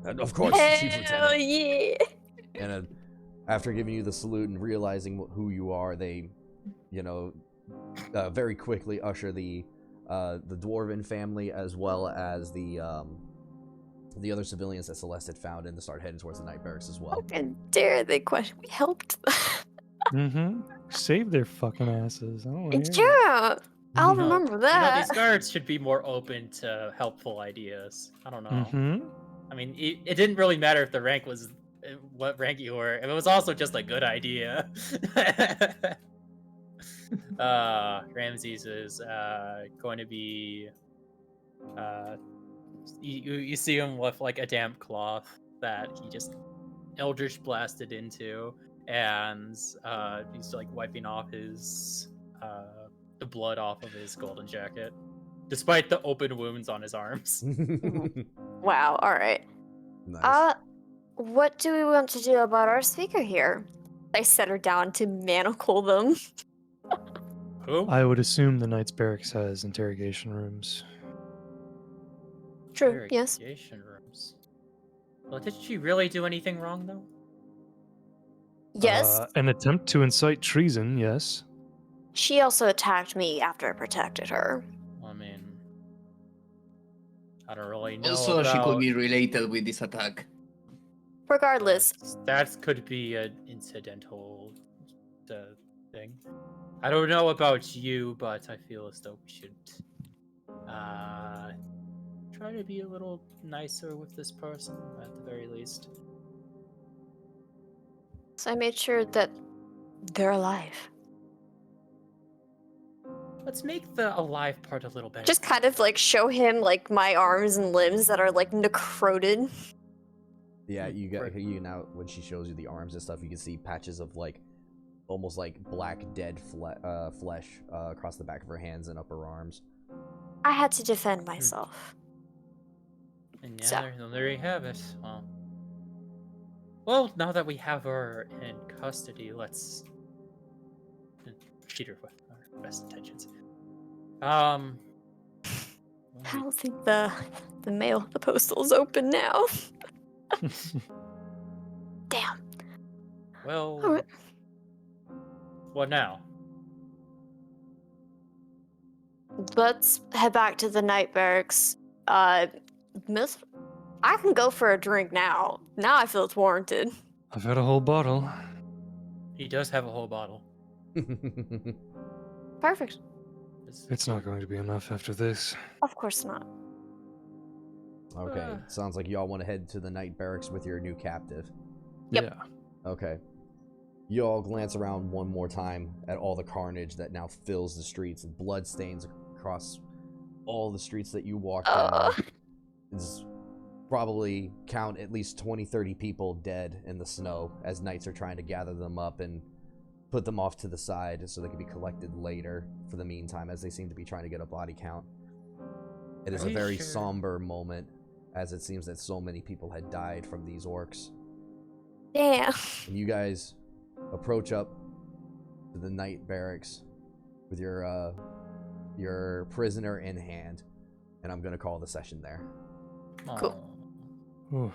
And of course, the Chief Hell Lieutenant. yeah! And after giving you the salute and realizing who you are, they, very quickly usher the dwarven family as well as the other civilians that Celeste had found and to start heading towards the night barracks as well. And dare they question? We helped. Save their fucking asses. I don't want to Yeah, I'll No, remember You know, that. these guards should be more open to helpful ideas. I don't know. I mean, it didn't really matter if the rank was what rank you were. It was also just a good idea. Ramses is going to be. You see him with like a damp cloth that he just eldritch blasted into, and he's like wiping off his the blood off of his golden jacket, despite the open wounds on his arms. Wow. All right. Nice. What do we want to do about our speaker here? I set her down to manacle them. Who? I would assume the Knights Barracks has interrogation rooms. True. Yes. Interrogation rooms. Well, did she really do anything wrong though? Yes. An attempt to incite treason, yes. She also attacked me after I protected her. I mean, I don't really know. Also, she could about- be related with this attack. Regardless, That could be an incidental thing. I don't know about you, but I feel as though we should try to be a little nicer with this person at the very least. so I made sure that they're alive. Let's make the alive part a little better. Just kind of like show him like my arms and limbs that are like necroted. Yeah, you now when she shows you the arms and stuff, you can see patches of like almost like black dead flesh across the back of her hands and upper arms. I had to defend myself. And yeah, So- there you have it. Well, now that we have her in custody, let's treat her with our best intentions. I don't think the postal is open now. Damn. Well, Alright. what now? Let's head back to the night barracks. Miss, I can go for a drink now. Now I feel it's warranted. I've had a whole bottle. He does have a whole bottle. Perfect. It's not going to be enough after this. Of course not. Okay, sounds like y'all want to head to the night barracks with your new captive. Yep. Yeah. Okay. You all glance around one more time at all the carnage that now fills the streets and blood stains across all the streets that you walk down. It's probably count at least 20, 30 people dead in the snow as knights are trying to gather them up and put them off to the side so they can be collected later for the meantime, as they seem to be trying to get a body count. It is Are a you very sure? somber moment, as it seems that so many people had died from these orcs. Damn. And you guys approach up to the night barracks with your your prisoner in hand, and I'm going to call the session there. Cool. Aw. Oof.